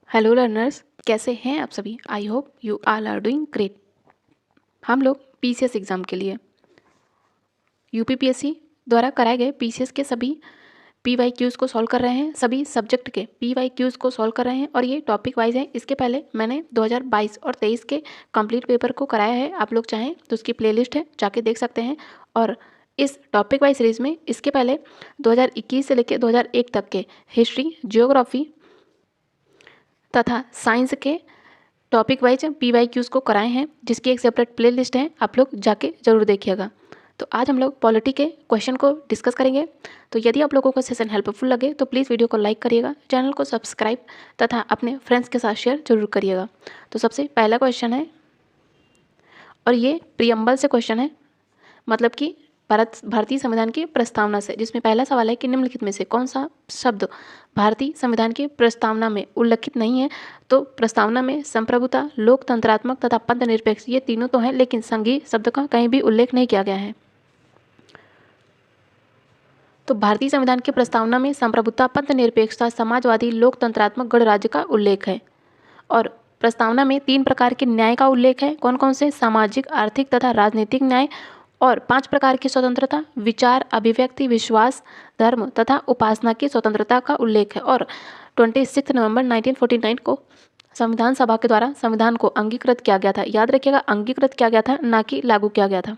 Hello learners, कैसे हैं आप सभी। I hope you all are doing great. हम लोग पीसीएस एग्ज़ाम के लिए यूपीपीएससी द्वारा कराए गए पीसीएस के सभी पीवाईक्यूज़ को सॉल्व कर रहे हैं। सभी सब्जेक्ट के पीवाईक्यूज़ को सॉल्व कर रहे हैं और ये टॉपिक वाइज है। इसके पहले मैंने 2022 और 23 के कंप्लीट पेपर को कराया है। आप लोग चाहें तो उसकी प्लेलिस्ट है, जाके देख सकते हैं। और इस टॉपिक वाइज सीरीज़ में इसके पहले 2021 से लेकर 2001 तक के हिस्ट्री, जियोग्राफी तथा साइंस के टॉपिक वाइज पीवाईक्यूज़ को कराए हैं, जिसकी एक सेपरेट प्लेलिस्ट है, आप लोग जाके ज़रूर देखिएगा। तो आज हम लोग पॉलिटी के क्वेश्चन को डिस्कस करेंगे। तो यदि आप लोगों को सेशन हेल्पफुल लगे तो प्लीज़ वीडियो को लाइक करिएगा, चैनल को सब्सक्राइब तथा अपने फ्रेंड्स के साथ शेयर जरूर करिएगा। तो सबसे पहला क्वेश्चन है और ये प्रियम्बल से क्वेश्चन है, मतलब कि भारतीय संविधान की प्रस्तावना से, जिसमें पहला सवाल है कि निम्नलिखित में से कौन सा शब्द भारतीय संविधान की प्रस्तावना में उल्लेखित नहीं है। तो प्रस्तावना में संप्रभुता, लोकतंत्रात्मक तथा पथनिरपेक्ष ये तीनों तो हैं, लेकिन संघीय शब्द का कहीं भी उल्लेख नहीं किया गया है। तो भारतीय संविधान की प्रस्तावना में संप्रभुता, पथनिरपेक्षता, समाजवादी, लोकतंत्रात्मक गणराज्य का उल्लेख है। और प्रस्तावना में 3 प्रकार के न्याय का उल्लेख है। कौन कौन से? सामाजिक, आर्थिक तथा राजनीतिक न्याय। और 5 प्रकार की स्वतंत्रता, विचार, अभिव्यक्ति, विश्वास, धर्म तथा उपासना की स्वतंत्रता का उल्लेख है। और 26 नवंबर 1949 को संविधान सभा के द्वारा संविधान को अंगीकृत किया गया था। याद रखिएगा, अंगीकृत किया गया था, ना कि लागू किया गया था।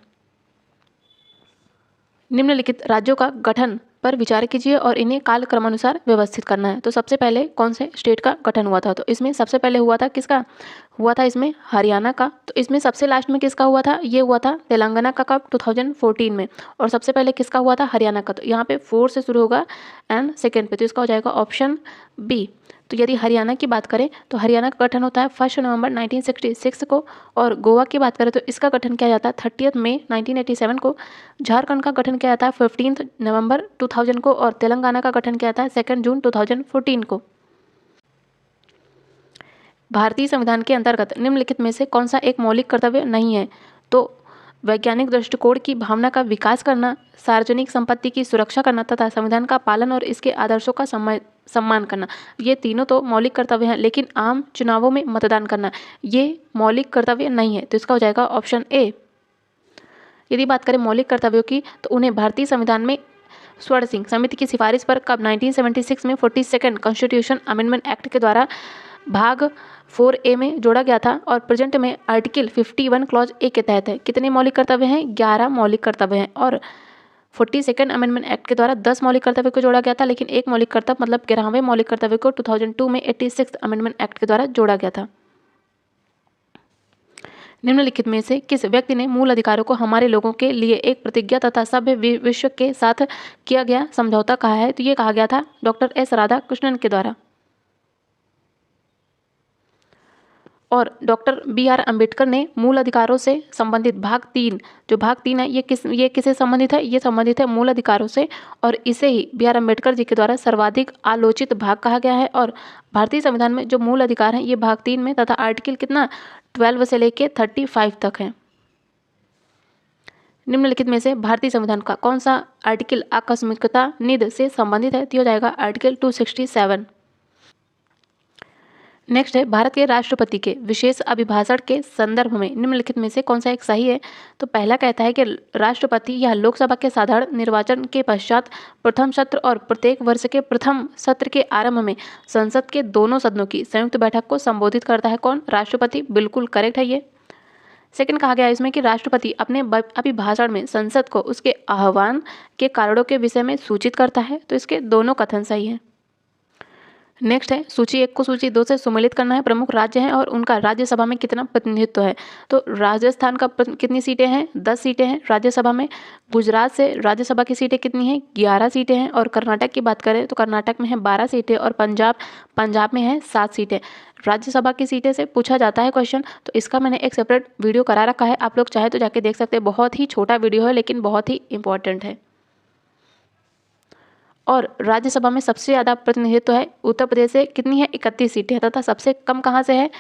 निम्नलिखित राज्यों का गठन पर विचार कीजिए और इन्हें कालक्रमानुसार व्यवस्थित करना है। तो सबसे पहले कौन से स्टेट का गठन हुआ था? तो इसमें सबसे पहले हुआ था किसका? हुआ था इसमें हरियाणा का। तो इसमें सबसे लास्ट में किसका हुआ था? ये हुआ था तेलंगाना का। कब? 2014 में। और सबसे पहले किसका हुआ था? हरियाणा का। तो यहाँ पे 4 से शुरू होगा एंड सेकेंड पे, तो इसका हो जाएगा ऑप्शन बी। तो यदि हरियाणा की बात करें तो हरियाणा का गठन होता है 1 नवंबर 1966 को। और गोवा की बात करें तो इसका गठन किया जाता है 30 मई 1987 को। झारखंड का गठन किया जाता है 15 नवंबर 2000 को। और तेलंगाना का गठन किया जाता है 2 जून 2014 को। भारतीय संविधान के अंतर्गत निम्नलिखित में से कौन सा एक मौलिक कर्तव्य नहीं है? तो वैज्ञानिक दृष्टिकोण की भावना का विकास करना, सार्वजनिक संपत्ति की सुरक्षा करना तथा संविधान का पालन और इसके आदर्शों का सम्मान करना, ये तीनों तो मौलिक कर्तव्य हैं। लेकिन आम चुनावों में मतदान करना, ये मौलिक कर्तव्य नहीं है। तो इसका हो जाएगा ऑप्शन ए। यदि बात करें मौलिक कर्तव्यों की तो उन्हें भारतीय संविधान में स्वर्ण सिंह समिति की सिफारिश पर कब? 1976 में 42nd कॉन्स्टिट्यूशन अमेंडमेंट एक्ट के द्वारा भाग 4A में जोड़ा गया था। और प्रेजेंट में आर्टिकल 51 क्लॉज ए के तहत है। कितने मौलिक कर्तव्य हैं? 11 मौलिक कर्तव्य हैं। और 42nd अमेंडमेंट एक्ट के द्वारा 10 मौलिक कर्तव्य को जोड़ा गया था, लेकिन एक मौलिक कर्तव्य मतलब 11वें मौलिक कर्तव्य को 2002 में 86th अमेंडमेंट एक्ट के द्वारा जोड़ा गया था। निम्नलिखित में से किस व्यक्ति ने मूल अधिकारों को हमारे लोगों के लिए एक प्रतिज्ञा तथा सभ्य विश्व के साथ किया गया समझौता कहा है? तो ये कहा गया था डॉक्टर एस राधाकृष्णन के द्वारा। और डॉक्टर BR अम्बेडकर ने मूल अधिकारों से संबंधित भाग 3, जो भाग 3 है, ये किससे संबंधित है? ये संबंधित है मूल अधिकारों से। और इसे ही BR अम्बेडकर जी के द्वारा सर्वाधिक आलोचित भाग कहा गया है। और भारतीय संविधान में जो मूल अधिकार हैं ये भाग 3 में तथा आर्टिकल कितना 12 से लेके 35 तक है। निम्नलिखित में से भारतीय संविधान का कौन सा आर्टिकल आकस्मिकता निधि से संबंधित है? तो हो जाएगा आर्टिकल 267। नेक्स्ट है, भारत के राष्ट्रपति के विशेष अभिभाषण के संदर्भ में निम्नलिखित में से कौन सा एक सही है? तो पहला कहता है कि राष्ट्रपति या लोकसभा के साधारण निर्वाचन के पश्चात प्रथम सत्र और प्रत्येक वर्ष के प्रथम सत्र के आरंभ में संसद के दोनों सदनों की संयुक्त बैठक को संबोधित करता है। कौन? राष्ट्रपति। बिल्कुल करेक्ट है ये। सेकंड कहा गया है इसमें कि राष्ट्रपति अपने अभिभाषण में संसद को उसके आह्वान के कारणों के विषय में सूचित करता है। तो इसके दोनों कथन सही है। नेक्स्ट है, सूची 1 को सूची 2 से सुमेलित करना है। प्रमुख राज्य हैं और उनका राज्यसभा में कितना प्रतिनिधित्व है? तो राजस्थान का कितनी सीटें हैं? 10 सीटें हैं राज्यसभा में। गुजरात से राज्यसभा की सीटें कितनी हैं? 11 सीटें हैं। और कर्नाटक की बात करें तो कर्नाटक में है 12 सीटें। और पंजाब में है 7 सीटें। राज्यसभा की सीटें से पूछा जाता है क्वेश्चन, तो इसका मैंने एक सेपरेट वीडियो करा रखा है, आप लोग चाहे तो जाके देख सकते हैं। बहुत ही छोटा वीडियो है लेकिन बहुत ही इंपॉर्टेंट है। और राज्यसभा में सबसे ज़्यादा प्रतिनिधित्व है उत्तर प्रदेश से, कितनी है? 31 सीटें। तथा सबसे कम कहाँ से है?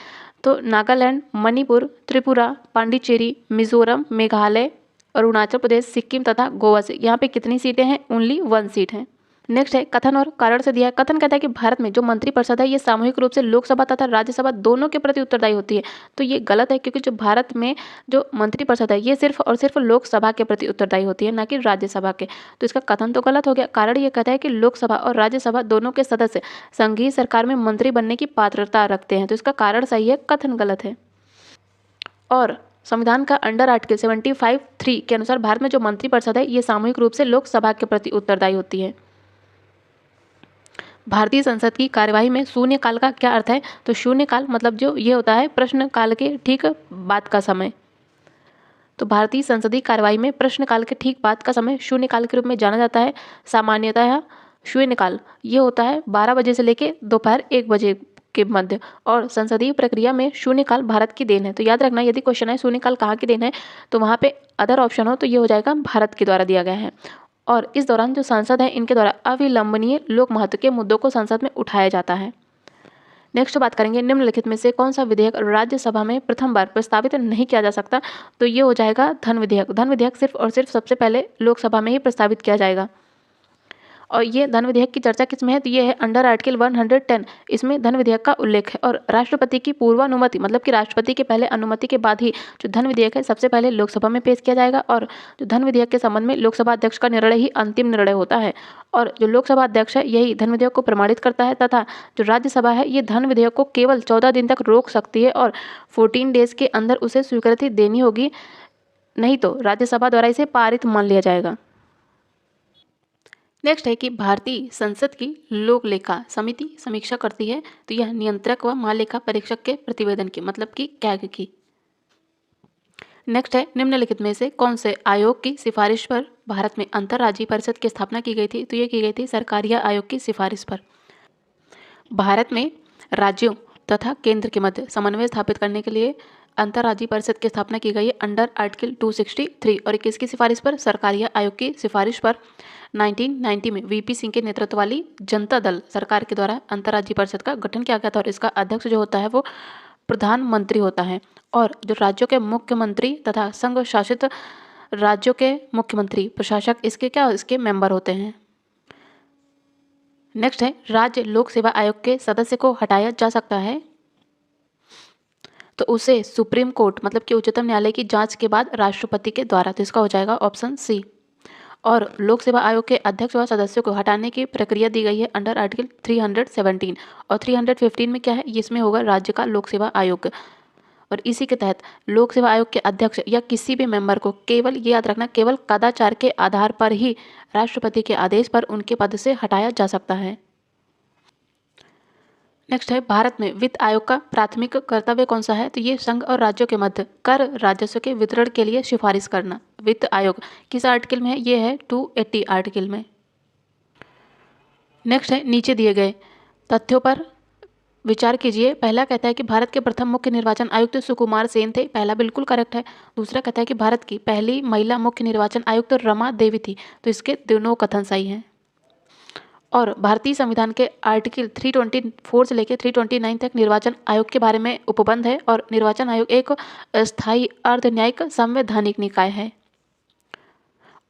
तो नागालैंड, मणिपुर, त्रिपुरा, पांडिचेरी, मिजोरम, मेघालय, अरुणाचल प्रदेश, सिक्किम तथा गोवा से। यहाँ पे कितनी सीटें हैं? ओनली 1 सीट है। नेक्स्ट है कथन और कारण से दिया है। कथन कहता है कि भारत में जो मंत्रिपरिषद है ये सामूहिक रूप से लोकसभा तथा राज्यसभा दोनों के प्रति उत्तरदायी होती है। तो ये गलत है, क्योंकि जो भारत में जो मंत्रिपरिषद है ये सिर्फ और सिर्फ लोकसभा के प्रति उत्तरदायी होती है, ना कि राज्यसभा के। तो इसका कथन तो गलत हो गया। कारण ये कहता है कि लोकसभा और राज्यसभा दोनों के सदस्य संघीय सरकार में मंत्री बनने की पात्रता रखते हैं। तो इसका कारण सही है, कथन गलत है। और संविधान का अंडर आर्टिकल 75(3) के अनुसार भारत में जो मंत्रिपरिषद है ये सामूहिक रूप से लोकसभा के प्रति उत्तरदायी होती है। भारतीय संसद की कार्यवाही में शून्यकाल का क्या अर्थ है? तो शून्यकाल मतलब जो ये होता है प्रश्नकाल के ठीक बाद का समय। तो भारतीय संसदीय कार्यवाही में प्रश्नकाल के ठीक बाद का समय शून्यकाल के रूप में जाना जाता है। सामान्यतः शून्यकाल ये होता है 12 बजे से लेकर दोपहर 1 बजे के मध्य। और संसदीय प्रक्रिया में शून्यकाल भारत की देन है। तो याद रखना, यदि क्वेश्चन है शून्यकाल कहाँ की देन है तो वहाँ पे अदर ऑप्शन हो तो ये हो जाएगा भारत के द्वारा दिया गया है। और इस दौरान जो सांसद हैं इनके द्वारा अविलंबनीय लोक महत्व के मुद्दों को संसद में उठाया जाता है। नेक्स्ट बात करेंगे, निम्नलिखित में से कौन सा विधेयक राज्यसभा में प्रथम बार प्रस्तावित नहीं किया जा सकता? तो ये हो जाएगा धन विधेयक। धन विधेयक सिर्फ और सिर्फ सबसे पहले लोकसभा में ही प्रस्तावित किया जाएगा। और ये धन विधेयक की चर्चा किस में है? तो ये है अंडर आर्टिकल 110। इसमें धन विधेयक का उल्लेख है। और राष्ट्रपति की पूर्वानुमति मतलब कि राष्ट्रपति के पहले अनुमति के बाद ही जो धन विधेयक है सबसे पहले लोकसभा में पेश किया जाएगा। और जो धन विधेयक के संबंध में लोकसभा अध्यक्ष का निर्णय ही अंतिम निर्णय होता है। और जो लोकसभा अध्यक्ष है यही धन विधेयक को प्रमाणित करता है, तथा जो राज्यसभा है ये धन विधेयक को केवल 14 दिन तक रोक सकती है और 14 डेज के अंदर उसे स्वीकृति देनी होगी, नहीं तो राज्यसभा द्वारा इसे पारित मान लिया जाएगा। नेक्स्ट है कि भारतीय संसद की लोक लेखा समिति समीक्षा करती है। तो यह नियंत्रक व महालेखा परीक्षक के प्रतिवेदन की मतलब कि कैग की। नेक्स्ट है निम्नलिखित में से कौन से आयोग की सिफारिश पर भारत में अंतर्राज्यीय परिषद की स्थापना की गई थी? तो ये की गई थी सरकारीय आयोग की सिफारिश पर। भारत में राज्यों तथा केंद्र के मध्य समन्वय स्थापित करने के लिए अंतर्राज्यीय परिषद की स्थापना की गई है अंडर आर्टिकल 263। और किसकी सिफारिश पर? सरकारीय आयोग की सिफारिश पर। 1990 में वीपी सिंह के नेतृत्व वाली जनता दल सरकार के द्वारा अंतर्राज्यीय परिषद का गठन किया गया था। और इसका अध्यक्ष जो होता है वो प्रधानमंत्री होता है। और जो राज्यों के मुख्यमंत्री तथा संघ शासित राज्यों के मुख्यमंत्री प्रशासक इसके मेंबर होते हैं। नेक्स्ट है राज्य लोक सेवा आयोग के सदस्य को हटाया जा सकता है तो उसे सुप्रीम कोर्ट मतलब कि उच्चतम न्यायालय की जांच के बाद राष्ट्रपति के द्वारा। तो इसका हो जाएगा ऑप्शन सी। और लोक सेवा आयोग के अध्यक्ष व सदस्यों को हटाने की प्रक्रिया दी गई है अंडर आर्टिकल 317। और 315 में क्या है? इसमें होगा राज्य का लोक सेवा आयोग। और इसी के तहत लोक सेवा आयोग के अध्यक्ष या किसी भी मेंबर को केवल ये याद रखना, केवल कदाचार के आधार पर ही राष्ट्रपति के आदेश पर उनके पद से हटाया जा सकता है। नेक्स्ट है भारत में वित्त आयोग का प्राथमिक कर्तव्य कौन सा है? तो ये संघ और राज्यों के मध्य कर राजस्व के वितरण के लिए सिफारिश करना। वित्त आयोग किस आर्टिकल में है? ये है 280 आर्टिकल में। नेक्स्ट है नीचे दिए गए तथ्यों पर विचार कीजिए। पहला कहता है कि भारत के प्रथम मुख्य निर्वाचन आयुक्त सुकुमार सेन थे। पहला बिल्कुल करेक्ट है। दूसरा कहता है कि भारत की पहली महिला मुख्य निर्वाचन आयुक्त रमा देवी थी। तो इसके दोनों कथन सही हैं। और भारतीय संविधान के आर्टिकल 324 से लेकर 329 तक निर्वाचन आयोग के बारे में उपबंध है। और निर्वाचन आयोग एक अस्थायी अर्धन्यायिक संवैधानिक निकाय है।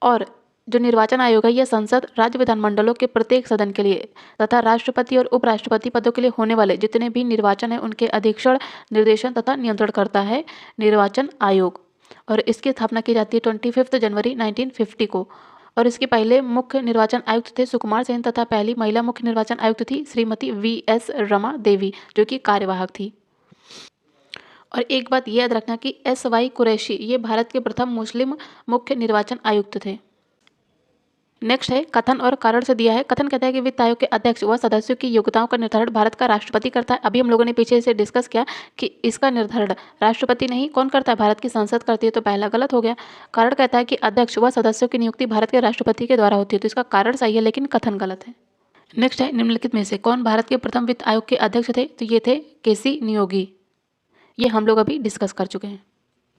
और जो निर्वाचन आयोग है यह संसद राज्य विधानमंडलों के प्रत्येक सदन के लिए तथा राष्ट्रपति और उपराष्ट्रपति पदों के लिए होने वाले जितने भी निर्वाचन है उनके अधीक्षण, निर्देशन तथा नियंत्रण करता है निर्वाचन आयोग। और इसकी स्थापना की जाती है 25 जनवरी 1950 को। और इसके पहले मुख्य निर्वाचन आयुक्त थे सुकुमार सेन तथा पहली महिला मुख्य निर्वाचन आयुक्त थी श्रीमती VS रमा देवी जो कि कार्यवाहक थी। और एक बात याद रखना कि SY कुरैशी ये भारत के प्रथम मुस्लिम मुख्य निर्वाचन आयुक्त थे। नेक्स्ट है कथन और कारण से दिया है। कथन कहता है कि वित्त आयोग के अध्यक्ष व सदस्यों की योग्यताओं का निर्धारण भारत का राष्ट्रपति करता है। अभी हम लोगों ने पीछे से डिस्कस किया कि इसका निर्धारण राष्ट्रपति नहीं कौन करता है? भारत की संसद करती है। तो पहला गलत हो गया। कारण कहता है कि अध्यक्ष व सदस्यों की नियुक्ति भारत के राष्ट्रपति के द्वारा होती है। तो इसका कारण सही है लेकिन कथन गलत है। नेक्स्ट है निम्नलिखित में से कौन भारत के प्रथम वित्त आयोग के अध्यक्ष थे? तो ये थे KC नियोगी। ये हम लोग अभी डिस्कस कर चुके हैं।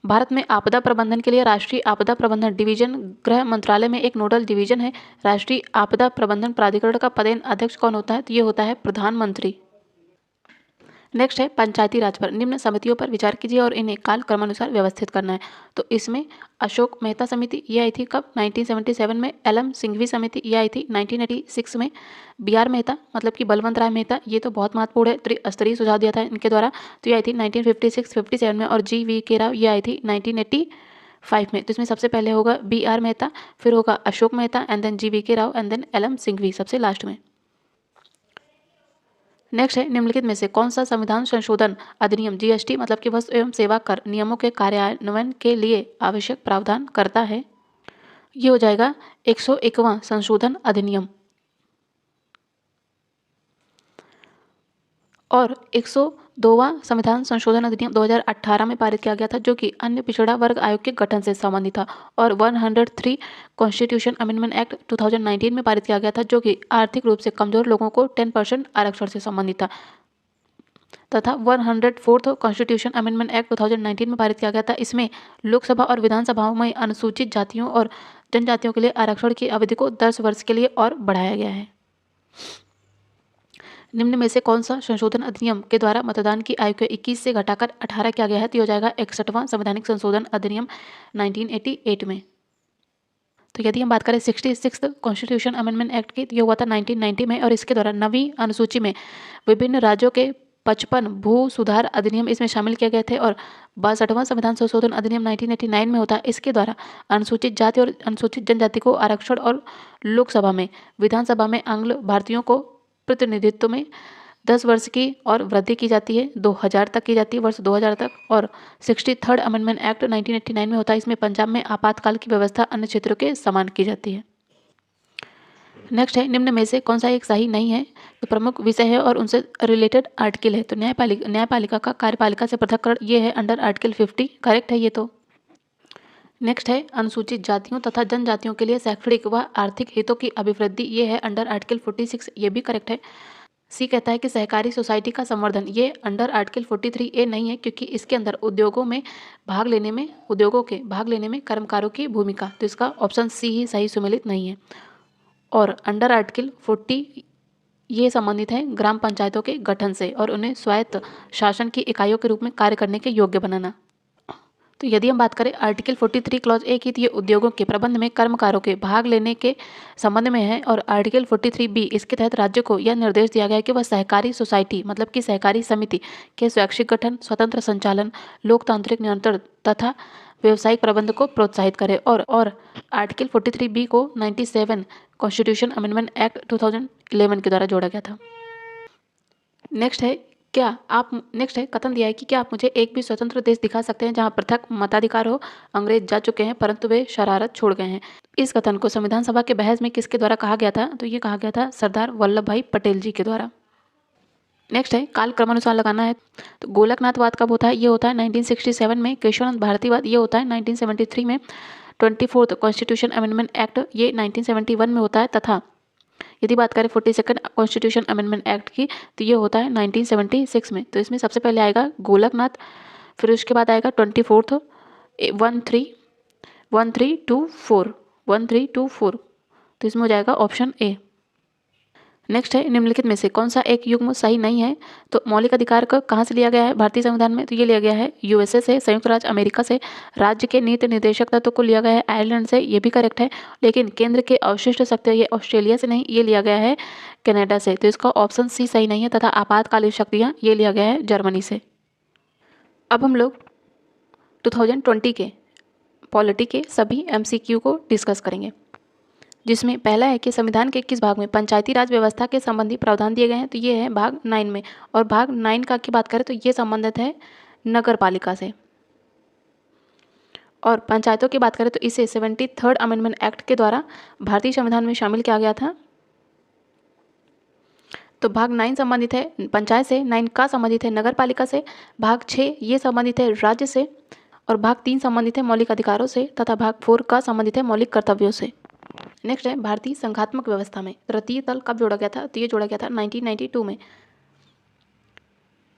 भारत में आपदा प्रबंधन के लिए राष्ट्रीय आपदा प्रबंधन डिवीजन गृह मंत्रालय में एक नोडल डिवीजन है। राष्ट्रीय आपदा प्रबंधन प्राधिकरण का पदेन अध्यक्ष कौन होता है? तो ये होता है प्रधानमंत्री। नेक्स्ट है पंचायती राज पर निम्न समितियों पर विचार कीजिए और इन्हें काल क्रमानुसार व्यवस्थित करना है। तो इसमें अशोक मेहता समिति ये आई थी कब? 1977 में। एल.एम. सिंघवी समिति ये आई थी 1986 में। बी.आर. मेहता मतलब कि बलवंत राय मेहता, ये तो बहुत महत्वपूर्ण है, त्रिस्तरीय सुझाव दिया था इनके द्वारा, तो ये आई थी 1956-57 में। और जी.वी.के. राव ये आई थी 1985 में। तो इसमें सबसे पहले होगा बी.आर. मेहता, फिर होगा Ashok Mehta and then G V K. Rao and then L M. Singhvi सबसे लास्ट में। नेक्स्ट है निम्नलिखित में से कौन सा संविधान संशोधन अधिनियम जीएसटी मतलब कि वस्तु एवं सेवा कर नियमों के कार्यान्वयन के लिए आवश्यक प्रावधान करता है? ये हो जाएगा 101वां संशोधन अधिनियम। और 102वां संविधान संशोधन अधिनियम 2018 में पारित किया गया था, जो कि अन्य पिछड़ा वर्ग आयोग के गठन से संबंधित था। और 103 कॉन्स्टिट्यूशन अमेंडमेंट एक्ट 2019 में पारित किया गया था, जो कि आर्थिक रूप से कमजोर लोगों को 10% आरक्षण से संबंधित था। तथा 104 कॉन्स्टिट्यूशन अमेंडमेंट एक्ट 2019 में पारित किया गया था। इसमें लोकसभा और विधानसभाओं में अनुसूचित जातियों और जनजातियों के लिए आरक्षण की अवधि को 10 वर्ष के लिए और बढ़ाया गया है। निम्न में से कौन सा संशोधन अधिनियम के द्वारा मतदान की आयु को 21 से घटाकर 18 किया गया है? तो ये हो जाएगा 61वां संवैधानिक संशोधन अधिनियम 1988 में। तो यदि हम बात करें 66 कॉन्स्टिट्यूशन अमेंडमेंट एक्ट की, तो ये हुआ था 1990 में। और इसके द्वारा नवीं अनुसूची में विभिन्न राज्यों के 55 भू सुधार अधिनियम इसमें शामिल किए गए थे। और 62वां संविधान संशोधन अधिनियम 1989 में होता है। इसके द्वारा अनुसूचित जाति और अनुसूचित जनजाति को आरक्षण और लोकसभा में विधानसभा में आंग्ल भारतीयों को प्रतिनिधित्व में 10 वर्ष की और वृद्धि की जाती है, 2000 तक की जाती है, वर्ष 2000 तक। और 63rd अमेंडमेंट एक्ट 1989 में होता है। इसमें पंजाब में आपातकाल की व्यवस्था अन्य क्षेत्रों के समान की जाती है। नेक्स्ट है निम्न में से कौन सा एक सही नहीं है? तो प्रमुख विषय है और उनसे रिलेटेड आर्टिकल है। तो न्यायपालिका का कार्यपालिका से पृथक्करण ये है अंडर आर्टिकल 50, करेक्ट है ये तो। नेक्स्ट है अनुसूचित जातियों तथा जनजातियों के लिए शैक्षणिक व आर्थिक हितों की अभिवृद्धि, ये है अंडर आर्टिकल 46, ये भी करेक्ट है। सी कहता है कि सहकारी सोसाइटी का संवर्धन, ये अंडर आर्टिकल 43A नहीं है, क्योंकि इसके अंदर उद्योगों के भाग लेने में कर्मकारों की भूमिका, तो इसका ऑप्शन सी ही सही सुमेलित नहीं है। और अंडर आर्टिकल 40 ये संबंधित है ग्राम पंचायतों के गठन से और उन्हें स्वायत्त शासन की इकाइयों के रूप में कार्य करने के योग्य बनाना। तो यदि हम बात करें आर्टिकल 43 क्लॉज ए की, तो ये उद्योगों के प्रबंध में कर्मकारों के भाग लेने के संबंध में है। और आर्टिकल 43B इसके तहत राज्य को यह निर्देश दिया गया है कि वह सहकारी सोसाइटी मतलब कि सहकारी समिति के स्वैच्छिक गठन, स्वतंत्र संचालन, लोकतांत्रिक नियंत्रण तथा व्यवसायिक प्रबंध को प्रोत्साहित करे। और आर्टिकल 43B को 97 कॉन्स्टिट्यूशन अमेंडमेंट एक्ट 2011 के द्वारा जोड़ा गया था। नेक्स्ट है कथन दिया है कि क्या आप मुझे एक भी स्वतंत्र देश दिखा सकते हैं जहां पृथक मताधिकार हो? अंग्रेज जा चुके हैं परंतु वे शरारत छोड़ गए हैं। इस कथन को संविधान सभा के बहस में किसके द्वारा कहा गया था? तो ये कहा गया था सरदार वल्लभ भाई पटेल जी के द्वारा। नेक्स्ट है काल क्रमानुसार लगाना है। तो गोलकनाथवाद कब होता है? ये होता है 1967 में। केशवानंद भारतीवाद ये होता है 1973 में। 24th कॉन्स्टिट्यूशन अमेंडमेंट एक्ट ये 1971 में होता है। तथा यदि बात करें 42nd कॉन्स्टिट्यूशन अमेंडमेंट एक्ट की, तो ये होता है 1976 में। तो इसमें सबसे पहले आएगा गोलकनाथ, फिर उसके बाद आएगा 24th 1324। तो इसमें हो जाएगा ऑप्शन ए। नेक्स्ट है निम्नलिखित में से कौन सा एक युग्म सही नहीं है? तो मौलिक अधिकार का कहाँ से लिया गया है भारतीय संविधान में? तो ये लिया गया है यूएसए से, संयुक्त राज्य अमेरिका से। राज्य के नीति निर्देशक तत्व को लिया गया है आयरलैंड से, ये भी करेक्ट है। लेकिन केंद्र के अवशिष्ट शक्ति ये ऑस्ट्रेलिया से नहीं, ये लिया गया है कनाडा से। तो इसका ऑप्शन सी सही नहीं है। तथा आपातकालीन शक्तियाँ ये लिया गया है जर्मनी से। अब हम लोग 2020 के पॉलिटी के सभी MCQ को डिस्कस करेंगे, जिसमें पहला है कि संविधान के किस भाग में पंचायती राज व्यवस्था के संबंधी प्रावधान दिए गए हैं? तो ये है भाग 9 में। और भाग 9 का की बात करें तो ये संबंधित है नगर पालिका से। और पंचायतों की बात करें तो इसे 73rd अमेंडमेंट एक्ट के द्वारा भारतीय संविधान में शामिल किया गया था। तो भाग 9 संबंधित है पंचायत से, 9 का संबंधित है नगर पालिका से, भाग 6 ये संबंधित है राज्य से, और भाग 3 संबंधित है मौलिक अधिकारों से, तथा भाग 4 का संबंधित है मौलिक कर्तव्यों से। नेक्स्ट है भारतीय संघात्मक व्यवस्था में तृतीय तल कब जोड़ा गया था? तो ये जोड़ा गया था 1992 में।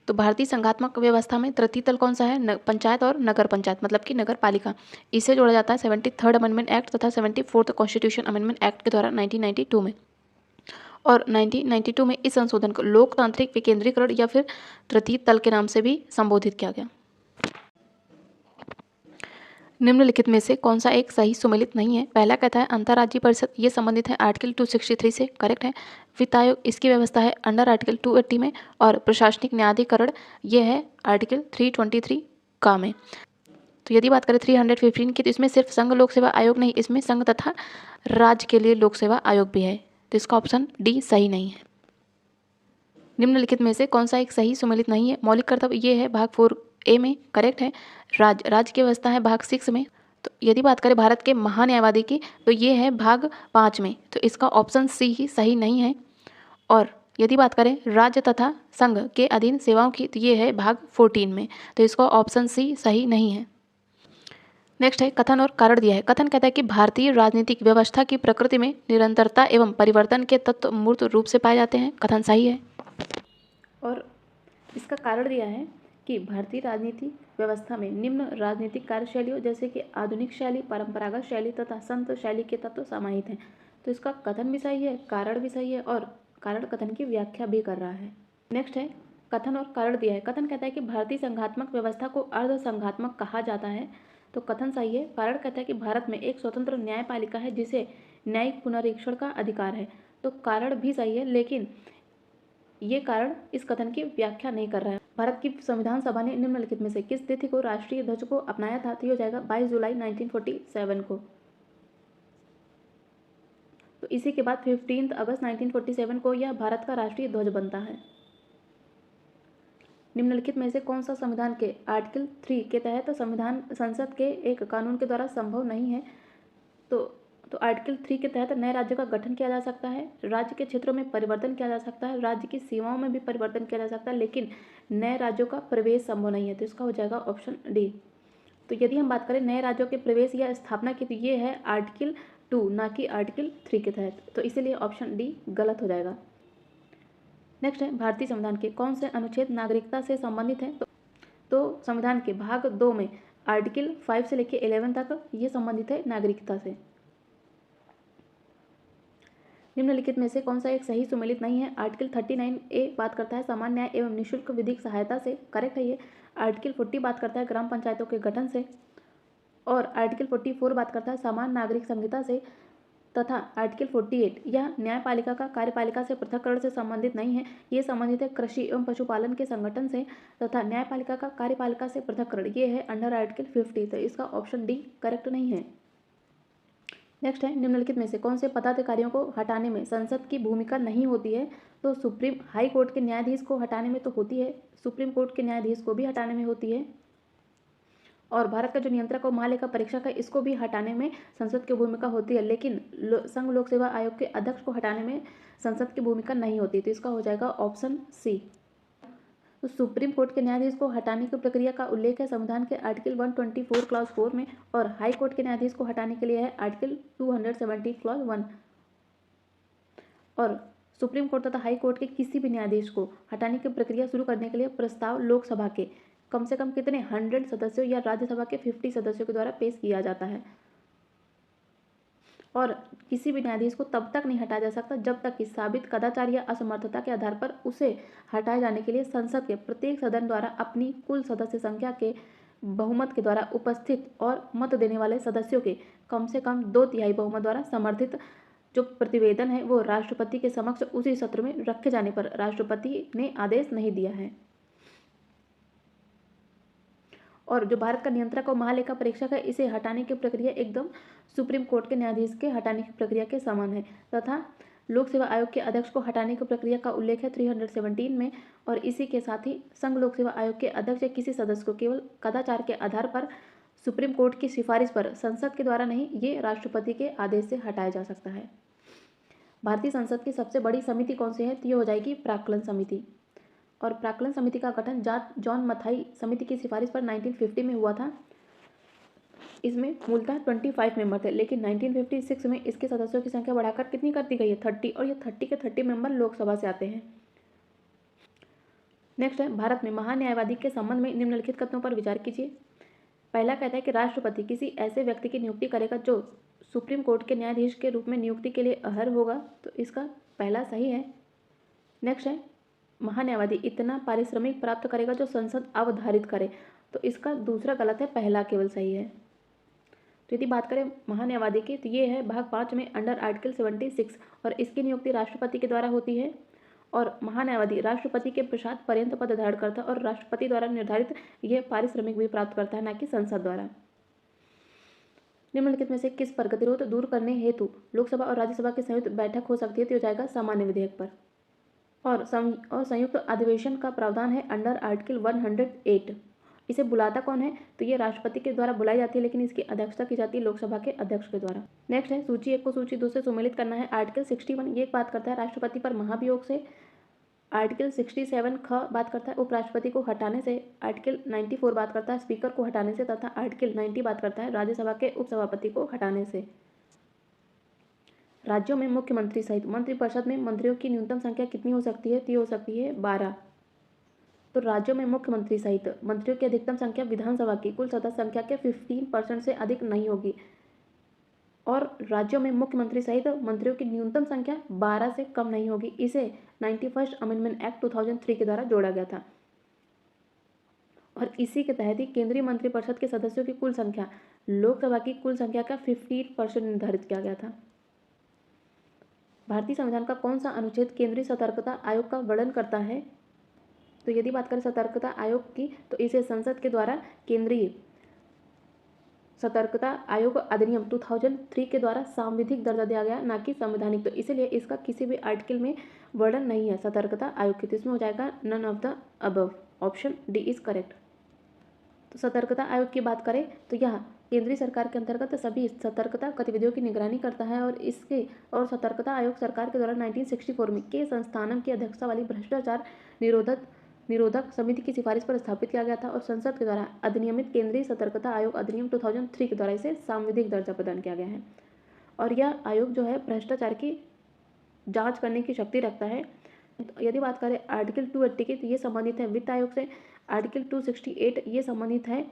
तो भारतीय संघात्मक व्यवस्था में तृतीय तल कौन सा है? पंचायत और नगर पंचायत मतलब कि नगर पालिका। इसे जोड़ा जाता है 73rd अमेंडमेंट एक्ट तथा 74th कॉन्स्टिट्यूशन अमेंडमेंट एक्ट के द्वारा 1992 में। और 1992 में इस संशोधन को लोकतांत्रिक विकेंद्रीकरण या फिर तृतीय तल के नाम से भी संबोधित किया गया। निम्नलिखित में से कौन सा एक सही सुमेलित नहीं है? पहला कहता है अंतर्राज्यीय परिषद, ये संबंधित है आर्टिकल 263 से, करेक्ट है। वित्त आयोग, इसकी व्यवस्था है अंडर आर्टिकल 280 में, और प्रशासनिक न्यायाधिकरण ये है आर्टिकल 323 का में। तो यदि बात करें 315 की, तो इसमें सिर्फ संघ लोक सेवा आयोग नहीं, इसमें संघ तथा राज्य के लिए लोक सेवा आयोग भी है। तो इसका ऑप्शन डी सही नहीं है। निम्नलिखित में से कौन सा एक सही सुमेलित नहीं है? मौलिक कर्तव्य ये है भाग 4A में, करेक्ट है। राज्य की व्यवस्था है भाग 6 में। तो यदि बात करें भारत के महान्यायवादी की, तो ये है भाग 5 में। तो इसका ऑप्शन सी ही सही नहीं है। और यदि बात करें राज्य तथा संघ के अधीन सेवाओं की, तो ये है भाग 14 में। तो इसका ऑप्शन सी सही नहीं है। नेक्स्ट है कथन और कारण दिया है। कथन कहता है कि भारतीय राजनीतिक व्यवस्था की प्रकृति में निरंतरता एवं परिवर्तन के तत्व मूर्त रूप से पाए जाते हैं। कथन सही है। और इसका कारण दिया है कि भारतीय राजनीतिक व्यवस्था में निम्न राजनीतिक कार्यशैलियों जैसे कि आधुनिक शैली, परंपरागत शैली तथा संत शैली के तत्व समाहित हैं। तो इसका कथन भी सही है, कारण भी सही है, और कारण कथन की व्याख्या भी कर रहा है। नेक्स्ट है कथन और कारण दिया है। कथन कहता है कि भारतीय संघात्मक व्यवस्था को अर्ध संघात्मक कहा जाता है। तो कथन सही है। कारण कहता है कि भारत में एक स्वतंत्र न्यायपालिका है जिसे न्यायिक पुनरीक्षण का अधिकार है। तो कारण भी सही है, लेकिन ये कारण इस कथन की व्याख्या नहीं कर रहा है। भारत की संविधान सभा ने निम्नलिखित में से किस तिथि को राष्ट्रीय ध्वज को अपनाया था? तो ये हो जाएगा 22 जुलाई 1947 को। तो इसी के बाद 15 अगस्त 1947 को यह भारत का राष्ट्रीय ध्वज बनता है। निम्नलिखित में से कौन सा संविधान के आर्टिकल 3 के तहत संविधान संसद के एक कानून के द्वारा संभव नहीं है? तो आर्टिकल 3 के तहत नए राज्य का गठन किया जा सकता है, राज्य के क्षेत्रों में परिवर्तन किया जा सकता है, राज्य की सीमाओं में भी परिवर्तन किया जा सकता है, लेकिन नए राज्यों का प्रवेश संभव नहीं है। तो इसका हो जाएगा ऑप्शन डी। तो यदि हम बात करें नए राज्यों के प्रवेश या स्थापना की, तो ये है आर्टिकल 2 ना कि आर्टिकल 3 के तहत। तो इसीलिए ऑप्शन डी गलत हो जाएगा। नेक्स्ट है भारतीय संविधान के कौन से अनुच्छेद नागरिकता से संबंधित है? तो संविधान के भाग 2 में आर्टिकल 5 से लेकर 11 तक ये संबंधित है नागरिकता से। निम्नलिखित में से कौन सा एक सही सुमेलित नहीं है? आर्टिकल 39A बात करता है सामान्य न्याय एवं निःशुल्क विधिक सहायता से, करेक्ट है ये। आर्टिकल 40 बात करता है ग्राम पंचायतों के गठन से, और आर्टिकल 44 बात करता है समान नागरिक संहिता से, तथा आर्टिकल 48 यह न्यायपालिका का कार्यपालिका से पृथककरण से संबंधित नहीं है, ये संबंधित है कृषि एवं पशुपालन के संगठन से, तथा न्यायपालिका का कार्यपालिका से पृथककरण ये है अंडर आर्टिकल 50। तो इसका ऑप्शन डी करेक्ट नहीं है। नेक्स्ट है निम्नलिखित में से कौन से पदाधिकारियों को हटाने में संसद की भूमिका नहीं होती है? तो सुप्रीम हाई कोर्ट के न्यायाधीश को हटाने में तो होती है, सुप्रीम कोर्ट के न्यायाधीश को भी हटाने में होती है, और भारत का जो नियंत्रक और महालेखा परीक्षक है इसको भी हटाने में संसद की भूमिका होती है, लेकिन संघ लोक सेवा आयोग के अध्यक्ष को हटाने में संसद की भूमिका नहीं होती। तो इसका हो जाएगा ऑप्शन सी। तो सुप्रीम कोर्ट के न्यायाधीश को हटाने की प्रक्रिया का उल्लेख है संविधान के आर्टिकल 124 क्लॉज 4 में, और हाई कोर्ट के न्यायाधीश को हटाने के लिए है आर्टिकल 270 क्लॉज 1। और सुप्रीम कोर्ट तथा हाई कोर्ट के किसी भी न्यायाधीश को हटाने की प्रक्रिया शुरू करने के लिए प्रस्ताव लोकसभा के कम से कम कितने 100 सदस्यों या राज्यसभा के 50 सदस्यों के द्वारा पेश किया जाता है। और किसी भी न्यायाधीश को तब तक नहीं हटाया जा सकता जब तक कि साबित कदाचार या असमर्थता के आधार पर उसे हटाए जाने के लिए संसद के प्रत्येक सदन द्वारा अपनी कुल सदस्य संख्या के बहुमत के द्वारा उपस्थित और मत देने वाले सदस्यों के कम से कम 2/3 बहुमत द्वारा समर्थित जो प्रतिवेदन है वो राष्ट्रपति के समक्ष उसी सत्र में रखे जाने पर राष्ट्रपति ने आदेश नहीं दिया है। और जो भारत का नियंत्रक और महालेखा परीक्षक है इसे हटाने की प्रक्रिया एकदम सुप्रीम कोर्ट के न्यायाधीश के हटाने की प्रक्रिया के समान है, तथा लोक सेवा आयोग के अध्यक्ष को हटाने की प्रक्रिया का उल्लेख है 317 में, और इसी के साथ ही संघ लोक सेवा आयोग के अध्यक्ष या किसी सदस्य को केवल कदाचार के आधार पर सुप्रीम कोर्ट की सिफारिश पर संसद के द्वारा नहीं, ये राष्ट्रपति के आदेश से हटाया जा सकता है। भारतीय संसद की सबसे बड़ी समिति कौन सी है? तो ये हो जाएगी प्राक्कलन समिति। और प्राक्कलन समिति का गठन जॉन मथाई समिति की सिफारिश पर 1950 में हुआ था। इसमें मूलतः 25 मेंबर थे, लेकिन 1956 में इसके सदस्यों की संख्या बढ़ाकर कितनी कर दी गई है? 30, और ये 30 के 30 मेंबर लोकसभा से आते हैं। नेक्स्ट है भारत में महान्यायवादी के संबंध में निम्नलिखित कथनों पर विचार कीजिए। पहला कहता है कि राष्ट्रपति किसी ऐसे व्यक्ति की नियुक्ति करेगा जो सुप्रीम कोर्ट के न्यायाधीश के रूप में नियुक्ति के लिए अर्ह होगा, तो इसका पहला सही है। नेक्स्ट है महान्यायवादी इतना पारिश्रमिक प्राप्त करेगा जो संसद अवधारित करे, तो इसका दूसरा गलत है, पहला केवल सही है। तो यदि बात करें महान्यायवादी की, तो ये है भाग 5 में अंडर आर्टिकल 76 और इसकी नियुक्ति राष्ट्रपति के द्वारा होती है। और महान्यायवादी राष्ट्रपति के प्रसाद पर्यंत पद धारण करता है और राष्ट्रपति द्वारा निर्धारित यह पारिश्रमिक भी प्राप्त करता है, न कि संसद द्वारा। निम्नलिखित में से किस पर गतिरोध दूर करने हेतु लोकसभा और राज्यसभा की संयुक्त बैठक हो सकती है, तो हो जाएगा सामान्य विधेयक पर। और संयुक्त अधिवेशन का प्रावधान है अंडर आर्टिकल 108। इसे बुलाता कौन है, तो ये राष्ट्रपति के द्वारा बुलाई जाती है, लेकिन इसकी अध्यक्षता की जाती है लोकसभा के अध्यक्ष के द्वारा। नेक्स्ट है सूची 1 को सूची 2 से सुमेलित करना है। आर्टिकल 61 ये बात करता है राष्ट्रपति पर महाभियोग से। आर्टिकल 67 ख बात करता है उपराष्ट्रपति को हटाने से। आर्टिकल 94 बात करता है स्पीकर को हटाने से, तथा आर्टिकल 90 बात करता है राज्यसभा के उपसभापति को हटाने से। राज्यों में मुख्यमंत्री सहित मंत्रिपरिषद में मंत्रियों की न्यूनतम संख्या कितनी हो सकती है, तो ये हो सकती है 12। तो राज्यों में मुख्यमंत्री सहित मंत्रियों की अधिकतम संख्या विधानसभा की कुल सदस्य संख्या के 15% से अधिक नहीं होगी। और राज्यों में मुख्यमंत्री सहित मंत्रियों की न्यूनतम संख्या 12 से कम नहीं होगी। इसे 91st अमेंडमेंट एक्ट 2003 के द्वारा जोड़ा गया था और इसी के तहत ही केंद्रीय मंत्रिपरिषद के सदस्यों की कुल संख्या लोकसभा की कुल संख्या का 15% निर्धारित किया गया था। भारतीय संविधान का कौन सा अनुच्छेद केंद्रीय सतर्कता आयोग का वर्णन करता है, तो यदि बात करें सतर्कता आयोग की, तो इसे संसद के द्वारा केंद्रीय सतर्कता आयोग अधिनियम 2003 के द्वारा सांविधिक दर्जा दिया गया, ना कि संवैधानिक। तो इसीलिए इसका किसी भी आर्टिकल में वर्णन नहीं है सतर्कता आयोग की, तो इसमें हो जाएगा none of the above, option D is correct. तो सतर्कता आयोग की बात करें तो यह केंद्रीय सरकार के अंतर्गत सभी सतर्कता गतिविधियों की निगरानी करता है और सतर्कता आयोग सरकार के द्वारा 1964 में के संस्थानम की अध्यक्षता वाली भ्रष्टाचार निरोधक समिति की सिफारिश पर स्थापित किया गया था और संसद के द्वारा अधिनियमित केंद्रीय सतर्कता आयोग अधिनियम 2003 के द्वारा इसे सांविधिक दर्जा प्रदान किया गया है। और यह आयोग जो है भ्रष्टाचार की जांच करने की शक्ति रखता है। यदि बात करें आर्टिकल 280 की, तो ये संबंधित है वित्त आयोग से। आर्टिकल 268 ये संबंधित है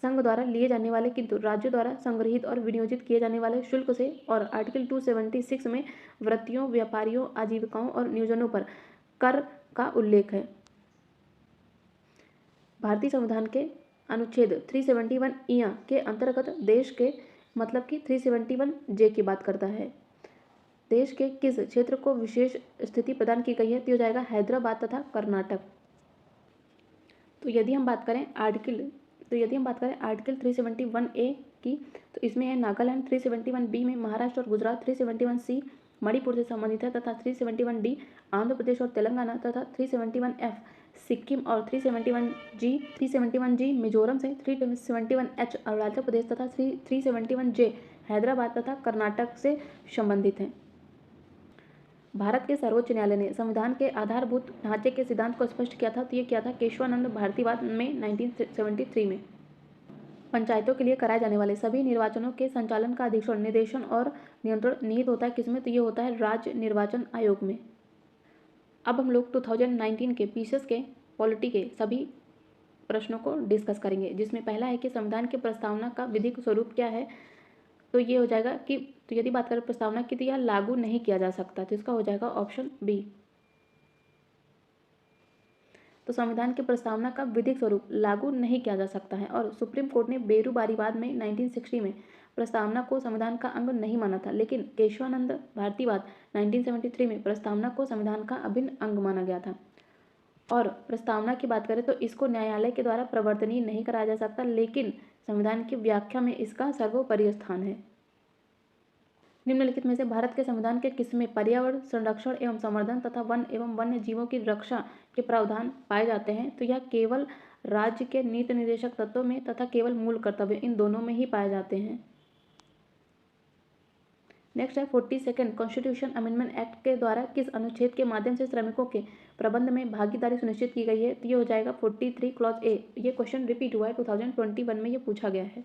संघ द्वारा लिए जाने वाले किंतु राज्यों द्वारा संग्रहित और विनियोजित किए जाने वाले शुल्क से। और आर्टिकल 276 में वृत्तियों, व्यापारियों, आजीविकाओं और नियोजनों पर कर का उल्लेख है। भारतीय संविधान के अनुच्छेद 371 इया के अंतर्गत देश के मतलब कि 371 जे की बात करता है। देश के किस क्षेत्र को विशेष स्थिति प्रदान की गई है, तो हो जाएगा हैदराबाद तथा कर्नाटक। तो यदि हम बात करें आर्टिकल 371 ए की, तो इसमें है नागालैंड। 371 बी में महाराष्ट्र और गुजरात। 371 सी मणिपुर से संबंधित है तथा 371 डी आंध्र प्रदेश और तेलंगाना तथा 371 एफ सिक्किम और 371 जी मिजोरम से। 371 एच अरुणाचल प्रदेश तथा 371 जे हैदराबाद तथा कर्नाटक से संबंधित है। भारत के सर्वोच्च न्यायालय ने संविधान के आधारभूत ढांचे के सिद्धांत को स्पष्ट किया था, तो ये किया था केशवानंद भारतीवाद में 1973 में। पंचायतों के लिए कराए जाने वाले सभी निर्वाचनों के संचालन का अधीक्षण, निर्देशन और नियंत्रण निहित होता है किसमें, तो ये होता है राज्य निर्वाचन आयोग में। अब हम लोग 2019 के पीसीएस के पॉलिटी के सभी प्रश्नों को डिस्कस करेंगे, जिसमें पहला है कि संविधान की प्रस्तावना का विधिक स्वरूप क्या है। तो ये हो जाएगा कि तो यदि बात करें प्रस्तावना की, तो यह लागू नहीं किया जा सकता, तो इसका हो जाएगा ऑप्शन बी। तो संविधान की प्रस्तावना का विधिक स्वरूप लागू नहीं किया जा सकता है। और सुप्रीम कोर्ट ने बेरूबारीवाद में 1960 में प्रस्तावना को संविधान का अंग नहीं माना था, लेकिन केशवानंद भारतीवाद 1973 में प्रस्तावना को संविधान का अभिन्न अंग माना गया था। और प्रस्तावना की बात करें तो इसको न्यायालय के द्वारा प्रवर्तनीय नहीं कराया जा सकता, लेकिन संविधान की व्याख्या में इसका सर्वोपरि स्थान है। निम्नलिखित में से भारत के संविधान के किसमें पर्यावरण संरक्षण एवं संवर्धन तथा वन एवं वन्य जीवों की रक्षा के प्रावधान पाए जाते हैं, तो यह केवल राज्य के नीति निर्देशक तत्वों में तथा केवल मूल कर्तव्य इन दोनों में ही पाए जाते हैं। नेक्स्ट है 42 कॉन्स्टिट्यूशन अमेंडमेंट एक्ट के द्वारा किस अनुच्छेद के माध्यम से श्रमिकों के प्रबंध में भागीदारी सुनिश्चित की गई है, तो ये हो जाएगा 43 क्लॉज ए। ये क्वेश्चन रिपीट हुआ है 2021 में ये पूछा गया है।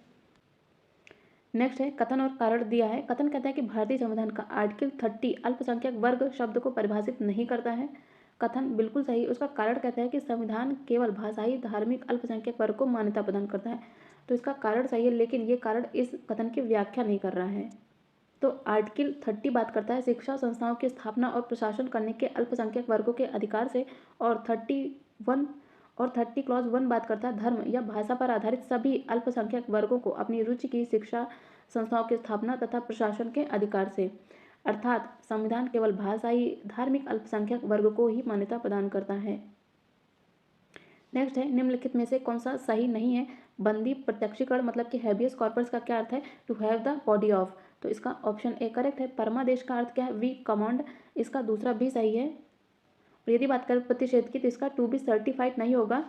नेक्स्ट है कथन और कारण दिया है। कथन कहता है कि भारतीय संविधान का आर्टिकल 30 अल्पसंख्यक वर्ग शब्द को परिभाषित नहीं करता है। कथन बिल्कुल सही। उसका कारण कहता है कि संविधान केवल भाषाई धार्मिक अल्पसंख्यक वर्ग को मान्यता प्रदान करता है, तो इसका कारण सही है, लेकिन ये कारण इस कथन की व्याख्या नहीं कर रहा है। तो आर्टिकल 30 बात करता है शिक्षा संस्थाओं की स्थापना और प्रशासन करने के अल्पसंख्यक वर्गों के अधिकार से, और 30 क्लॉज 1 बात करता है धर्म या भाषा पर आधारित सभी अल्पसंख्यक वर्गों को अपनी रुचि की शिक्षा संस्थाओं की स्थापना तथा प्रशासन के अधिकार से। अर्थात संविधान केवल भाषाई धार्मिक अल्पसंख्यक वर्ग को ही मान्यता प्रदान करता है। नेक्स्ट है निम्नलिखित में से कौन सा सही नहीं है। बंदी प्रत्यक्षीकरण मतलब कि हैबियस कॉर्पस का क्या अर्थ है, to have the body of, तो इसका ऑप्शन ए करेक्ट है। परमादेश का अर्थ क्या है, वी कमांड, इसका दूसरा भी सही है। और यदि बात करें प्रतिषेध की तो इसका टू बी सर्टिफाइड नहीं होगा,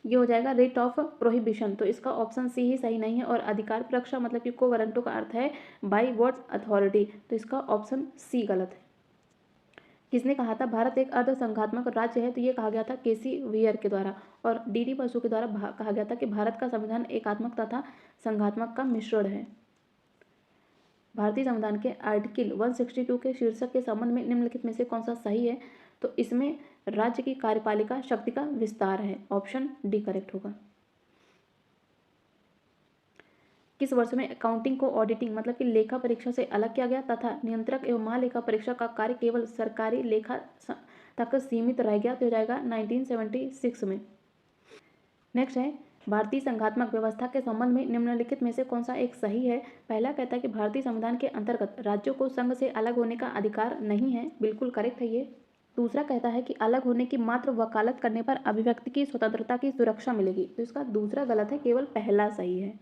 ये हो जाएगा रेट ऑफ प्रोहिबिशन, तो इसका ऑप्शन सी ही सही नहीं है। और अधिकार प्रक्षा मतलब कि को वारंटो का अर्थ है बाय व्हाट अथॉरिटी, तो इसका ऑप्शन सी गलत है। किसने कहा था भारत एक अर्धसंघात्मक राज्य है, तो ये कहा गया था केसी वियर के द्वारा। और डी बसु के द्वारा कहा गया था कि भारत का संविधान एकात्मक तथा संघात्मक का मिश्रण है। भारतीय संविधान के आर्टिकल 162 के शीर्षक के संबंध में निम्नलिखित में से कौन सा सही है, तो इसमें राज्य की कार्यपालिका शक्ति का विस्तार है, ऑप्शन डी करेक्ट होगा। किस वर्ष में अकाउंटिंग को ऑडिटिंग मतलब कि लेखा परीक्षा से अलग किया गया तथा नियंत्रक एवं महालेखा परीक्षा का कार्य केवल सरकारी लेखा तक सीमित रह गया, तो हो जाएगा 1976 में। नेक्स्ट है भारतीय संघात्मक व्यवस्था के संबंध में निम्नलिखित में से कौन सा एक सही है। पहला कहता है कि भारतीय संविधान के अंतर्गत राज्यों को संघ से अलग होने का अधिकार नहीं है, बिल्कुल करेक्ट है ये। दूसरा कहता है कि अलग होने की मात्र वकालत करने पर अभिव्यक्ति की स्वतंत्रता की सुरक्षा मिलेगी, तो इसका दूसरा गलत है, केवल पहला सही है।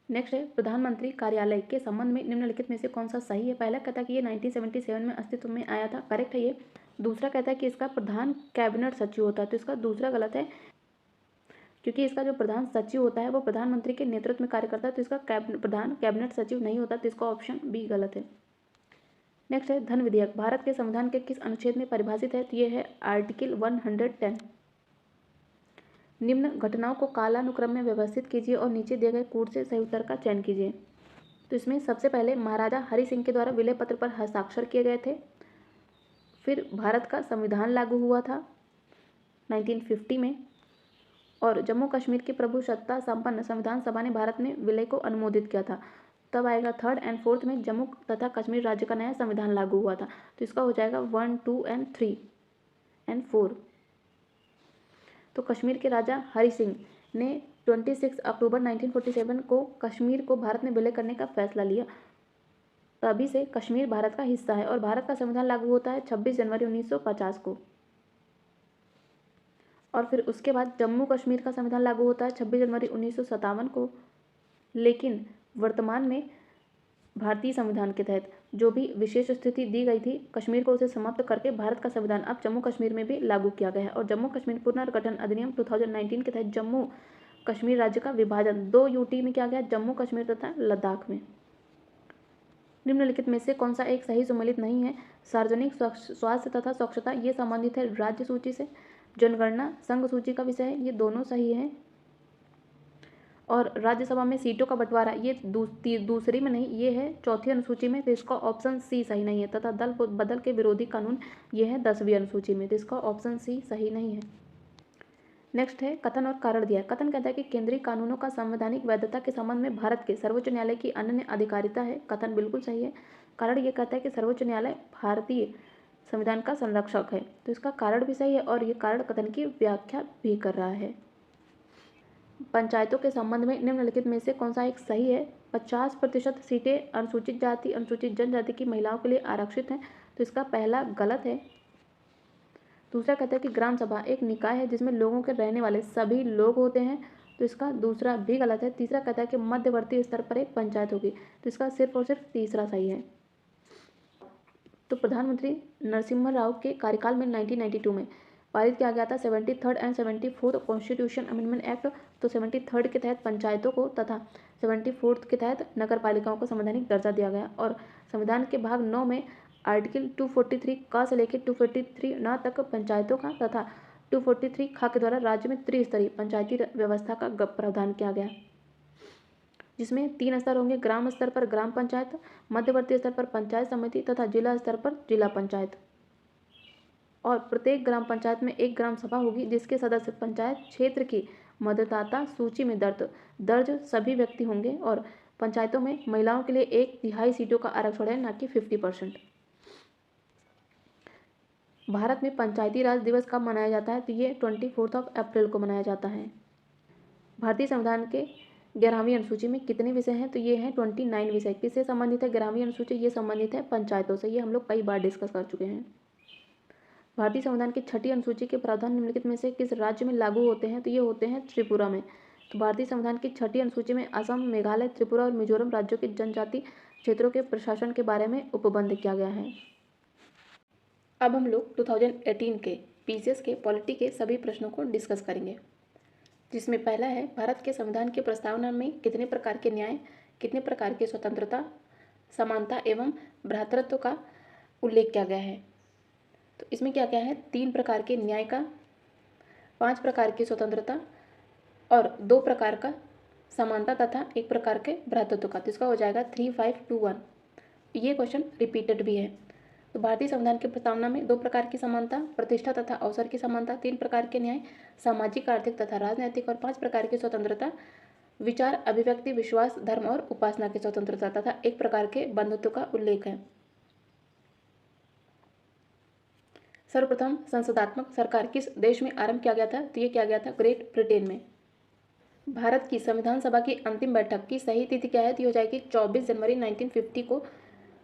नेक्स्ट है प्रधानमंत्री कार्यालय के संबंध में निम्नलिखित में से कौन सा सही है। पहला कहता है कि ये 1977 में अस्तित्व में आया था, करेक्ट है ये। दूसरा कहता है कि इसका प्रधान कैबिनेट सचिव होता है, तो इसका दूसरा गलत है, क्योंकि इसका जो प्रधान सचिव होता है वो प्रधानमंत्री के नेतृत्व में कार्य करता है, तो इसका प्रधान कैबिनेट सचिव नहीं होता, तो इसका ऑप्शन बी गलत है। नेक्स्ट है धन विधेयक भारत के संविधान के किस अनुच्छेद में परिभाषित है, तो ये है आर्टिकल 110। निम्न घटनाओं को कालानुक्रम में व्यवस्थित कीजिए और नीचे दिए गए कूट से सही उत्तर का चयन कीजिए। तो इसमें सबसे पहले महाराजा हरि सिंह के द्वारा विलय पत्र पर हस्ताक्षर किए गए थे। फिर भारत का संविधान लागू हुआ था 1950 में, और जम्मू कश्मीर की प्रभुसत्ता संपन्न संविधान सभा ने भारत में विलय को अनुमोदित किया था। तब आएगा थर्ड एंड फोर्थ में जम्मू तथा कश्मीर राज्य का नया संविधान लागू हुआ था, तो इसका हो जाएगा 1, 2 एंड 3 एंड 4। तो कश्मीर के राजा हरि सिंह ने 26 अक्टूबर 1947 को कश्मीर को भारत में विलय करने का फैसला लिया। तभी से कश्मीर भारत का हिस्सा है, और भारत का संविधान लागू होता है 26 जनवरी 1950 को। और फिर उसके बाद जम्मू कश्मीर का संविधान लागू होता है 26 जनवरी 1957 को। लेकिन वर्तमान में भारतीय संविधान के तहत जो भी विशेष स्थिति दी गई थी कश्मीर को, उसे समाप्त करके भारत का संविधान अब जम्मू कश्मीर में भी लागू किया गया है। और जम्मू कश्मीर पुनर्गठन अधिनियम 2019 के तहत जम्मू कश्मीर राज्य का विभाजन 2 यूटी में किया गया, जम्मू कश्मीर तथा लद्दाख में। निम्नलिखित में से कौन सा एक सही सम्मिलित नहीं है। सार्वजनिक स्वास्थ्य तथा स्वच्छता ये संबंधित है राज्य सूची से। जनगणना संघ सूची का विषय है, ये दोनों सही है। और राज्यसभा में सीटों का बंटवारा ये दूसरी में नहीं, ये है चौथी अनुसूची में, तो इसका ऑप्शन सी सही नहीं है। तथा दल बदल के विरोधी कानून ये है 10वीं अनुसूची में, तो इसका ऑप्शन सी सही नहीं है। नेक्स्ट है कथन और कारण दिया है। कथन कहता है कि केंद्रीय कानूनों का संवैधानिक वैधता के संबंध में भारत के सर्वोच्च न्यायालय की अनन्य अधिकारिता है, कथन बिल्कुल सही है। कारण ये कहता है कि सर्वोच्च न्यायालय भारतीय संविधान का संरक्षक है, तो इसका कारण भी सही है, और ये कारण कथन की व्याख्या भी कर रहा है। पंचायतों के संबंध में निम्नलिखित में से कौन सा एक सही है। 50% सीटें अनुसूचित जाति अनुसूचित जनजाति की महिलाओं के लिए आरक्षित हैं, तो इसका पहला गलत है। दूसरा कहता है कि ग्राम सभा एक निकाय है जिसमें लोगों के रहने वाले सभी लोग होते हैं, तो इसका दूसरा भी गलत है। तीसरा कहता है कि मध्यवर्ती स्तर पर एक पंचायत होगी, तो इसका सिर्फ और सिर्फ तीसरा सही है। तो प्रधानमंत्री नरसिम्हा राव के कार्यकाल में 1992 में पारित किया गया था 73rd and 74th constitution amendment act. तो 73rd के तहत पंचायतों को तथा 74th के तहत नगर पालिकाओं को संवैधानिक दर्जा दिया गया। और संविधान के भाग 9 में आर्टिकल 243 क से लेकर 243 न तक पंचायतों का तथा 243 ख के द्वारा राज्य में त्रिस्तरीय पंचायती व्यवस्था का प्रावधान किया गया, जिसमें 3 स्तर होंगे, ग्राम स्तर पर ग्राम पंचायत, मध्यवर्ती स्तर पर पंचायत समिति तथा जिला स्तर पर जिला पंचायत। और प्रत्येक ग्राम पंचायत में एक ग्राम सभा होगी जिसके सदस्य पंचायत क्षेत्र की मतदाता सूची में दर्ज सभी व्यक्ति होंगे। और पंचायतों में महिलाओं के लिए 1/3 सीटों का आरक्षण है, ना कि 50%। भारत में पंचायती राज दिवस कब मनाया जाता है? तो ये 24 अप्रैल को मनाया जाता है। भारतीय संविधान के 11वीं अनुसूची में कितने विषय हैं? तो ये हैं 29 विषय। किससे संबंधित है 11वीं अनुसूची? ये संबंधित है पंचायतों से। ये हम लोग कई बार डिस्कस कर चुके हैं। भारतीय संविधान की 6ठी अनुसूची के प्रावधान निम्नलिखित में से किस राज्य में लागू होते हैं? तो ये होते हैं त्रिपुरा में। तो भारतीय संविधान की 6ठी अनुसूची में असम, मेघालय, त्रिपुरा और मिजोरम राज्यों के जनजाति क्षेत्रों के प्रशासन के बारे में उपबंध किया गया है। अब हम लोग 2018 के पीसीएस के पॉलिटी के सभी प्रश्नों को डिस्कस करेंगे, जिसमें पहला है भारत के संविधान की प्रस्तावना में कितने प्रकार के न्याय, कितने प्रकार की स्वतंत्रता, समानता एवं भ्रातृत्व का उल्लेख किया गया है? तो इसमें क्या क्या है? 3 प्रकार के न्याय का, 5 प्रकार की स्वतंत्रता और 2 प्रकार का समानता तथा 1 प्रकार के भ्रातृत्व का। तो इसका हो जाएगा 3, 5, 2, 1। ये क्वेश्चन रिपीटेड भी है। तो भारतीय संविधान की प्रस्तावना में 2 प्रकार की समानता, प्रतिष्ठा तथा अवसर की समानता, 3 प्रकार के न्याय, सामाजिक, आर्थिक तथा राजनैतिक और 5 प्रकार की स्वतंत्रता, विचार, अभिव्यक्ति, विश्वास, धर्म और उपासना की स्वतंत्रता तथा 1 प्रकार के बंधुत्व का उल्लेख है। सर्वप्रथम संसदात्मक सरकार किस देश में आरंभ किया गया था? तो ये किया गया था ग्रेट ब्रिटेन में। भारत की संविधान सभा की अंतिम बैठक की सही तिथि क्या है? तो ये हो जाएगी 24 जनवरी 1950 को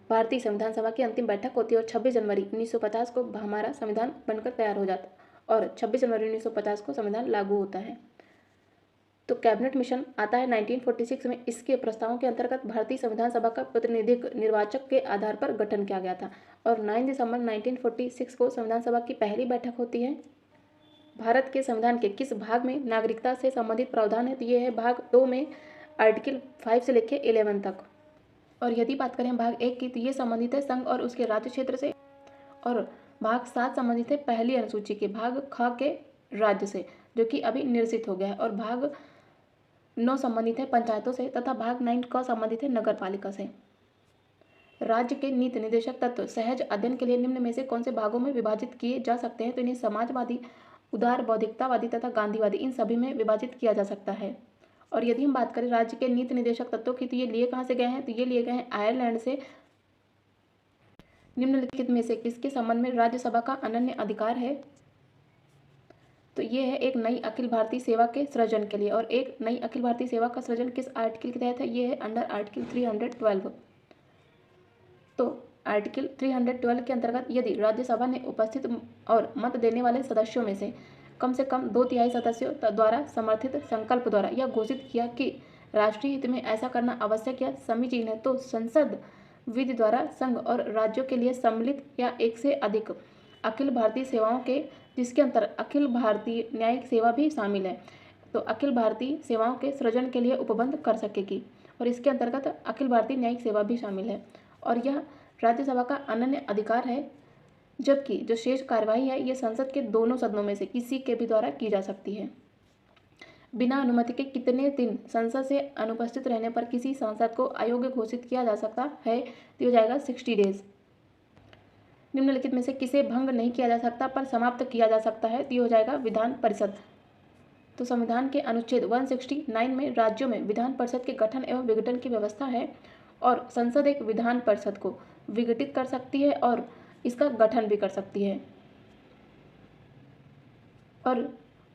भारतीय संविधान सभा की अंतिम बैठक होती है और 26 जनवरी 1950 को हमारा संविधान बनकर तैयार हो जाता और 26 जनवरी 1950 को संविधान लागू होता है। तो कैबिनेट मिशन आता है 1946 में। इसके प्रस्तावों के अंतर्गत भारतीय संविधान सभा का प्रतिनिधिक निर्वाचक के आधार पर गठन किया गया था और 9 दिसंबर 1946 को संविधान सभा की पहली बैठक होती है। भारत के संविधान के किस भाग में नागरिकता से संबंधित प्रावधान है? तो ये है भाग 2 में आर्टिकल 5 से लेकर 11 तक। और यदि बात करें भाग 1 की, तो ये संबंधित है संघ और उसके राज्य क्षेत्र से, और भाग 7 संबंधित है पहली अनुसूची के भाग ख के राज्य से, जो कि अभी निरसित हो गया है, और भाग 9 संबंधित है पंचायतों से तथा भाग 9 क संबंधित है नगर पालिका से। राज्य के नीति निर्देशक तत्व सहज अध्ययन के लिए निम्न में से कौन से भागों में विभाजित किए जा सकते हैं? तो इन्हें समाजवादी, उदार बौद्धिकतावादी तथा गांधीवादी, इन सभी में विभाजित किया जा सकता है। और यदि हम बात करें राज्य के नीति निर्देशक तत्वों की, तो ये लिए कहाँ से गए हैं? तो ये लिए गए हैं आयरलैंड से। निम्नलिखित में से किसके संबंध में राज्यसभा का अनन्य अधिकार है? तो ये है एक नई अखिल भारतीय सेवा के सृजन के लिए, और एक नई अखिल भारतीय सेवा का सृजन किस आर्टिकल के तहत है? ये है अंडर आर्टिकल 312। तो आर्टिकल 312 के अंतर्गत यदि राज्यसभा ने उपस्थित और मत देने वाले सदस्यों में से कम 2/3 सदस्यों द्वारा समर्थित संकल्प द्वारा यह घोषित किया कि राष्ट्रीय हित में ऐसा करना आवश्यक या समीचीन है, तो संसद विधि द्वारा संघ और राज्यों के लिए सम्मिलित या एक से अधिक अखिल भारतीय सेवाओं के, जिसके अंतर अखिल भारतीय न्यायिक सेवा भी शामिल है, तो अखिल भारतीय सेवाओं के सृजन के लिए उपबंध कर सकेगी, और इसके अंतर्गत अखिल भारतीय न्यायिक सेवा भी शामिल है। और यह राज्यसभा का अनन्य अधिकार है, जबकि जो शेष कार्यवाही है ये संसद के दोनों सदनों में से किसी के भी द्वारा की जा सकती है। बिना अनुमति के कितने दिन संसद से अनुपस्थित रहने पर किसी सांसद को अयोग्य घोषित किया जा सकता है? तो हो जाएगा 60 डेज। निम्नलिखित में से किसे भंग नहीं किया जा सकता पर समाप्त किया जा सकता है? तो हो जाएगा विधान परिषद। तो संविधान के अनुच्छेद 169 में राज्यों में विधान परिषद के गठन एवं विघटन की व्यवस्था है, और संसद एक विधान परिषद को विघटित कर सकती है और इसका गठन भी कर सकती है।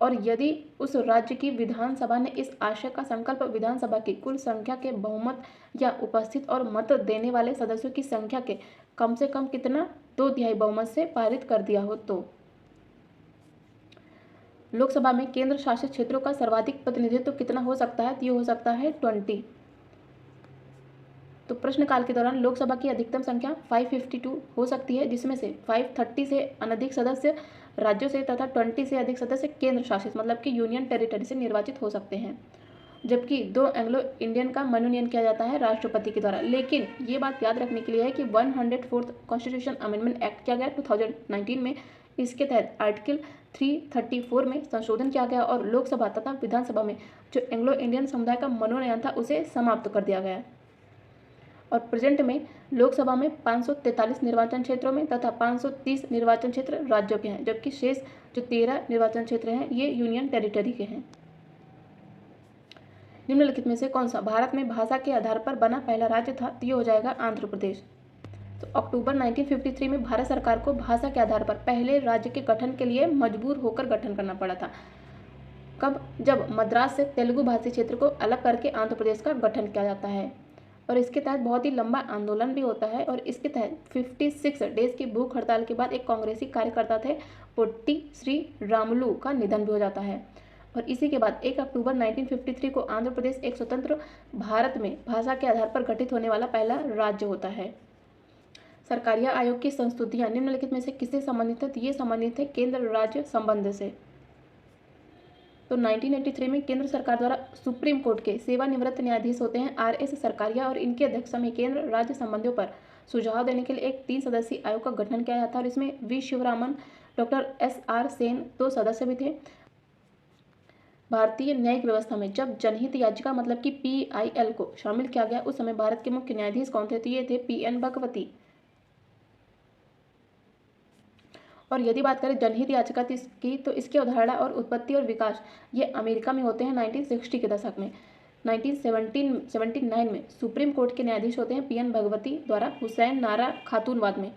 और यदि उस राज्य की विधानसभा ने इस आशय का संकल्प विधानसभा की कुल संख्या के बहुमत या उपस्थित और मत देने वाले सदस्यों की संख्या के कम से कम कितना 2/3 बहुमत से पारित कर दिया हो, तो लोकसभा में केंद्र शासित क्षेत्रों का सर्वाधिक प्रतिनिधित्व कितना हो सकता है? तो ये हो सकता है 20। तो प्रश्नकाल के दौरान लोकसभा की अधिकतम संख्या 552 हो सकती है, जिसमें से 530 से अनधिक सदस्य राज्यों से तथा 20 से अधिक सदस्य केंद्र शासित मतलब कि यूनियन टेरिटरी से निर्वाचित हो सकते हैं, जबकि 2 एंग्लो इंडियन का मनोनयन किया जाता है राष्ट्रपति के द्वारा। लेकिन ये बात याद रखने के लिए है कि 104th कॉन्स्टिट्यूशन अमेंडमेंट एक्ट किया गया 2019 में। इसके तहत आर्टिकल 334 में संशोधन किया गया और लोकसभा तथा विधानसभा में जो एंग्लो इंडियन समुदाय का मनोनयन था उसे समाप्त कर दिया गया। और प्रेजेंट में लोकसभा में 543 निर्वाचन क्षेत्रों में तथा 530 निर्वाचन क्षेत्र राज्यों के हैं, जबकि शेष जो 13 निर्वाचन क्षेत्र हैं ये यूनियन टेरिटरी के हैं। निम्नलिखित में से कौन सा भारत में भाषा के आधार पर बना पहला राज्य था? तो ये हो जाएगा आंध्र प्रदेश। तो अक्टूबर 1953 में भारत सरकार को भाषा के आधार पर पहले राज्य के गठन के लिए मजबूर होकर गठन करना पड़ा था। कब? जब मद्रास से तेलुगु भाषी क्षेत्र को अलग करके आंध्र प्रदेश का गठन किया जाता है। और इसके तहत बहुत ही लंबा आंदोलन भी होता है और इसके तहत 56 डेज की भूख हड़ताल के बाद एक कांग्रेसी कार्यकर्ता थे पोट्टी श्री रामुलु का निधन भी हो जाता है। और इसी के बाद 1 अक्टूबर 1953 को आंध्र प्रदेश एक स्वतंत्र भारत में भाषा के आधार पर गठित होने वाला पहला राज्य होता है। सरकारिया आयोग की संस्तुतियां निम्नलिखित में से किससे संबंधित है? तो ये संबंधित है केंद्र राज्य संबंध से। तो 1983 में केंद्र सरकार द्वारा सुप्रीम कोर्ट के सेवानिवृत्त न्यायाधीश होते हैं RS सरकारिया और इनकी अध्यक्षता में केंद्र राज्य संबंधों पर सुझाव देने के लिए एक 3 सदस्यीय आयोग का गठन किया जाता है और इसमें V Sivaraman, doctor SR Sen 2 सदस्य भी थे। भारतीय न्यायिक व्यवस्था में जब जनहित याचिका मतलब कि PIL को शामिल किया गया उस समय भारत के मुख्य न्यायाधीश कौन थे? तो ये थे PN भगवती। और यदि बात करें जनहित याचिका की तो इसकी अवधारणा और उत्पत्ति और विकास ये अमेरिका में होते हैं 1960 के दशक में। 1979 में सुप्रीम कोर्ट के न्यायाधीश होते हैं PN भगवती द्वारा हुसैन नारा खातूनवाद में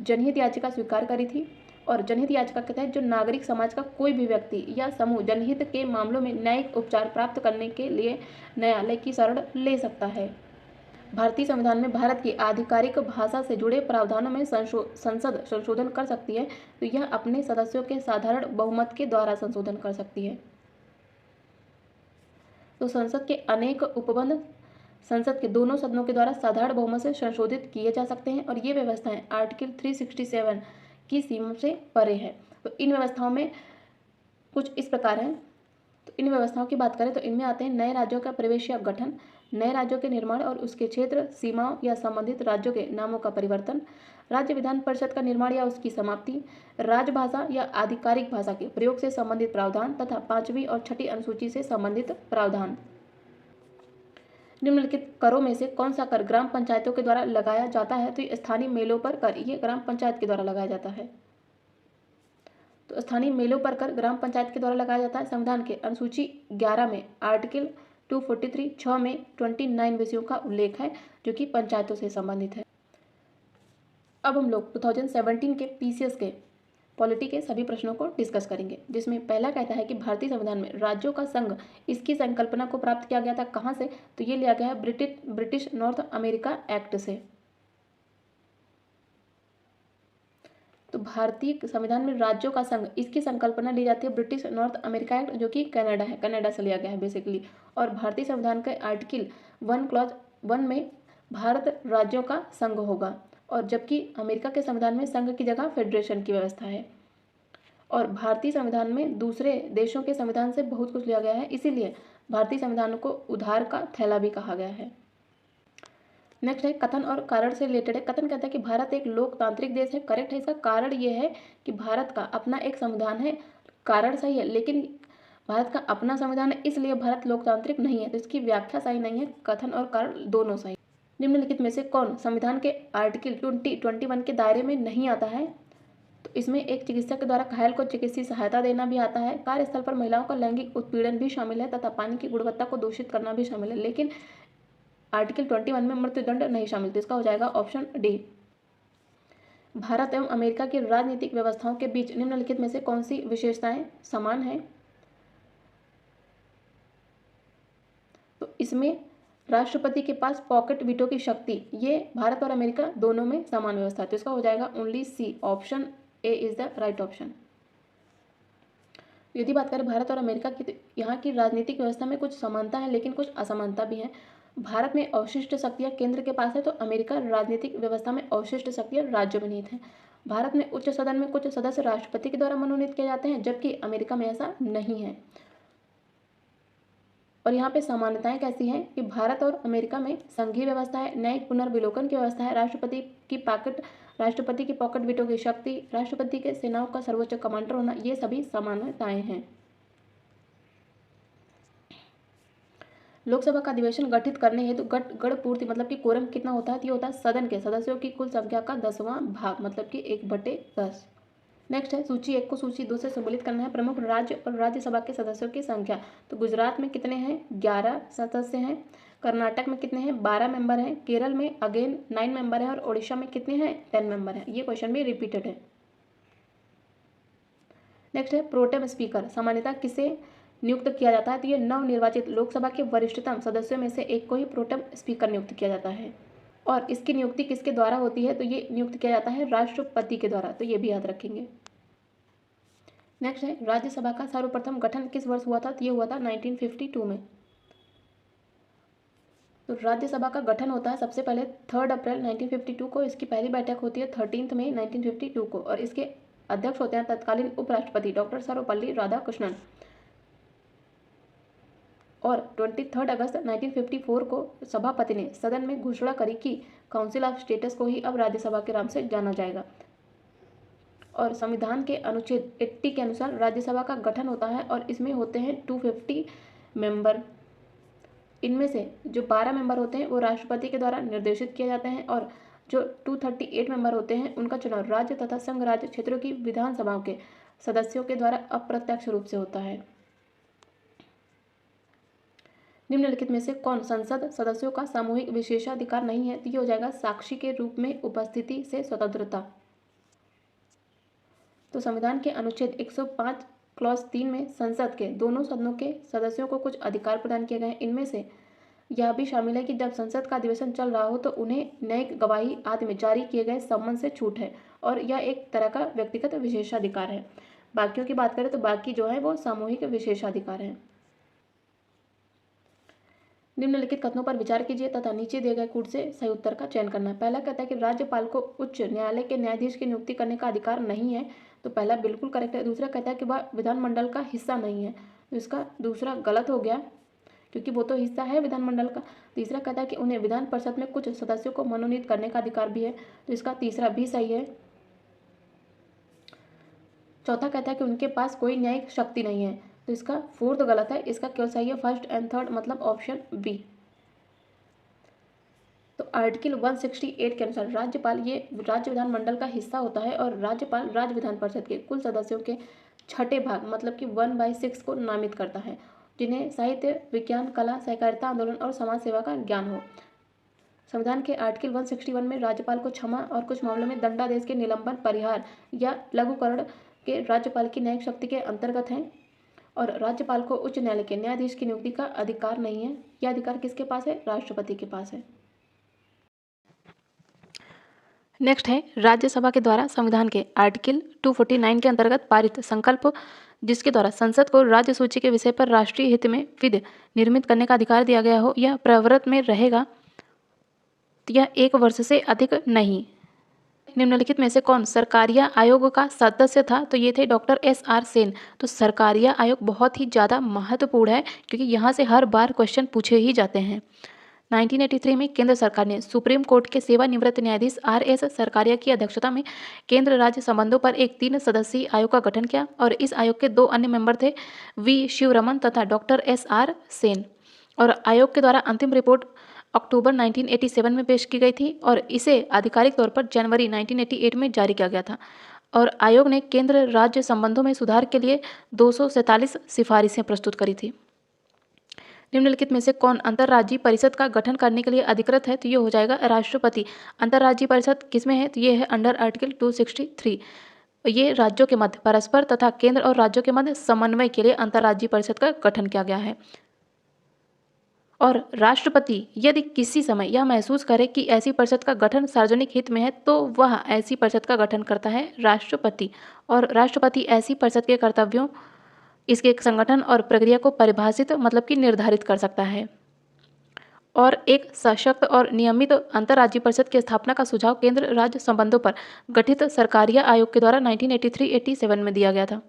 जनहित याचिका स्वीकार करी थी। और जनहित याचिका के तहत जो नागरिक समाज का कोई भी व्यक्ति या समूह जनहित के मामलों में न्यायिक उपचार प्राप्त करने के लिए न्यायालय की शरण ले सकता है। भारतीय संविधान में भारत की आधिकारिक भाषा से जुड़े प्रावधानों में संसद संशोधन कर सकती है तो यह अपने सदस्यों के साधारण बहुमत के द्वारा संशोधन कर सकती है। तो संसद के अनेक उपबंध संसद के दोनों सदनों के द्वारा साधारण बहुमत से संशोधित किए जा सकते हैं और ये व्यवस्थाएं आर्टिकल 367 की सीमा से परे है। तो इन व्यवस्थाओं में कुछ इस प्रकार है। तो इन व्यवस्थाओं की बात करें तो इनमें आते हैं नए राज्यों का प्रवेश या गठन, नए राज्यों के निर्माण और उसके क्षेत्र सीमाओं या संबंधित राज्यों के नामों का परिवर्तन, राज्य विधान परिषद का निर्माण या उसकी समाप्ति, राजभाषा या आधिकारिक भाषा के प्रयोग से संबंधित प्रावधान तथा 5वीं और 6ठी अनुसूची से संबंधित प्रावधान। निम्नलिखित करों में से कौन सा कर ग्राम पंचायतों के द्वारा लगाया जाता है? तो स्थानीय मेलों पर कर ये ग्राम पंचायत के द्वारा लगाया जाता है। तो स्थानीय मेलों पर कर ग्राम पंचायत के द्वारा लगाया जाता है। संविधान के अनुसूची 11 में आर्टिकल 243 6 में 29 विषयों का उल्लेख है जो कि पंचायतों से संबंधित है। अब हम लोग 2017 के PCS के पॉलिटी के सभी प्रश्नों को डिस्कस करेंगे जिसमें पहला कहता है कि भारतीय संविधान में राज्यों का संघ इसकी संकल्पना को प्राप्त किया गया था कहाँ से? तो ये लिया गया है ब्रिटिश नॉर्थ अमेरिका एक्ट से। तो भारतीय संविधान में राज्यों का संघ इसकी संकल्पना ली जाती है ब्रिटिश नॉर्थ अमेरिका एक्ट जो कि कनाडा है, कनाडा से लिया गया है बेसिकली। और भारतीय संविधान के आर्टिकल 1 क्लॉज 1 में भारत राज्यों का संघ होगा और जबकि अमेरिका के संविधान में संघ की जगह फेडरेशन की व्यवस्था है। और भारतीय संविधान में दूसरे देशों के संविधान से बहुत कुछ लिया गया है, इसीलिए भारतीय संविधान को उधार का थैला भी कहा गया है। नेक्स्ट है कथन और कारण से रिलेटेड है। कथन कहता है कि भारत एक लोकतांत्रिक देश है, करेक्ट है। इसका कारण ये है कि भारत का अपना एक संविधान है, कारण सही है, लेकिन भारत का अपना संविधान है इसलिए भारत लोकतांत्रिक नहीं है। तो इसकी व्याख्या सही नहीं है, कथन और कारण दोनों सही। निम्नलिखित में से कौन संविधान के आर्टिकल 21 के दायरे में नहीं आता है? तो इसमें एक चिकित्सक के द्वारा घायल को चिकित्सीय सहायता देना भी आता है, कार्यस्थल पर महिलाओं का लैंगिक उत्पीड़न भी शामिल है तथा पानी की गुणवत्ता को दूषित करना भी शामिल है, लेकिन आर्टिकल 21 में मृत्युदंड नहीं शामिल। तो इसका हो जाएगा ऑप्शन डी। भारत एवं अमेरिका की राजनीतिक व्यवस्थाओं के बीच निम्नलिखित में से कौन सी विशेषताएं समान हैं? तो इसमें राष्ट्रपति के पास पॉकेट वीटो की शक्ति ये भारत और अमेरिका दोनों में समान व्यवस्था है। तो इसका हो जाएगा only C, option A is the right option. यदि बात करें भारत और अमेरिका की तो यहाँ की राजनीतिक व्यवस्था में कुछ समानता है लेकिन कुछ असमानता भी है। भारत में अवशिष्ट शक्तियाँ केंद्र के पास है तो अमेरिका राजनीतिक व्यवस्था में अवशिष्ट शक्तियाँ राज्यों में निहित हैं। भारत में उच्च सदन में कुछ सदस्य राष्ट्रपति के द्वारा मनोनीत किए जाते हैं जबकि अमेरिका में ऐसा नहीं है। और यहाँ पे समानताएं कैसी हैं कि भारत और अमेरिका में संघीय व्यवस्था है, न्यायिक पुनर्विलोकन की व्यवस्था है, राष्ट्रपति की पॉकेट वीटो की शक्ति, राष्ट्रपति के सेनाओं का सर्वोच्च कमांडर होना, ये सभी समानताएं हैं। लोकसभा का अधिवेशन गठित करने हेतु गण पूर्ति मतलब कि कोरम कितना होता है? तो ये होता है सदन के सदस्यों की कुल संख्या का 10वां भाग मतलब कि 1/10। नेक्स्ट है सूची 1 को सूची 2 से सम्मिलित करना है। प्रमुख राज्य और राज्यसभा के सदस्यों की संख्या। तो गुजरात में कितने हैं? 11 सदस्य हैं। कर्नाटक में कितने हैं? 12 मेंबर हैं। केरल में अगेन 9 मेंबर हैं और ओडिशा में कितने हैं? 10 मेंबर हैं। ये क्वेश्चन भी रिपीटेड है। नेक्स्ट है प्रोटेम स्पीकर। सामान्यतः किसे नियुक्त किया जाता है? तो ये नवनिर्वाचित लोकसभा के वरिष्ठतम सदस्यों में से एक को ही प्रोटेम स्पीकर नियुक्त किया जाता है। और इसकी नियुक्ति किसके द्वारा होती है? तो ये नियुक्त किया जाता है राष्ट्रपति के द्वारा। तो ये भी याद रखेंगे। नेक्स्ट है राज्यसभा का सर्वप्रथम गठन किस वर्ष हुआ था? तो ये हुआ था 1952 में। तो राज्यसभा का गठन होता है सबसे पहले 3 अप्रैल 1952 को। इसकी पहली बैठक होती है 13 मई 1952 को और इसके अध्यक्ष होते हैं तत्कालीन उपराष्ट्रपति डॉक्टर सर्वपल्ली राधाकृष्णन। और 23 अगस्त 1954 को सभापति ने सदन में घोषणा करी कि काउंसिल ऑफ स्टेट्स को ही अब राज्यसभा के नाम से जाना जाएगा। और संविधान के अनुच्छेद 80 के अनुसार राज्यसभा का गठन होता है और इसमें होते हैं 250 मेंबर। इनमें से जो 12 मेंबर होते हैं वो राष्ट्रपति के द्वारा निर्देशित किए जाते हैं और जो 238 मेंबर होते हैं उनका चुनाव राज्य तथा संघ राज्य क्षेत्रों की विधानसभाओं के सदस्यों के द्वारा अप्रत्यक्ष रूप से होता है। निम्नलिखित में से कौन संसद सदस्यों का सामूहिक विशेषाधिकार नहीं है? तो ये हो जाएगा साक्षी के रूप में उपस्थिति से स्वतंत्रता। तो संविधान के अनुच्छेद 105 क्लॉज 3 में संसद के दोनों सदनों के सदस्यों को कुछ अधिकार प्रदान किए गए हैं। इनमें से यह भी शामिल है कि जब संसद का अधिवेशन चल रहा हो तो उन्हें न्यायिक गवाही आदि में जारी किए गए सम्मन से छूट है और यह एक तरह का व्यक्तिगत विशेषाधिकार है। बाकियों की बात करें तो बाकी जो है वो सामूहिक विशेषाधिकार है। निम्नलिखित कथनों पर विचार कीजिए तथा नीचे दिए गए कूट से सही उत्तर का चयन करना है। पहला कहता है कि राज्यपाल को उच्च न्यायालय के न्यायाधीश की नियुक्ति करने का अधिकार नहीं है। तो पहला बिल्कुल करेक्ट है। दूसरा कहता है कि वह विधानमंडल का हिस्सा नहीं है। तो इसका दूसरा गलत हो गया क्योंकि वो तो हिस्सा है विधानमंडल का। तीसरा कहता है कि उन्हें विधान परिषद में कुछ सदस्यों को मनोनीत करने का अधिकार भी है। तो इसका तीसरा भी सही है। चौथा कहता है कि उनके पास कोई न्यायिक शक्ति नहीं है। तो इसका फोर्थ गलत है। इसका केवल सही है फर्स्ट एंड थर्ड, मतलब ऑप्शन बी। तो आर्टिकल 168 के अनुसार राज्यपाल ये राज्य विधानमंडल का हिस्सा होता है और राज्यपाल राज्य विधान परिषद के कुल सदस्यों के छठे भाग मतलब कि 1/6 को नामित करता है, जिन्हें साहित्य, विज्ञान, कला, सहकारिता आंदोलन और समाज सेवा का ज्ञान हो। संविधान के आर्टिकल 161 में राज्यपाल को क्षमा और कुछ मामलों में दंडादेश के निलंबन, परिहार या लघुकरण के राज्यपाल की न्यायिक शक्ति के अंतर्गत हैं और राज्यपाल को उच्च न्यायालय के न्यायाधीश की नियुक्ति का अधिकार नहीं है। यह अधिकार किसके पास है? राष्ट्रपति के पास है। नेक्स्ट है राज्यसभा के द्वारा संविधान के आर्टिकल 249 के अंतर्गत पारित संकल्प जिसके द्वारा संसद को राज्य सूची के विषय पर राष्ट्रीय हित में विधि निर्मित करने का अधिकार दिया गया हो, यह प्रवृत्त में रहेगा। यह 1 वर्ष से अधिक नहीं। निम्नलिखित में से कौन सरकारिया आयोग का सदस्य था? तो ये थे डॉक्टर SR सेन। तो सरकारिया आयोग बहुत ही ज़्यादा महत्वपूर्ण है क्योंकि यहाँ से हर बार क्वेश्चन पूछे ही जाते हैं। 1983 में केंद्र सरकार ने सुप्रीम कोर्ट के सेवानिवृत्त न्यायाधीश RS सरकारिया की अध्यक्षता में केंद्र राज्य संबंधों पर एक 3 सदस्यीय आयोग का गठन किया और इस आयोग के 2 अन्य मेंबर थे V शिवरमन तथा डॉक्टर SR सेन। और आयोग के द्वारा अंतिम रिपोर्ट अक्टूबर 1987 में पेश की गई थी और इसे आधिकारिक तौर पर जनवरी 1988 में जारी किया गया था। और आयोग ने केंद्र राज्य संबंधों में सुधार के लिए 247 सिफारिशें प्रस्तुत करी थी। निम्नलिखित में से कौन अंतर्राज्यीय परिषद का गठन करने के लिए अधिकृत है? तो ये हो जाएगा राष्ट्रपति। अंतर्राज्यीय परिषद किसमें है? तो ये है अंडर आर्टिकल 263। ये राज्यों के मध्य परस्पर तथा केंद्र और राज्यों के मध्य समन्वय के लिए अंतर्राज्यीय परिषद का गठन किया गया है। और राष्ट्रपति यदि किसी समय यह महसूस करे कि ऐसी परिषद का गठन सार्वजनिक हित में है तो वह ऐसी परिषद का गठन करता है राष्ट्रपति। और राष्ट्रपति ऐसी परिषद के कर्तव्यों, इसके संगठन और प्रक्रिया को परिभाषित मतलब कि निर्धारित कर सकता है। और एक सशक्त और नियमित अंतर्राज्यीय परिषद की स्थापना का सुझाव केंद्र राज्य संबंधों पर गठित सरकारिया आयोग के द्वारा 1983-87 में दिया गया था।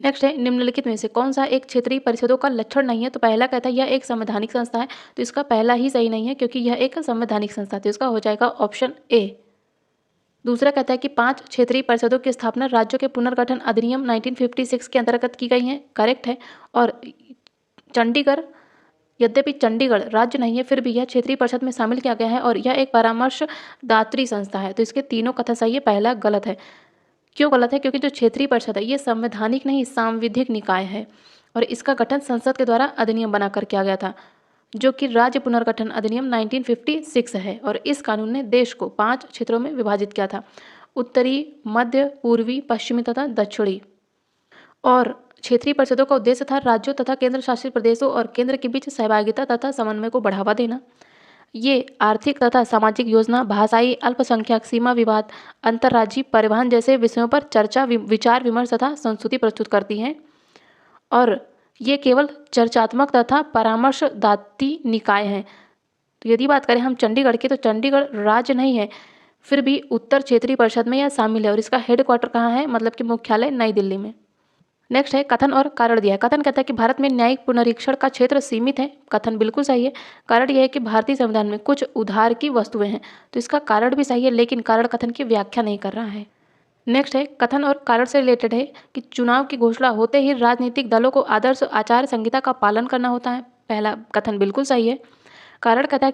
नेक्स्ट है निम्नलिखित में से कौन सा एक क्षेत्रीय परिषदों का लक्षण नहीं है? तो पहला कहता है यह एक संवैधानिक संस्था है। तो इसका पहला ही सही नहीं है क्योंकि यह एक संवैधानिक संस्था है। तो इसका हो जाएगा ऑप्शन ए। दूसरा कहता है कि 5 क्षेत्रीय परिषदों की स्थापना राज्यों के पुनर्गठन अधिनियम 1956 के अंतर्गत की गई है। करेक्ट है। और चंडीगढ़, यद्यपि चंडीगढ़ राज्य नहीं है फिर भी यह क्षेत्रीय परिषद में शामिल किया गया है और यह एक परामर्शदात्री संस्था है। तो इसके तीनों कथन सही है, पहला गलत है। क्यों गलत है? क्योंकि जो क्षेत्रीय परिषद है ये संवैधानिक नहीं सांविधिक निकाय है और इसका गठन संसद के द्वारा अधिनियम बनाकर किया गया था, जो कि राज्य पुनर्गठन अधिनियम 1956 है। और इस कानून ने देश को 5 क्षेत्रों में विभाजित किया था: उत्तरी, मध्य, पूर्वी, पश्चिमी तथा दक्षिणी। और क्षेत्रीय परिषदों का उद्देश्य था राज्यों तथा केंद्र शासित प्रदेशों और केंद्र के बीच सहभागिता तथा समन्वय को बढ़ावा देना। ये आर्थिक तथा सामाजिक योजना, भाषाई अल्पसंख्यक, सीमा विवाद, अंतर्राज्यीय परिवहन जैसे विषयों पर चर्चा, विचार विमर्श तथा संस्तुति प्रस्तुत करती हैं। और ये केवल चर्चात्मक तथा परामर्शदात्री निकाय हैं। तो यदि बात करें हम चंडीगढ़ की, तो चंडीगढ़ राज्य नहीं है, फिर भी उत्तर क्षेत्रीय परिषद में यह शामिल है और इसका हेडक्वार्टर कहाँ है, मतलब कि मुख्यालय नई दिल्ली में। नेक्स्ट है कथन और कारण दिया है। कथन कहता है कि भारत में न्यायिक पुनरीक्षण का क्षेत्र सीमित है। कथन बिल्कुल सही है। कारण यह है कि भारतीय संविधान में कुछ उधार की वस्तुएं हैं, तो इसका कारण भी सही है, लेकिन कारण कथन की व्याख्या नहीं कर रहा है। नेक्स्ट है कथन और कारण से रिलेटेड है कि चुनाव की घोषणा होते ही राजनीतिक दलों को आदर्श आचार संहिता का पालन करना होता है। पहला कथन बिल्कुल सही है। कारण कहता है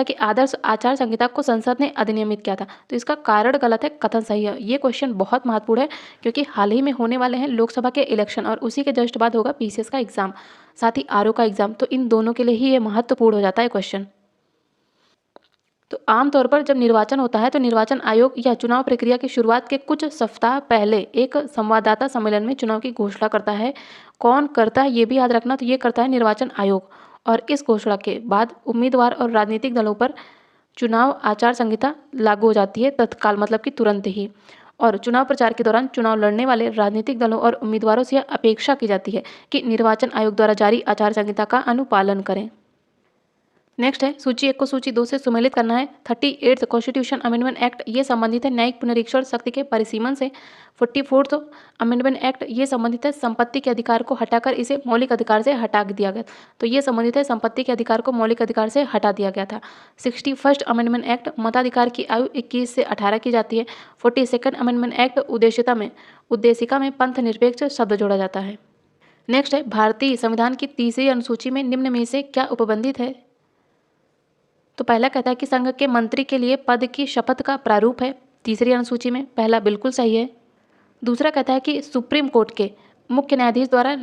कि आदर्श आचार संहिता को संसद ने अधिनियमित किया था, तो इसका कारण गलत है, कथन सही है। ये क्वेश्चन बहुत महत्वपूर्ण है क्योंकि हाल ही में होने वाले हैं लोकसभा के इलेक्शन और उसी के जस्ट बाद होगा पीसीएस का एग्जाम, साथ ही आरओ का एग्जाम, तो इन दोनों के लिए ही ये महत्वपूर्ण हो जाता है क्वेश्चन। तो आमतौर पर जब निर्वाचन होता है तो निर्वाचन आयोग या चुनाव प्रक्रिया की शुरुआत के कुछ सप्ताह पहले एक संवाददाता सम्मेलन में चुनाव की घोषणा करता है। कौन करता है ये भी याद रखना, तो ये करता है निर्वाचन आयोग। और इस घोषणा के बाद उम्मीदवार और राजनीतिक दलों पर चुनाव आचार संहिता लागू हो जाती है तत्काल, मतलब कि तुरंत ही। और चुनाव प्रचार के दौरान चुनाव लड़ने वाले राजनीतिक दलों और उम्मीदवारों से यह अपेक्षा की जाती है कि निर्वाचन आयोग द्वारा जारी आचार संहिता का अनुपालन करें। नेक्स्ट है सूची 1 को सूची 2 से सुमेलित करना है। 38th कॉन्स्टिट्यूशन अमेंडमेंट एक्ट ये संबंधित है न्यायिक पुनरीक्षण शक्ति के परिसीमन से। 44th अमेंडमेंट एक्ट ये संबंधित है संपत्ति के अधिकार को हटाकर इसे मौलिक अधिकार से हटा दिया गया, तो ये संबंधित है संपत्ति के अधिकार को मौलिक अधिकार से हटा दिया गया था। 61st अमेंडमेंट एक्ट मताधिकार की आयु 21 से 18 की जाती है। 42nd अमेंडमेंट एक्ट उद्देशिका में पंथ निरपेक्ष शब्द जोड़ा जाता है। नेक्स्ट है भारतीय संविधान की तीसरी अनुसूची में निम्न में से क्या उपबंधित है। तो पहला कहता है कि संघ के मंत्री के लिए पद की शपथ का प्रारूप है तीसरी अनुसूची में, पहला बिल्कुल सही है। दूसरा कहता है कि सुप्रीम कोर्ट के मुख्य न्यायाधीश द्वारा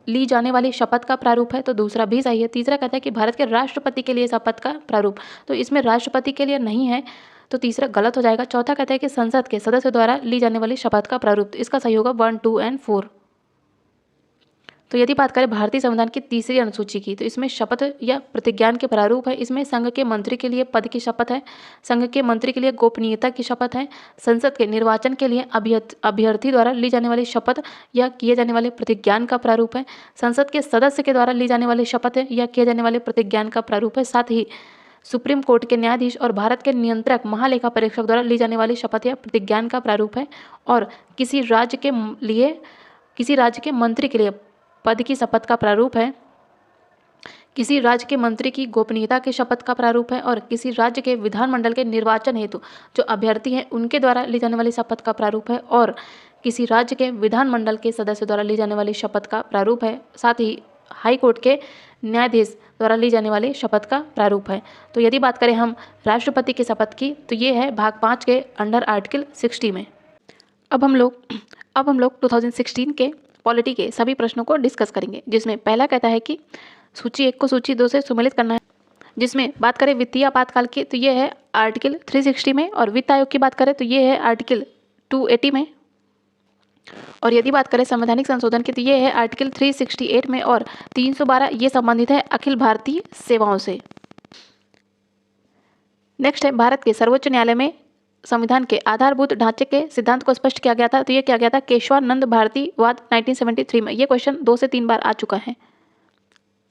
ली जाने वाली शपथ का प्रारूप है, तो दूसरा भी सही है। तीसरा कहता है कि भारत के राष्ट्रपति के लिए शपथ का प्रारूप, तो इसमें राष्ट्रपति के लिए नहीं है, तो तीसरा गलत हो जाएगा। चौथा कहता है कि संसद के सदस्य द्वारा ली जाने वाली शपथ का प्रारूप, तो इसका सही होगा 1, 2 और 4। तो यदि बात करें भारतीय संविधान की तीसरी अनुसूची की, तो इसमें शपथ या प्रतिज्ञान के प्रारूप है। इसमें संघ के मंत्री के लिए पद की शपथ है, संघ के मंत्री के लिए गोपनीयता की शपथ है, संसद के निर्वाचन के लिए अभ्यर्थी द्वारा ली जाने वाली शपथ या किए जाने वाले प्रतिज्ञान का प्रारूप है, संसद के सदस्य के द्वारा ली जाने वाली शपथ है या किए जाने वाले प्रतिज्ञान का प्रारूप है, साथ ही सुप्रीम कोर्ट के न्यायाधीश और भारत के नियंत्रक महालेखा परीक्षक द्वारा ली जाने वाली शपथ या प्रतिज्ञान का प्रारूप है, और किसी राज्य के मंत्री के लिए पद की शपथ का प्रारूप है, किसी राज्य के मंत्री की गोपनीयता की शपथ का प्रारूप है, और किसी राज्य के विधानमंडल के निर्वाचन हेतु जो अभ्यर्थी हैं उनके द्वारा ली जाने वाली शपथ का प्रारूप है, और किसी राज्य के विधानमंडल के सदस्य द्वारा ली जाने वाली शपथ का प्रारूप है, साथ ही हाई कोर्ट के न्यायाधीश द्वारा ली जाने वाली शपथ का प्रारूप है। तो यदि बात करें हम राष्ट्रपति की शपथ की, तो ये है भाग 5 के अंडर आर्टिकल 60 में। अब हम लोग 2016 के पॉलिटी के सभी प्रश्नों को डिस्कस करेंगे, जिसमें पहला कहता है कि सूची 1 को सूची 2 से सुमेलित करना है। जिसमें बात करें वित्तीय आपातकाल की, तो ये है आर्टिकल 360 में, और वित्त आयोग की बात करें तो ये है आर्टिकल 280 में, और यदि बात करें संवैधानिक संशोधन की, तो ये है आर्टिकल 368 में, और 312 ये संबंधित है अखिल भारतीय सेवाओं से। नेक्स्ट है भारत के सर्वोच्च न्यायालय में संविधान के आधारभूत ढांचे के सिद्धांत को स्पष्ट किया गया था, तो ये किया गया था केशवानंद भारती वाद 1973 में। ये क्वेश्चन 2 से 3 बार आ चुका है।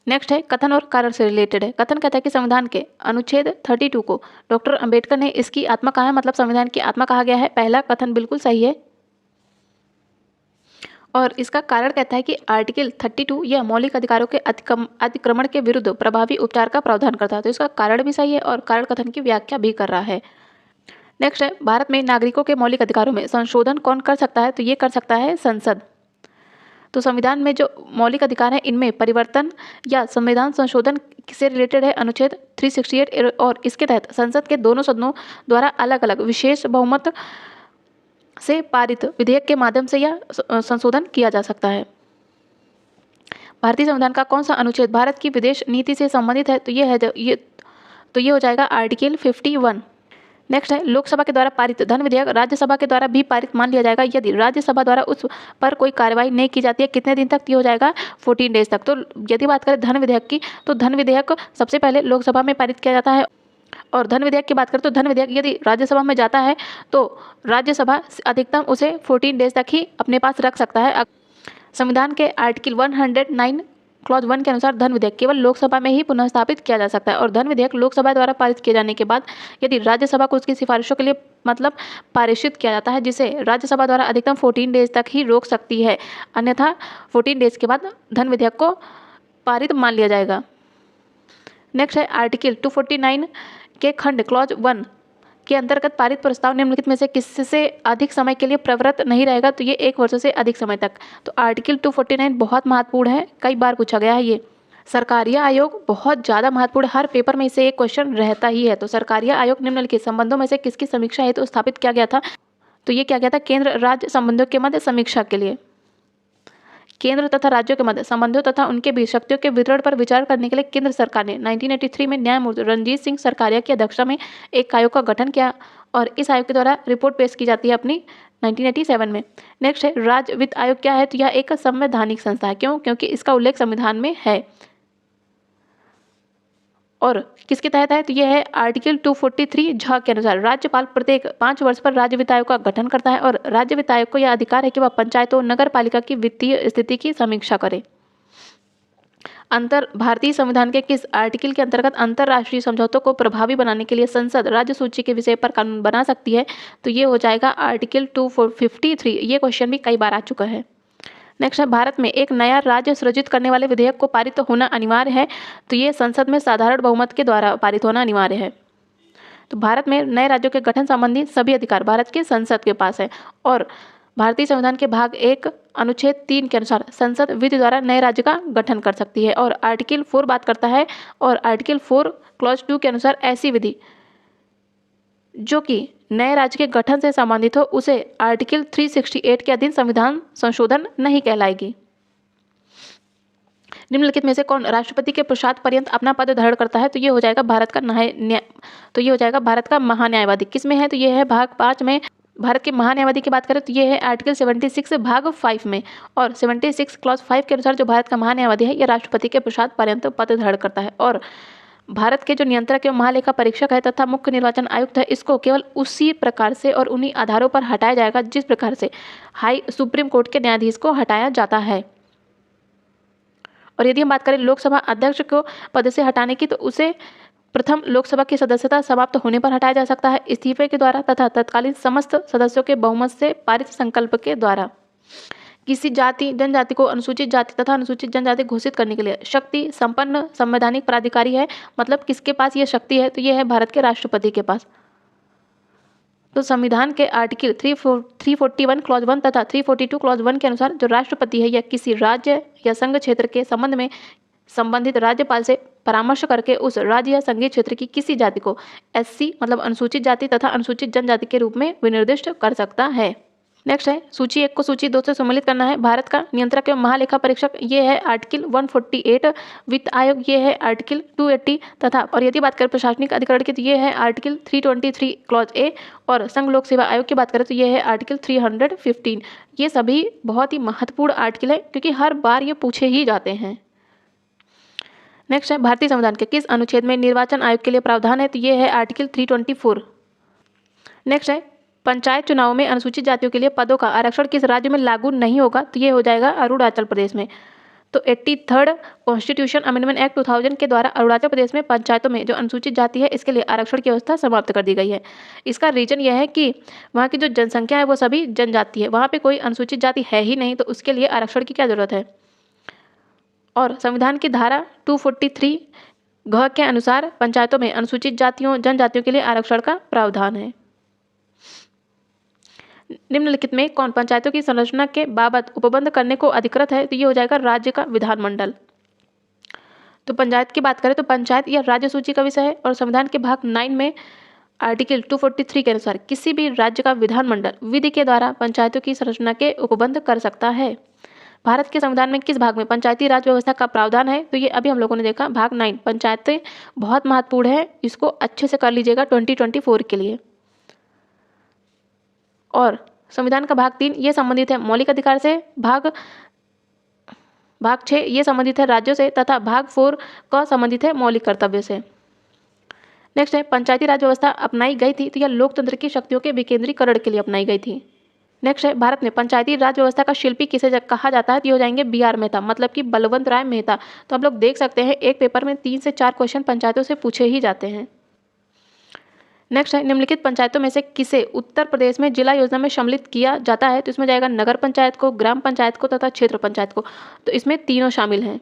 नेक्स्ट है कथन और कारण से रिलेटेड है। कथन कहता है कि संविधान के अनुच्छेद 32 को डॉक्टर अंबेडकर ने इसकी आत्मा कहा है, मतलब संविधान की आत्मा कहा गया है। पहला कथन बिल्कुल सही है, और इसका कारण कहता है कि आर्टिकल 32 यह मौलिक अधिकारों के अतिक्रमण के विरुद्ध प्रभावी उपचार का प्रावधान करता है, तो इसका कारण भी सही है और कारण कथन की व्याख्या भी कर रहा है। नेक्स्ट है भारत में नागरिकों के मौलिक अधिकारों में संशोधन कौन कर सकता है, तो ये कर सकता है संसद। तो संविधान में जो मौलिक अधिकार हैं इनमें परिवर्तन या संविधान संशोधन से रिलेटेड है अनुच्छेद 368, और इसके तहत संसद के दोनों सदनों द्वारा अलग अलग विशेष बहुमत से पारित विधेयक के माध्यम से यह संशोधन किया जा सकता है। भारतीय संविधान का कौन सा अनुच्छेद भारत की विदेश नीति से संबंधित है? तो ये हो जाएगा आर्टिकल 51। नेक्स्ट है, लोकसभा के द्वारा पारित धन विधेयक राज्यसभा के द्वारा भी पारित मान लिया जाएगा यदि राज्यसभा द्वारा उस पर कोई कार्रवाई नहीं की जाती है। कितने दिन तक? ये हो जाएगा 14 डेज तक। तो यदि बात करें धन विधेयक की, तो धन विधेयक सबसे पहले लोकसभा में पारित किया जाता है, और धन विधेयक की बात करें तो धन विधेयक यदि राज्यसभा में जाता है तो राज्यसभा अधिकतम उसे 14 डेज तक ही अपने पास रख सकता है। संविधान के आर्टिकल 109 क्लॉज 1 के अनुसार धन विधेयक केवल लोकसभा में ही पुनः स्थापित किया जा सकता है, और धन विधेयक लोकसभा द्वारा पारित किए जाने के बाद यदि राज्यसभा को उसकी सिफारिशों के लिए पारित किया जाता है, जिसे राज्यसभा द्वारा अधिकतम 14 डेज तक ही रोक सकती है, अन्यथा 14 डेज के बाद धन विधेयक को पारित मान लिया जाएगा। नेक्स्ट है, आर्टिकल 249 के खंड क्लॉज 1 के अंतर्गत पारित प्रस्ताव निम्नलिखित में से किससे अधिक समय के लिए प्रवृत्त नहीं रहेगा? तो ये 1 वर्ष से अधिक समय तक। तो आर्टिकल 249 बहुत महत्वपूर्ण है, कई बार पूछा गया है ये। सरकारीय आयोग बहुत ज़्यादा महत्वपूर्ण, हर पेपर में इसे एक क्वेश्चन रहता ही है। तो सरकारीय आयोग निम्नलिखित संबंधों में से किसकी समीक्षा हेतु स्थापित किया गया था? तो ये क्या गया था? केंद्र राज्य संबंधों के मध्य समीक्षा के लिए। केंद्र तथा राज्यों के मध्य संबंधों तथा उनके बीच शक्तियों के वितरण पर विचार करने के लिए केंद्र सरकार ने 1983 में न्यायमूर्ति रणजीत सिंह सरकारिया की अध्यक्षता में एक आयोग का गठन किया, और इस आयोग के द्वारा रिपोर्ट पेश की जाती है अपनी 1987 में। नेक्स्ट है, राज्य वित्त आयोग क्या है? तो यह एक संवैधानिक संस्था है। क्यों? क्योंकि इसका उल्लेख संविधान में है। और किसके तहत है? तो यह है आर्टिकल 243 झ के अनुसार राज्यपाल प्रत्येक 5 वर्ष पर राज्य वित्त आयोग का गठन करता है, और राज्य वित्त आयोग को यह अधिकार है कि वह पंचायतों नगर पालिका की वित्तीय स्थिति की समीक्षा करे। भारतीय संविधान के किस आर्टिकल के अंतर्गत अंतर्राष्ट्रीय समझौतों को प्रभावी बनाने के लिए संसद राज्य सूची के विषय पर कानून बना सकती है? तो ये हो जाएगा आर्टिकल 253। ये क्वेश्चन भी कई बार आ चुका है। नेक्स्ट है, भारत में एक नया राज्य सृजित करने वाले विधेयक को पारित होना अनिवार्य है? तो ये संसद में साधारण बहुमत के द्वारा पारित होना अनिवार्य है। तो भारत में नए राज्यों के गठन संबंधी सभी अधिकार भारत के संसद के पास है, और भारतीय संविधान के भाग 1 अनुच्छेद 3 के अनुसार संसद विधि द्वारा नए राज्य का गठन कर सकती है, और आर्टिकल 4 बात करता है, और आर्टिकल 4 क्लॉज 2 के अनुसार ऐसी विधि जो कि नए राज्य के गठन से संबंधित हो उसे आर्टिकल 368 के अधीन संविधान संशोधन नहीं कहलाएगी। निम्नलिखित में से कौन राष्ट्रपति के प्रसाद पर्यंत अपना पद धारण करता है? तो ये हो जाएगा भारत का महान्यायवादी। किस में है? तो ये है भाग 5 में। भारत के महान्यायवादी की बात करें तो ये है आर्टिकल 76 भाग 5 में, और 76 क्लॉज 5 के अनुसार जो भारत का महान्यायवादी है, यह राष्ट्रपति के प्रसाद पर्यंत पद धारण करता है। और भारत के जो नियंत्रक एवं महालेखा परीक्षक है तथा मुख्य निर्वाचन आयुक्त है, इसको केवल उसी प्रकार से और उन्हीं आधारों पर हटाया जाएगा जिस प्रकार से सुप्रीम कोर्ट के न्यायाधीश को हटाया जाता है। और यदि हम बात करें लोकसभा अध्यक्ष को पद से हटाने की, तो उसे प्रथम लोकसभा की सदस्यता समाप्त होने पर हटाया जा सकता है, इस्तीफे के द्वारा तथा तत्कालीन समस्त सदस्यों के बहुमत से पारित संकल्प के द्वारा। किसी जाति जनजाति को अनुसूचित जाति तथा अनुसूचित जनजाति घोषित करने के लिए शक्ति संपन्न संवैधानिक प्राधिकारी है, मतलब किसके पास ये शक्ति है? तो ये है भारत के राष्ट्रपति के पास। तो संविधान के आर्टिकल 341 क्लॉज 1 तथा 342 क्लॉज 1 के अनुसार जो राष्ट्रपति है, यह किसी राज्य या संघ क्षेत्र के संबंध में संबंधित राज्यपाल से परामर्श करके उस राज्य या संघीय क्षेत्र की किसी जाति को एससी मतलब अनुसूचित जाति तथा अनुसूचित जनजाति के रूप में विनिर्दिष्ट कर सकता है। नेक्स्ट है, सूची 1 को सूची 2 से सम्मिलित करना है। भारत का नियंत्रक एवं महालेखा परीक्षक ये है आर्टिकल 148, वित्त आयोग ये है आर्टिकल 280 तथा और यदि बात करें प्रशासनिक अधिकरण की तो ये है आर्टिकल 323 क्लॉज ए, और संघ लोक सेवा आयोग की बात करें तो ये है आर्टिकल 315। ये सभी बहुत ही महत्वपूर्ण आर्टिकल है क्योंकि हर बार ये पूछे ही जाते हैं। नेक्स्ट है, भारतीय संविधान के किस अनुच्छेद में निर्वाचन आयोग के लिए प्रावधान है? तो ये है आर्टिकल 324। नेक्स्ट है, पंचायत चुनाव में अनुसूचित जातियों के लिए पदों का आरक्षण किस राज्य में लागू नहीं होगा? तो ये हो जाएगा अरुणाचल प्रदेश में। तो 83rd कॉन्स्टिट्यूशन अमेंडमेंट एक्ट 2000 के द्वारा अरुणाचल प्रदेश में पंचायतों में जो अनुसूचित जाति है इसके लिए आरक्षण की व्यवस्था समाप्त कर दी गई है। इसका रीजन यह है कि वहाँ की जो जनसंख्या है वो सभी जनजाति है, वहाँ पे कोई अनुसूचित जाति है ही नहीं, तो उसके लिए आरक्षण की क्या जरूरत है। और संविधान की धारा 243 घ के अनुसार पंचायतों में अनुसूचित जातियों जनजातियों के लिए आरक्षण का प्रावधान है। निम्नलिखित में कौन पंचायतों की संरचना के बाबत उपबंध करने को अधिकृत है? तो ये हो जाएगा राज्य का विधानमंडल। तो पंचायत की बात करें तो पंचायत यह राज्य सूची का विषय है और संविधान के भाग 9 में आर्टिकल 243 के अनुसार किसी भी राज्य का विधानमंडल विधि के द्वारा पंचायतों की संरचना के उपबंध कर सकता है। भारत के संविधान में किस भाग में पंचायती राज व्यवस्था का प्रावधान है? तो ये अभी हम लोगों ने देखा भाग 9। पंचायतें बहुत महत्वपूर्ण है, इसको अच्छे से कर लीजिएगा 2024 के लिए। और संविधान का भाग 3 ये संबंधित है मौलिक अधिकार से, भाग 6 ये संबंधित है राज्यों से तथा भाग 4 का संबंधित है मौलिक कर्तव्य से। नेक्स्ट है पंचायती राज व्यवस्था अपनाई गई थी तो यह लोकतंत्र की शक्तियों के विकेंद्रीकरण के लिए अपनाई गई थी। नेक्स्ट है भारत में पंचायती राज व्यवस्था का शिल्पी किसे कहा जाता है? तो ये हो जाएंगे BR मेहता, मतलब कि बलवंत राय मेहता। तो आप लोग देख सकते हैं एक पेपर में 3 से 4 क्वेश्चन पंचायतों से पूछे ही जाते हैं। नेक्स्ट है निम्नलिखित पंचायतों में से किसे उत्तर प्रदेश में जिला योजना में सम्मिलित किया जाता है? तो इसमें जाएगा नगर पंचायत को, ग्राम पंचायत को तथा क्षेत्र पंचायत को। तो इसमें तीनों शामिल हैं।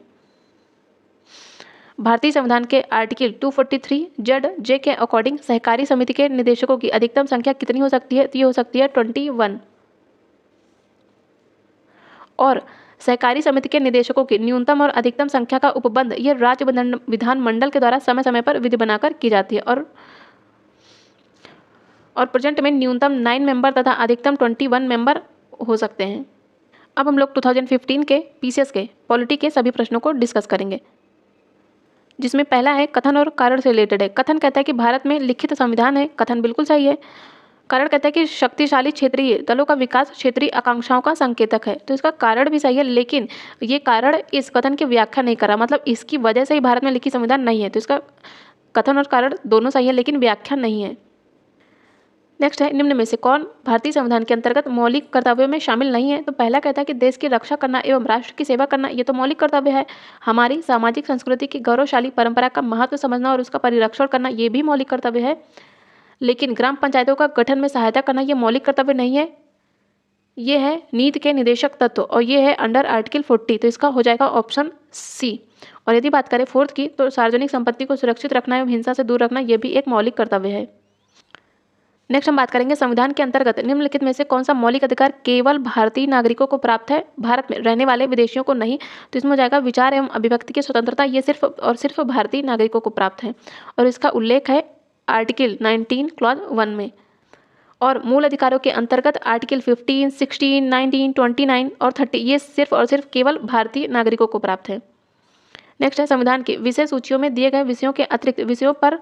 भारतीय संविधान के आर्टिकल 243 ZJ के अकॉर्डिंग सहकारी समिति के निदेशकों की अधिकतम संख्या कितनी हो सकती है? तो ये हो सकती है 21। और सहकारी समिति के निदेशकों की न्यूनतम और अधिकतम संख्या का उपबंध यह राज्य विधानमंडल के द्वारा समय समय पर विधि बनाकर की जाती है। और प्रेजेंट में न्यूनतम 9 मेंबर तथा अधिकतम 21 मेंबर हो सकते हैं। अब हम लोग 2015 के PCS के पॉलिटी के सभी प्रश्नों को डिस्कस करेंगे, जिसमें पहला है कथन और कारण से रिलेटेड है। कथन कहता है कि भारत में लिखित संविधान है, कथन बिल्कुल सही है। कारण कहता है कि शक्तिशाली क्षेत्रीय दलों का विकास क्षेत्रीय आकांक्षाओं का संकेतक है, तो इसका कारण भी सही है, लेकिन ये कारण इस कथन की व्याख्या नहीं कर रहा, मतलब इसकी वजह से ही भारत में लिखित संविधान नहीं है। तो इसका कथन और कारण दोनों सही है, लेकिन व्याख्या नहीं है। नेक्स्ट है निम्न में से कौन भारतीय संविधान के अंतर्गत मौलिक कर्तव्यों में शामिल नहीं है? तो पहला कहता है कि देश की रक्षा करना एवं राष्ट्र की सेवा करना, ये तो मौलिक कर्तव्य है। हमारी सामाजिक संस्कृति की गौरवशाली परंपरा का महत्व समझना और उसका परिरक्षण करना, ये भी मौलिक कर्तव्य है। लेकिन ग्राम पंचायतों का गठन में सहायता करना, ये मौलिक कर्तव्य नहीं है। ये है नीति के निदेशक तत्व और ये है अंडर आर्टिकल 40, तो इसका हो जाएगा ऑप्शन सी। और यदि बात करें फोर्थ की, तो सार्वजनिक संपत्ति को सुरक्षित रखना एवं हिंसा से दूर रखना, ये भी एक मौलिक कर्तव्य है। नेक्स्ट हम बात करेंगे संविधान के अंतर्गत निम्नलिखित में से कौन सा मौलिक अधिकार केवल भारतीय नागरिकों को प्राप्त है, भारत में रहने वाले विदेशियों को नहीं? तो इसमें हो जाएगा विचार एवं अभिव्यक्ति की स्वतंत्रता, ये सिर्फ और सिर्फ भारतीय नागरिकों को प्राप्त है और इसका उल्लेख है आर्टिकल 19 क्लॉज 1 में। और मूल अधिकारों के अंतर्गत आर्टिकल 15, 16, 19, 29 और 30 ये सिर्फ और सिर्फ केवल भारतीय नागरिकों को प्राप्त है। नेक्स्ट है संविधान की विषय सूचियों में दिए गए विषयों के अतिरिक्त विषयों पर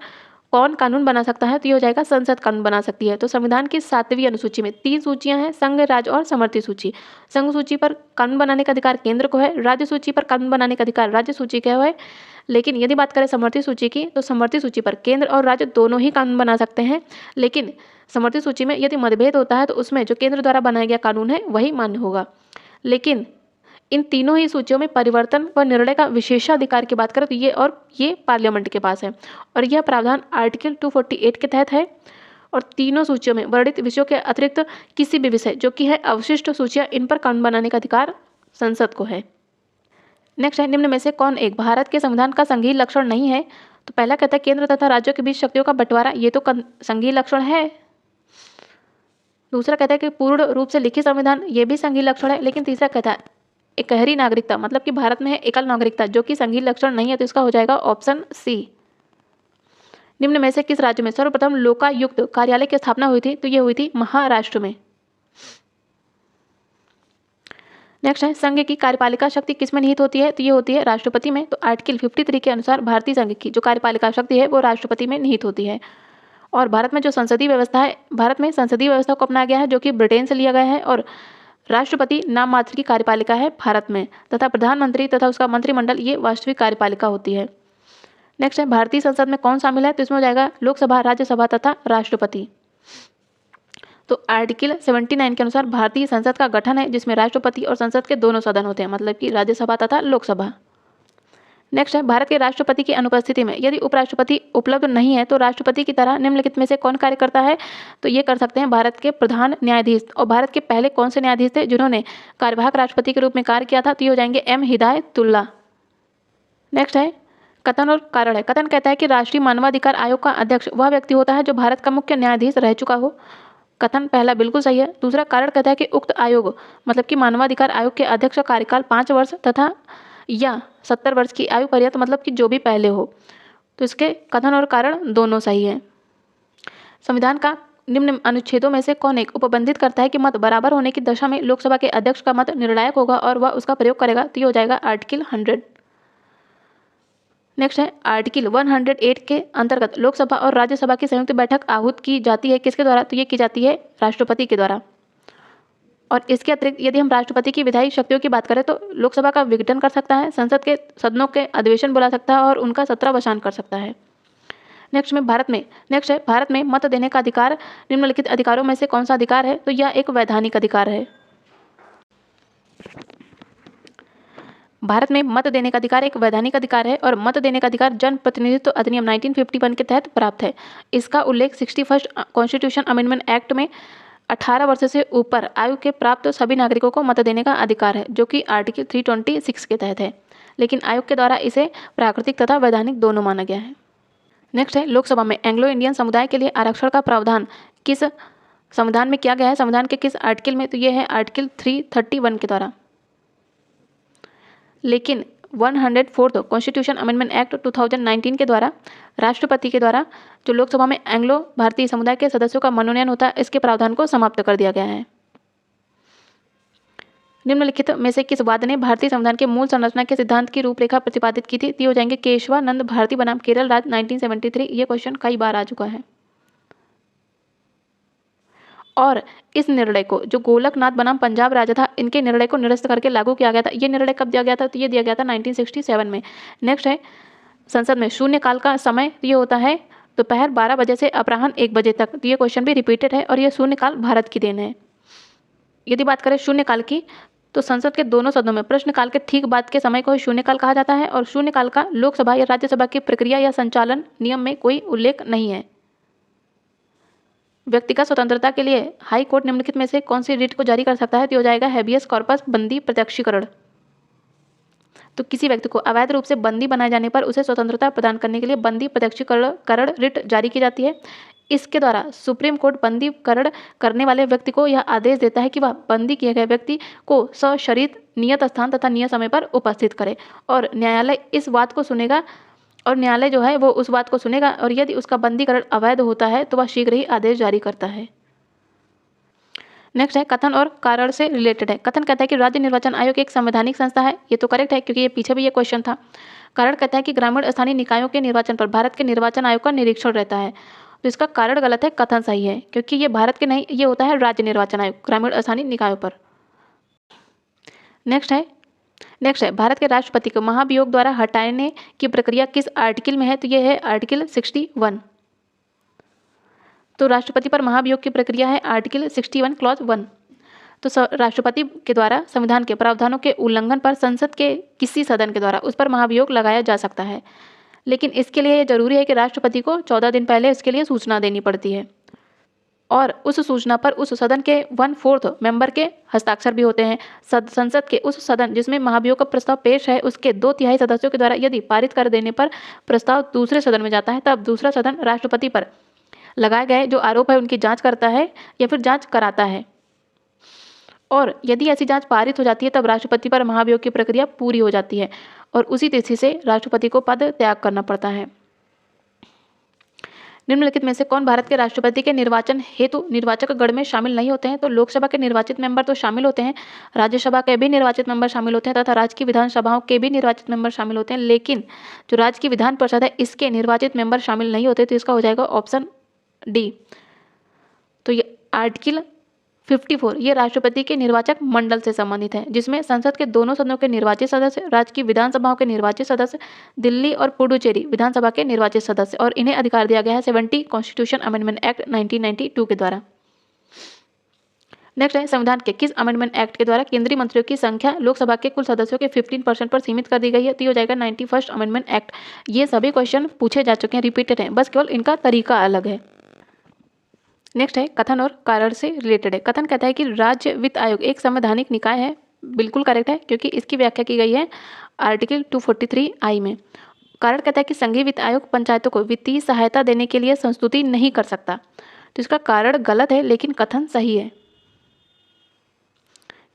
कौन कानून बना सकता है? तो ये हो जाएगा संसद कानून बना सकती है। तो संविधान की 7वीं अनुसूची में 3 सूचियां हैं, संघ, राज्य और समवर्ती सूची। संघ सूची पर कानून बनाने का अधिकार केंद्र को है, राज्य सूची पर कानून बनाने का अधिकार राज्य सूची को है। लेकिन यदि बात करें समवर्ती सूची की, तो समवर्ती सूची पर केंद्र और राज्य दोनों ही कानून बना सकते हैं। लेकिन समवर्ती सूची में यदि मतभेद होता है तो उसमें जो केंद्र द्वारा बनाया गया कानून है वही मान्य होगा। लेकिन इन तीनों ही सूचियों में परिवर्तन व निर्णय का विशेषाधिकार की बात करें तो ये पार्लियामेंट के पास है और यह प्रावधान आर्टिकल 248 के तहत है। और तीनों सूचियों में वर्णित विषयों के अतिरिक्त किसी भी विषय जो कि है अवशिष्ट सूचियां, इन पर कानून बनाने का अधिकार संसद को है। नेक्स्ट है निम्न में से कौन एक भारत के संविधान का संघीय लक्षण नहीं है? तो पहला कहता है केंद्र तथा राज्यों के बीच शक्तियों का बंटवारा, ये तो संघीय लक्षण है। दूसरा कहता है कि पूर्ण रूप से लिखित संविधान, ये भी संघीय लक्षण है। लेकिन तीसरा कहता है एकहरी नागरिकता, मतलब कि भारत में है एकल नागरिकता, जो कि संघीय लक्षण नहीं है। तो इसका हो जाएगा ऑप्शन सी। निम्न में से किस राज्य में सर्वप्रथम लोकायुक्त कार्यालय की स्थापना हुई थी? तो ये हुई थी महाराष्ट्र में। नेक्स्ट है संघ की कार्यपालिका शक्ति किसमें निहित होती है? तो ये होती है राष्ट्रपति में। तो आर्टिकल 53 के अनुसार भारतीय संघ की जो कार्यपालिका शक्ति है वो राष्ट्रपति में निहित होती है। और भारत में जो संसदीय व्यवस्था है, भारत में संसदीय व्यवस्था को अपनाया गया है जो कि ब्रिटेन से लिया गया है। और राष्ट्रपति नाम मात्र की कार्यपालिका है भारत में, तथा प्रधानमंत्री तथा उसका मंत्रिमंडल ये वास्तविक कार्यपालिका होती है। नेक्स्ट है भारतीय संसद में कौन शामिल है? तो इसमें हो जाएगा लोकसभा, राज्यसभा तथा राष्ट्रपति। तो आर्टिकल 79 के अनुसार भारतीय संसद का गठन है जिसमें राष्ट्रपति और संसद के दोनों सदन होते हैं, मतलब कि राज्यसभा तथा लोकसभा। नेक्स्ट है भारत के राष्ट्रपति की अनुपस्थिति में यदि उपराष्ट्रपति उपलब्ध नहीं है तो राष्ट्रपति की तरह निम्नलिखित में से कौन कार्य करता है? तो ये कर सकते हैं भारत के प्रधान न्यायाधीश। और भारत के पहले कौन से न्यायाधीश थे जिन्होंने कार्यवाहक राष्ट्रपति के रूप में कार्य किया था? तो ये हो जाएंगे M हिदायतुल्ला। नेक्स्ट है कथन और कारण है। कथन कहता है कि राष्ट्रीय मानवाधिकार आयोग का अध्यक्ष वह व्यक्ति होता है जो भारत का मुख्य न्यायाधीश रह चुका हो। कथन पहला बिल्कुल सही है। दूसरा कारण कहता है कि उक्त आयोग, मतलब कि मानवाधिकार आयोग के अध्यक्ष का कार्यकाल 5 वर्ष तथा या 70 वर्ष की आयु पर्यंत, मतलब कि जो भी पहले हो। तो इसके कथन और कारण दोनों सही है। संविधान का निम्न अनुच्छेदों में से कौन एक उपबंधित करता है कि मत बराबर होने की दशा में लोकसभा के अध्यक्ष का मत निर्णायक होगा और वह उसका प्रयोग करेगा? तो ये हो जाएगा आर्टिकल 100। नेक्स्ट है आर्टिकल 108 के अंतर्गत लोकसभा और राज्यसभा की संयुक्त बैठक आहूत की जाती है किसके द्वारा? तो ये की जाती है राष्ट्रपति के द्वारा। और इसके अतिरिक्त यदि हम राष्ट्रपति की विधायी शक्तियों की बात करें तो लोकसभा का विघटन कर सकता है, संसद के सदनों के अधिवेशन बुला सकता है और उनका सत्रावसान कर सकता है। नेक्स्ट है भारत में मत देने का अधिकार निम्नलिखित अधिकारों में से कौन सा अधिकार है? तो यह एक वैधानिक अधिकार है। भारत में मत देने का अधिकार एक वैधानिक अधिकार है और मत देने का अधिकार जन प्रतिनिधित्व अधिनियम 1951 के तहत प्राप्त है। इसका उल्लेख 61st कॉन्स्टिट्यूशन अमेंडमेंट एक्ट में 18 वर्ष से ऊपर आयु के प्राप्त सभी नागरिकों को मत देने का अधिकार है, जो कि आर्टिकल 326 के तहत है, लेकिन आयोग के द्वारा इसे प्राकृतिक तथा वैधानिक दोनों माना गया है। नेक्स्ट है लोकसभा में एंग्लो इंडियन समुदाय के लिए आरक्षण का प्रावधान किस संविधान में किया गया है? संविधान के किस आर्टिकल में? तो ये है आर्टिकल 331 के द्वारा। लेकिन 104th कॉन्स्टिट्यूशन अमेंडमेंट एक्ट 2019 के द्वारा राष्ट्रपति के द्वारा जो लोकसभा में एंग्लो भारतीय समुदाय के सदस्यों का मनोनयन होता है, इसके प्रावधान को समाप्त कर दिया गया है। निम्नलिखित में से किस वाद ने भारतीय संविधान के मूल संरचना के सिद्धांत की रूपरेखा प्रतिपादित की थी? हो जाएंगे केशवानंद भारती बनाम केरल राज्य 1973। ये क्वेश्चन कई बार आ चुका है। और इस निर्णय को जो गोलकनाथ बनाम पंजाब राजा था, इनके निर्णय को निरस्त करके लागू किया गया था। ये निर्णय कब दिया गया था? तो ये दिया गया था 1967 में। नेक्स्ट है संसद में शून्यकाल का समय, ये होता है दोपहर 12 बजे से अपराह्न 1 बजे तक। तो ये क्वेश्चन भी रिपीटेड है और ये शून्यकाल भारत की देन है। यदि बात करें शून्यकाल की, तो संसद के दोनों सदनों में प्रश्नकाल के ठीक बाद के समय को शून्यकाल कहा जाता है और शून्यकाल का लोकसभा या राज्यसभा की प्रक्रिया या संचालन नियम में कोई उल्लेख नहीं है। व्यक्तिगत स्वतंत्रता के लिए हाई कोर्ट निम्नलिखित में से कौन सी रिट को जारी कर सकता है? तो हो जाएगा हैबियस कॉर्पस, बंदी प्रत्यक्षीकरण। तो किसी व्यक्ति को अवैध रूप से बंदी बनाए जाने पर उसे स्वतंत्रता प्रदान करने के लिए बंदी प्रत्यक्षीकरण रिट जारी की जाती है। इसके द्वारा सुप्रीम कोर्ट बंदीकरण करने वाले व्यक्ति को यह आदेश देता है कि वह बंदी किए गए व्यक्ति को सशरीर नियत स्थान तथा नियत समय पर उपस्थित करे और न्यायालय इस बात को सुनेगा और न्यायालय जो है वो उस बात को सुनेगा और यदि उसका बंदीकरण अवैध होता है तो वह शीघ्र ही आदेश जारी करता है। नेक्स्ट है कथन और कारण से रिलेटेड है। कथन कहता है कि राज्य निर्वाचन आयोग एक संवैधानिक संस्था है। ये तो करेक्ट है क्योंकि ये पीछे भी ये क्वेश्चन था। कारण कहता है कि ग्रामीण स्थानीय निकायों के निर्वाचन पर भारत के निर्वाचन आयोग का निरीक्षण रहता है। तो इसका कारण गलत है, कथन सही है क्योंकि ये भारत के नहीं, ये होता है राज्य निर्वाचन आयोग ग्रामीण स्थानीय निकायों पर। नेक्स्ट है भारत के राष्ट्रपति को महाभियोग द्वारा हटाने की प्रक्रिया किस आर्टिकल में है? तो ये है आर्टिकल 61। तो राष्ट्रपति पर महाभियोग की प्रक्रिया है आर्टिकल 61 क्लॉज 1। तो राष्ट्रपति के द्वारा संविधान के प्रावधानों के उल्लंघन पर संसद के किसी सदन के द्वारा उस पर महाभियोग लगाया जा सकता है, लेकिन इसके लिए जरूरी है कि राष्ट्रपति को 14 दिन पहले इसके लिए सूचना देनी पड़ती है और उस सूचना पर उस सदन के 1/4 मेंबर के हस्ताक्षर भी होते हैं। संसद के उस सदन जिसमें महाभियोग का प्रस्ताव पेश है उसके 2/3 सदस्यों के द्वारा यदि पारित कर देने पर प्रस्ताव दूसरे सदन में जाता है, तब दूसरा सदन राष्ट्रपति पर लगाए गए जो आरोप है उनकी जांच करता है या फिर जांच कराता है और यदि ऐसी जांच पारित हो जाती है तब राष्ट्रपति पर महाभियोग की प्रक्रिया पूरी हो जाती है और उसी तिथि से राष्ट्रपति को पद त्याग करना पड़ता है। निम्नलिखित में से कौन भारत के राष्ट्रपति के निर्वाचन हेतु निर्वाचक गण में शामिल नहीं होते हैं? तो लोकसभा के निर्वाचित मेंबर तो शामिल होते हैं, राज्यसभा के भी निर्वाचित मेंबर शामिल होते हैं तथा राज्य की विधानसभाओं के भी निर्वाचित मेंबर शामिल होते हैं, लेकिन जो राज्य की विधान परिषद है इसके निर्वाचित मेंबर शामिल नहीं होते। तो इसका हो जाएगा ऑप्शन डी। तो ये आर्टिकल 54 ये राष्ट्रपति के निर्वाचक मंडल से संबंधित है, जिसमें संसद के दोनों सदनों के निर्वाचित सदस्य, राज्य की विधानसभाओं के निर्वाचित सदस्य, दिल्ली और पुडुचेरी विधानसभा के निर्वाचित सदस्य, और इन्हें अधिकार दिया गया है 70 कॉन्स्टिट्यूशन अमेंडमेंट एक्ट 1992 के द्वारा। नेक्स्ट है संविधान के किस अमेंडमेंट एक्ट के द्वारा केंद्रीय मंत्रियों की संख्या लोकसभा के कुल सदस्यों के 15% पर सीमित कर दी गई है? तो हो जाएगा 91st अमेंडमेंट एक्ट। ये सभी क्वेश्चन पूछे जा चुके हैं, रिपीटेड हैं, बस केवल इनका तरीका अलग है। नेक्स्ट है कथन और कारण से रिलेटेड है। कथन कहता है कि राज्य वित्त आयोग एक संवैधानिक निकाय है। बिल्कुल करेक्ट है क्योंकि इसकी व्याख्या की गई है आर्टिकल 243 में। कारण कहता है कि संघीय वित्त आयोग पंचायतों को वित्तीय सहायता देने के लिए संस्तुति नहीं कर सकता। तो इसका कारण गलत है लेकिन कथन सही है,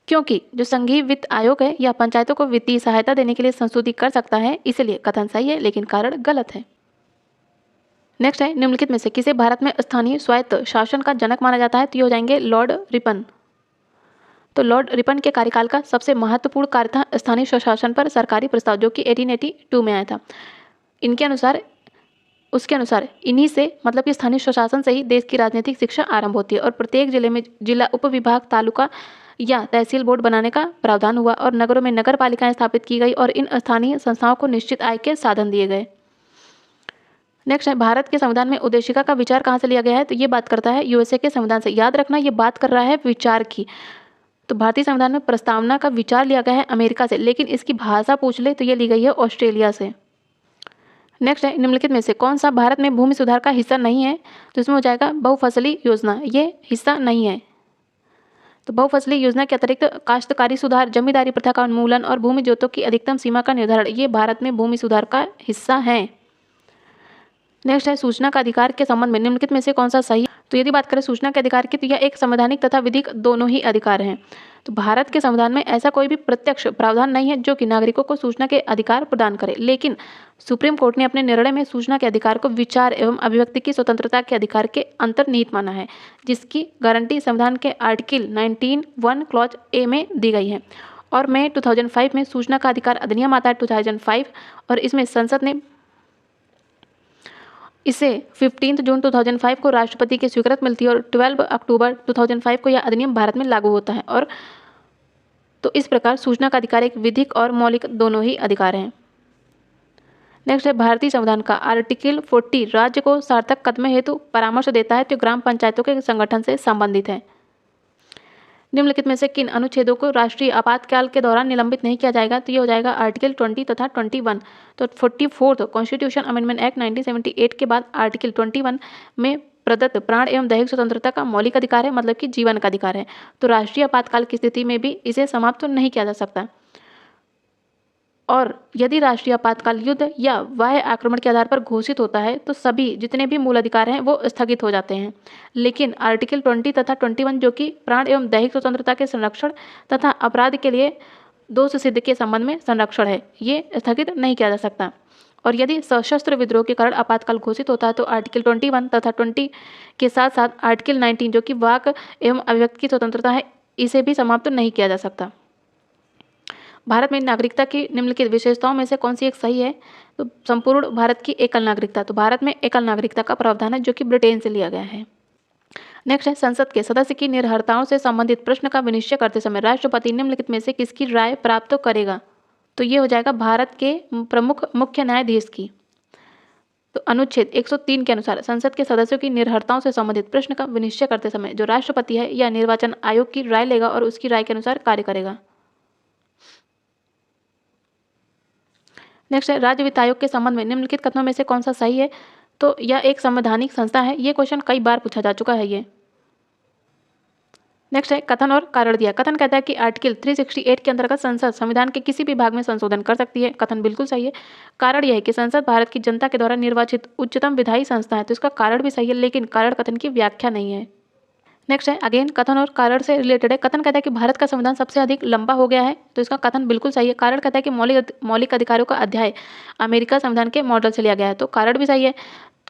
क्योंकि जो संघीय वित्त आयोग है यह पंचायतों को वित्तीय सहायता देने के लिए संस्तुति कर सकता है, इसलिए कथन सही है लेकिन कारण गलत है। नेक्स्ट है, निम्नलिखित में से किसे भारत में स्थानीय स्वायत्त शासन का जनक माना जाता है? तो ये हो जाएंगे लॉर्ड रिपन। तो लॉर्ड रिपन के कार्यकाल का सबसे महत्वपूर्ण कार्य था स्थानीय स्वशासन पर सरकारी प्रस्ताव, जो कि 1882 में आया था। इनके अनुसार उसके अनुसार इन्हीं से मतलब कि स्थानीय स्वशासन से ही देश की राजनीतिक शिक्षा आरंभ होती है और प्रत्येक जिले में जिला उपविभाग, तालुका या तहसील बोर्ड बनाने का प्रावधान हुआ और नगरों में नगर पालिकाएं स्थापित की गई और इन स्थानीय संस्थाओं को निश्चित आय के साधन दिए गए। नेक्स्ट है, भारत के संविधान में उद्देशिका का विचार कहाँ से लिया गया है? तो ये बात करता है यूएसए के संविधान से। याद रखना, ये बात कर रहा है विचार की। तो भारतीय संविधान में प्रस्तावना का विचार लिया गया है अमेरिका से, लेकिन इसकी भाषा पूछ ले तो ये ली गई है ऑस्ट्रेलिया से। नेक्स्ट है, निम्नलिखित में से कौन सा भारत में भूमि सुधार का हिस्सा नहीं है? तो इसमें हो जाएगा बहुफसली योजना, ये हिस्सा नहीं है। तो बहुफसली योजना के अतिरिक्त काश्तकारी सुधार, जमींदारी प्रथा का उन्मूलन और भूमि जोतों की अधिकतम सीमा का निर्धारण, ये भारत में भूमि सुधार का हिस्सा है। नेक्स्ट है, सूचना का अधिकार के संबंध में निम्नलिखित में से कौन सा सही? तो यदि बात करें सूचना के अधिकार की, तो यह एक संवैधानिक तथा विधिक दोनों ही अधिकार हैं। तो भारत के संविधान में ऐसा कोई भी प्रत्यक्ष प्रावधान नहीं है जो कि नागरिकों को सूचना के अधिकार प्रदान करे, लेकिन सुप्रीम कोर्ट ने अपने निर्णय में सूचना के अधिकार को विचार एवं अभिव्यक्ति की स्वतंत्रता के अधिकार के अंतर्निहित माना है, जिसकी गारंटी संविधान के आर्टिकल 19(1) क्लॉज ए में दी गई है। और मई 2005 में सूचना का अधिकार अधिनियम आता है 2005 और इसमें संसद ने इसे 15 जून 2005 को राष्ट्रपति की स्वीकृति मिलती है और 12 अक्टूबर 2005 को यह अधिनियम भारत में लागू होता है। और तो इस प्रकार सूचना का अधिकार एक विधिक और मौलिक दोनों ही अधिकार हैं। नेक्स्ट है, भारतीय संविधान का आर्टिकल 40 राज्य को सार्थक कदम हेतु परामर्श देता है, तो ग्राम पंचायतों के संगठन से संबंधित है। निम्नलिखित में से किन अनुच्छेदों को राष्ट्रीय आपातकाल के दौरान निलंबित नहीं किया जाएगा? तो ये हो जाएगा आर्टिकल 20 तथा 21। तो 44 कॉन्स्टिट्यूशन अमेंडमेंट एक्ट 1978 के बाद आर्टिकल 21 में प्रदत्त प्राण एवं दैहिक स्वतंत्रता का मौलिक अधिकार है, मतलब कि जीवन का अधिकार है। तो राष्ट्रीय आपातकाल की स्थिति में भी इसे समाप्त नहीं किया जा सकता। और यदि राष्ट्रीय आपातकाल युद्ध या बाह्य आक्रमण के आधार पर घोषित होता है तो सभी जितने भी मूल अधिकार हैं वो स्थगित हो जाते हैं, लेकिन आर्टिकल 20 तथा 21 जो कि प्राण एवं दैहिक स्वतंत्रता के संरक्षण तथा अपराध के लिए दोष सिद्ध के संबंध में संरक्षण है, ये स्थगित नहीं किया जा सकता। और यदि सशस्त्र विद्रोह के कारण आपातकाल घोषित होता है तो आर्टिकल 21 तथा 20 के साथ साथ आर्टिकल 19 जो कि वाक एवं अभिव्यक्ति की स्वतंत्रता है, इसे भी समाप्त नहीं किया जा सकता। भारत में नागरिकता की निम्नलिखित विशेषताओं में से कौन सी एक सही है? तो संपूर्ण भारत की एकल नागरिकता। तो भारत में एकल नागरिकता का प्रावधान है जो कि ब्रिटेन से लिया गया है। नेक्स्ट है, संसद के सदस्य की निर्भरताओं से संबंधित प्रश्न का विनिश्चय करते समय राष्ट्रपति निम्नलिखित में से किसकी राय प्राप्त करेगा? तो ये हो जाएगा भारत के प्रमुख मुख्य न्यायाधीश की। तो अनुच्छेद 103 के अनुसार संसद के सदस्यों की निर्भरताओं से संबंधित प्रश्न का विनिश्चय करते समय जो राष्ट्रपति है या निर्वाचन आयोग की राय लेगा और उसकी राय के अनुसार कार्य करेगा। नेक्स्ट है, राज्य वित्त आयोग के संबंध में निम्नलिखित कथनों में से कौन सा सही है? तो यह एक संवैधानिक संस्था है। ये क्वेश्चन कई बार पूछा जा चुका है ये। नेक्स्ट है, कथन और कारण दिया। कथन कहता है कि आर्टिकल 368 के अंतर्गत संसद संविधान के किसी भी भाग में संशोधन कर सकती है। कथन बिल्कुल सही है। कारण यह है कि संसद भारत की जनता के द्वारा निर्वाचित उच्चतम विधायी संस्था है, तो इसका कारण भी सही है, लेकिन कारण कथन की व्याख्या नहीं है। नेक्स्ट है, अगेन कथन और कारण से रिलेटेड है। कथन कहता है कि भारत का संविधान सबसे अधिक लंबा हो गया है, तो इसका कथन बिल्कुल सही है। कारण कहता है कि मौलिक अधिकारों का अध्याय अमेरिका संविधान के मॉडल से लिया गया है, तो कारण भी सही है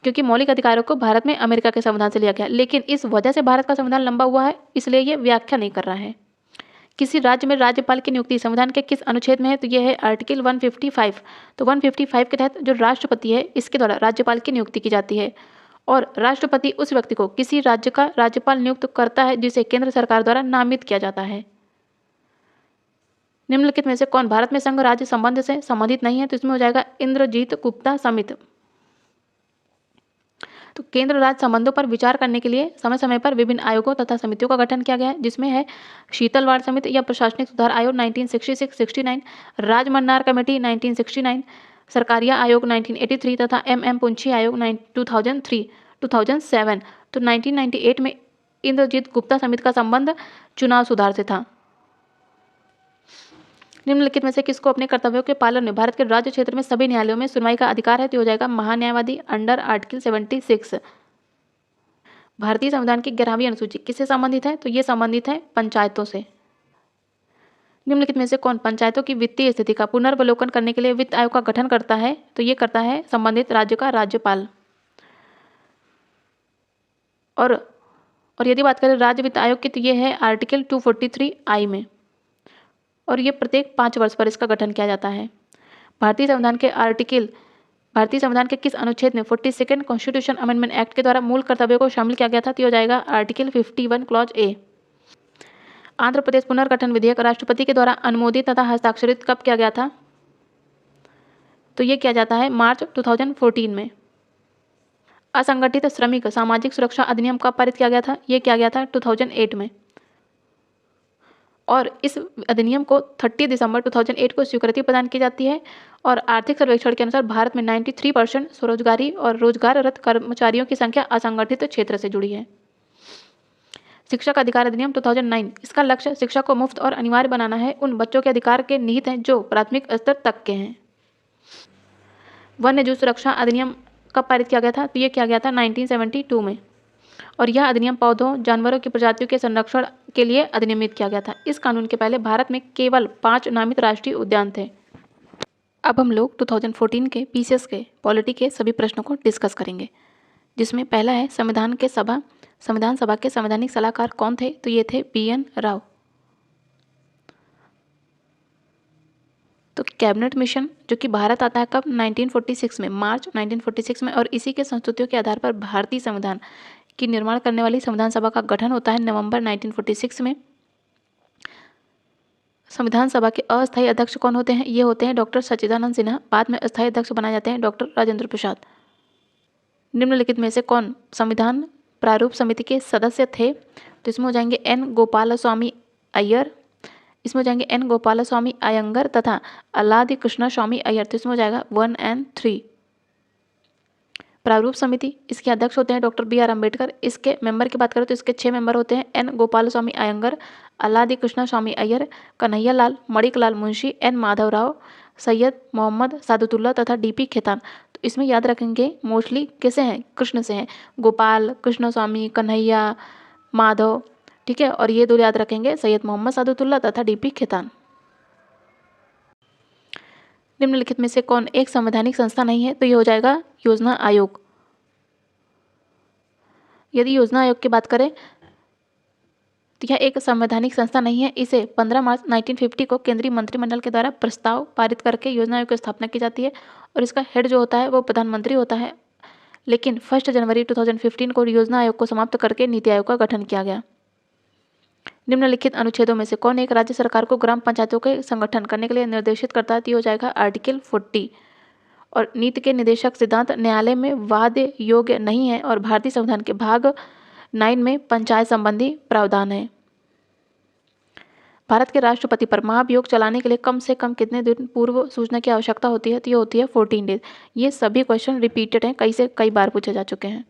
क्योंकि मौलिक अधिकारों को भारत में अमेरिका के संविधान से लिया गया है, लेकिन इस वजह से भारत का संविधान लंबा हुआ है, इसलिए ये व्याख्या नहीं कर रहा है। किसी राज्य में राज्यपाल की नियुक्ति संविधान के किस अनुच्छेद में है? तो यह है आर्टिकल 155। तो 155 के तहत जो राष्ट्रपति है इसके द्वारा राज्यपाल की नियुक्ति की जाती है और राष्ट्रपति उस व्यक्ति को किसी राज्य का राज्यपाल नियुक्त करता है जिसे केंद्र सरकार द्वारा नामित किया जाता है। निम्नलिखित में से कौन भारत में संघ राज्य संबंध से संबंधित नहीं है? तो इसमें हो जाएगा इंद्रजीत गुप्ता समिति। तो केंद्र राज्य संबंधों पर विचार करने के लिए समय समय पर विभिन्न आयोगों तथा समितियों का गठन किया गया है, जिसमें है शीतल वाड़ समिति या प्रशासनिक सुधार आयोग 1966-69, राजमन्नार कमेटी 1969, सरकारिया आयोग 1983 तथा एम पुंछी आयोग 2003-2007। तो 1998 में इंद्रजीत गुप्ता समिति का संबंध चुनाव सुधार से था। निम्नलिखित में से किसको अपने कर्तव्यों के पालन में भारत के राज्य क्षेत्र में सभी न्यायालयों में सुनवाई का अधिकार है? तो हो जाएगा महान्यायवादी अंडर आर्टिकल 76। भारतीय संविधान की 11वीं अनुसूची किससे संबंधित है? तो ये संबंधित है पंचायतों से। निम्नलिखित में से कौन पंचायतों की वित्तीय स्थिति का पुनर्वलोकन करने के लिए वित्त आयोग का गठन करता है? तो ये करता है संबंधित राज्य का राज्यपाल। और यदि बात करें राज्य वित्त आयोग की तो ये है आर्टिकल 243I में, और ये प्रत्येक 5 वर्ष पर इसका गठन किया जाता है। भारतीय संविधान के किस अनुच्छेद में 42nd कॉन्स्टिट्यूशन अमेंडमेंट एक्ट के द्वारा मूल कर्तव्यों को शामिल किया गया था? तो हो जाएगा article 51 clause A. Andhra Pradesh पुनर्गठन विधेयक राष्ट्रपति के द्वारा अनुमोदित तथा हस्ताक्षरित कब किया गया था? तो ये किया जाता है मार्च 2014 में। असंगठित श्रमिक सामाजिक सुरक्षा अधिनियम कब पारित किया गया था? ये किया गया था 2008 में, और इस अधिनियम को 30 दिसंबर 2008 को स्वीकृति प्रदान की जाती है। और आर्थिक सर्वेक्षण के अनुसार भारत में 93% स्वरोजगारी और रोजगाररत कर्मचारियों की संख्या असंगठित क्षेत्र से जुड़ी है। शिक्षा का अधिकार अधिनियम 2009, इसका लक्ष्य शिक्षा को मुफ्त और अनिवार्य बनाना है। उन बच्चों के अधिकार के निहित हैं जो प्राथमिक स्तर तक के हैं। वन्य जीव सुरक्षा अधिनियम कब पारित किया गया था? तो ये किया गया था 1972 में, और यह अधिनियम पौधों जानवरों की प्रजातियों के संरक्षण के लिए अधिनियमित किया गया था। इस कानून के पहले भारत में केवल 5 नामित राष्ट्रीय उद्यान थे। अब हम लोग 2014 के पीसीएस के पॉलिटी के सभी प्रश्नों को डिस्कस करेंगे, जिसमें पहला है संविधान सभा के संवैधानिक सलाहकार कौन थे? तो ये थे BN राव। तो कैबिनेट मिशन जो कि भारत आता है कब? 1946 में, मार्च 1946 में, और इसी के संस्तुतियों के आधार पर भारतीय संविधान की निर्माण करने वाली संविधान सभा का गठन होता है नवंबर 1946 में। संविधान सभा के अस्थायी अध्यक्ष कौन होते हैं? ये होते हैं डॉक्टर सच्चिदानंद सिन्हा। बाद में अस्थायी अध्यक्ष बनाए जाते हैं डॉक्टर राजेंद्र प्रसाद। निम्नलिखित में से कौन संविधान प्रारूप समिति के सदस्य थे? तो इसमें हो जाएंगे N गोपालस्वामी अय्यर, इसमें हो जाएंगे N गोपालस्वामी अयंगर तथा अल्लादी कृष्णा स्वामी अय्यर। तो इसमें हो जाएगा 1 और 3। प्रारूप समिति, इसके अध्यक्ष होते हैं डॉक्टर BR अम्बेडकर। इसके मेंबर की बात करें तो इसके 6 मेंबर होते हैं N गोपालस्वामी अयंगर, अल्लादी कृष्णा स्वामी अय्यर, कन्हैया लाल मणिकलाल मुंशी, N माधव राव, सैयद मोहम्मद सादुतुल्लाह तथा DP खेतान। तो इसमें याद रखेंगे मोस्टली किसे हैं? कृष्ण से हैं, गोपाल, कृष्ण स्वामी, कन्हैया, माधव, ठीक है। और ये दो याद रखेंगे, सैयद मोहम्मद सादुतुल्लाह तथा DP खेतान। निम्नलिखित में से कौन एक संवैधानिक संस्था नहीं है? तो ये हो जाएगा योजना आयोग। यदि योजना आयोग की बात करें तो यह एक संवैधानिक संस्था नहीं है। इसे 15 मार्च 1950 को केंद्रीय मंत्रिमंडल के द्वारा प्रस्ताव पारित करके योजना आयोग की स्थापना की जाती है, और इसका हेड जो होता है वो प्रधानमंत्री होता है। लेकिन 1 जनवरी 2015 को योजना आयोग को समाप्त करके नीति आयोग का गठन किया गया। निम्नलिखित अनुच्छेदों में से कौन एक राज्य सरकार को ग्राम पंचायतों के संगठन करने के लिए निर्देशित करता है? तो हो जाएगा आर्टिकल 40। और नीति के निदेशक सिद्धांत न्यायालय में वाद्य योग्य नहीं है, और भारतीय संविधान के भाग 9 में पंचायत संबंधी प्रावधान है। भारत के राष्ट्रपति पर महाभियोग चलाने के लिए कम से कम कितने दिन पूर्व सूचना की आवश्यकता होती है? तो ये होती है 14 डेज। ये सभी क्वेश्चन रिपीटेड हैं, कई बार पूछे जा चुके हैं।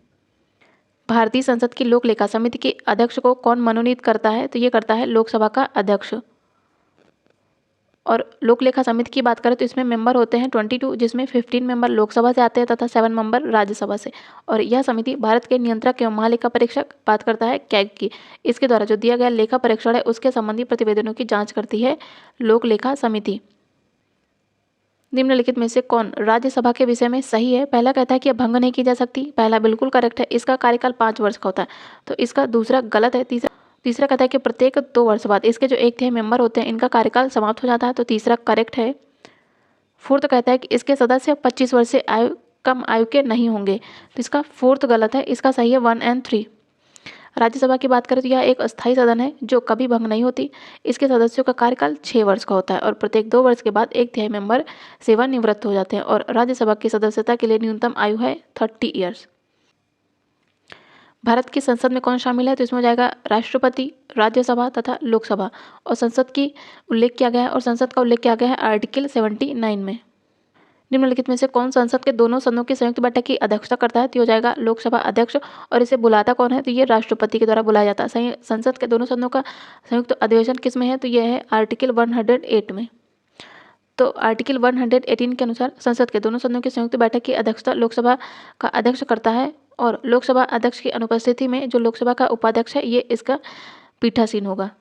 भारतीय संसद की लोक लेखा समिति के अध्यक्ष को कौन मनोनीत करता है? तो ये करता है लोकसभा का अध्यक्ष। और लोक लेखा समिति की बात करें तो इसमें मेंबर होते हैं 22, जिसमें 15 मेंबर लोकसभा से आते हैं तथा 7 मेंबर राज्यसभा से। और यह समिति भारत के नियंत्रक एवं महालेखा परीक्षक बात करता है कैग की। इसके द्वारा जो दिया गया लेखा परीक्षण है उसके संबंधी प्रतिवेदनों की जांच करती है लोक लेखा समिति। निम्नलिखित में से कौन राज्यसभा के विषय में सही है? पहला कहता है कि यह भंग नहीं की जा सकती, पहला बिल्कुल करेक्ट है। इसका कार्यकाल 5 वर्ष का होता है, तो इसका दूसरा गलत है। तीसरा कहता है कि प्रत्येक 2 वर्ष बाद इसके जो 1 तिहाई मेंबर होते हैं इनका कार्यकाल समाप्त हो जाता है, तो तीसरा करेक्ट है। फोर्थ कहता है कि इसके सदस्य 25 वर्ष से कम आयु के नहीं होंगे, तो इसका फोर्थ गलत है। इसका सही है 1 और 3। राज्यसभा की बात करें तो यह एक अस्थायी सदन है जो कभी भंग नहीं होती। इसके सदस्यों का कार्यकाल 6 वर्ष का होता है, और प्रत्येक 2 वर्ष के बाद 1 तिहाई मेंबर सेवानिवृत्त हो जाते हैं। और राज्यसभा की सदस्यता के लिए न्यूनतम आयु है 30 ईयर्स। भारत की संसद में कौन शामिल है? तो इसमें हो जाएगा राष्ट्रपति, राज्यसभा तथा लोकसभा। और संसद की उल्लेख किया गया है, और संसद का उल्लेख किया गया है आर्टिकल 79 में। निम्नलिखित में से कौन संसद के दोनों सदनों की संयुक्त बैठक की अध्यक्षता करता है? तो हो जाएगा लोकसभा अध्यक्ष। और इसे बुलाता कौन है? तो ये राष्ट्रपति के द्वारा बुलाया जाता है। संसद के दोनों सदनों का संयुक्त अधिवेशन किस में है? तो यह है आर्टिकल 108 में। तो आर्टिकल 118 के अनुसार संसद के दोनों सदनों की संयुक्त बैठक की अध्यक्षता लोकसभा का अध्यक्ष करता है, और लोकसभा अध्यक्ष की अनुपस्थिति में जो लोकसभा का उपाध्यक्ष है ये इसका पीठासीन होगा।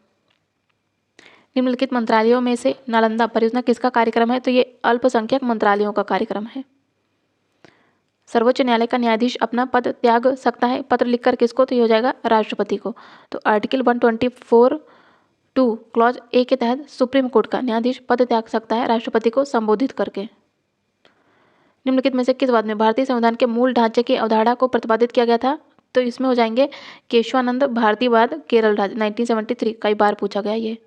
निम्नलिखित मंत्रालयों में से नालंदा परियोजना किसका कार्यक्रम है? तो ये अल्पसंख्यक मंत्रालयों का कार्यक्रम है। सर्वोच्च न्यायालय का न्यायाधीश अपना पद त्याग सकता है पत्र लिखकर, किसको? तो ये हो जाएगा राष्ट्रपति को। तो आर्टिकल 124(2) क्लॉज ए के तहत सुप्रीम कोर्ट का न्यायाधीश पद त्याग सकता है राष्ट्रपति को संबोधित करके। निम्नलिखित में से किस वाद में भारतीय संविधान के मूल ढांचे की अवधारणा को प्रतिपादित किया गया था? तो इसमें हो जाएंगे केशवानंद भारतीवाद केरल राज्य 1973, कई बार पूछा गया ये।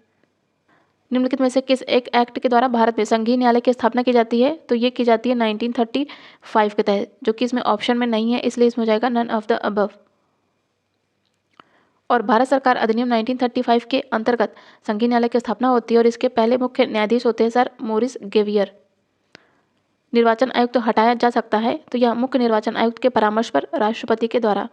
निम्नलिखित में से किस एक एक्ट के द्वारा भारत में संघीय न्यायालय की स्थापना की जाती है? तो ये की जाती है 1935 के तहत, जो कि इसमें ऑप्शन में नहीं है, इसलिए इसमें हो जाएगा नन ऑफ द अबव। और भारत सरकार अधिनियम 1935 के अंतर्गत संघीय न्यायालय की स्थापना होती है और इसके पहले मुख्य न्यायाधीश होते हैं सर मोरिस गेवियर। निर्वाचन आयुक्त तो हटाया जा सकता है, तो यह मुख्य निर्वाचन आयुक्त के परामर्श पर राष्ट्रपति के द्वारा।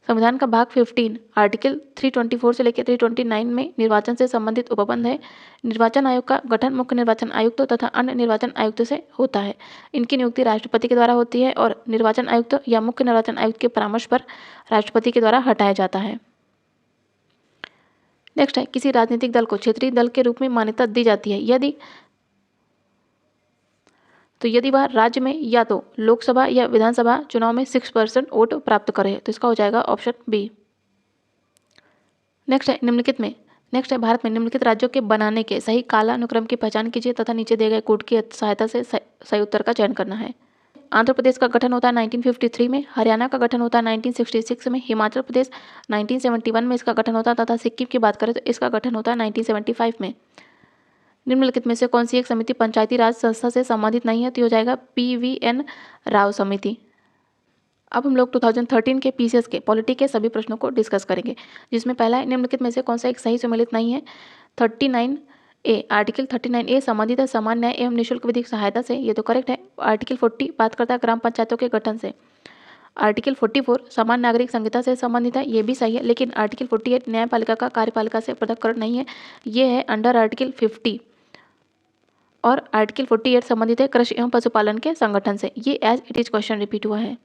संविधान का भाग 15 आर्टिकल 324 से लेकर 329 में निर्वाचन से संबंधित उपबंध है। निर्वाचन आयोग का गठन मुख्य निर्वाचन आयुक्त तथा अन्य निर्वाचन आयुक्त से होता है। इनकी नियुक्ति राष्ट्रपति के द्वारा होती है और निर्वाचन आयुक्त या मुख्य निर्वाचन आयुक्त के परामर्श पर राष्ट्रपति के द्वारा हटाया जाता है। नेक्स्ट है, किसी राजनीतिक दल को क्षेत्रीय दल के रूप में मान्यता दी जाती है यदि वह राज्य में या तो लोकसभा या विधानसभा चुनाव में 6% वोट प्राप्त करे, तो इसका हो जाएगा ऑप्शन बी। नेक्स्ट है भारत में निम्नलिखित राज्यों के बनाने के सही कालानुक्रम की पहचान कीजिए तथा नीचे दिए गए कोड की सहायता से सही उत्तर का चयन करना है। आंध्र प्रदेश का गठन होता है 1953 में, हरियाणा का गठन होता है 1966 में, हिमाचल प्रदेश 1971 में इसका गठन होता है तथा सिक्किम की बात करें तो इसका गठन होता है 1975 में। निम्नलिखित में से कौन सी एक समिति पंचायती राज संस्था से संबंधित नहीं है? तो हो जाएगा PVN राव समिति। अब हम लोग 2013 के PCS के पॉलिटी के सभी प्रश्नों को डिस्कस करेंगे, जिसमें पहला है निम्नलिखित में से कौन सा एक सही सम्मिलित नहीं है? 39A आर्टिकल 39A संबंधित है समान न्याय एवं निःशुल्क विधिक सहायता से, ये तो करेक्ट है। आर्टिकल 40 बात करता है ग्राम पंचायतों के गठन से। आर्टिकल 44 समान नागरिक संहिता से संबंधित है, ये भी सही है। लेकिन आर्टिकल 48 न्यायपालिका का कार्यपालिका से पृथक्करण नहीं है, ये है अंडर आर्टिकल 50। और आर्टिकल 48 संबंधित है कृषि एवं पशुपालन के संगठन से, ये as it is question repeat हुआ है।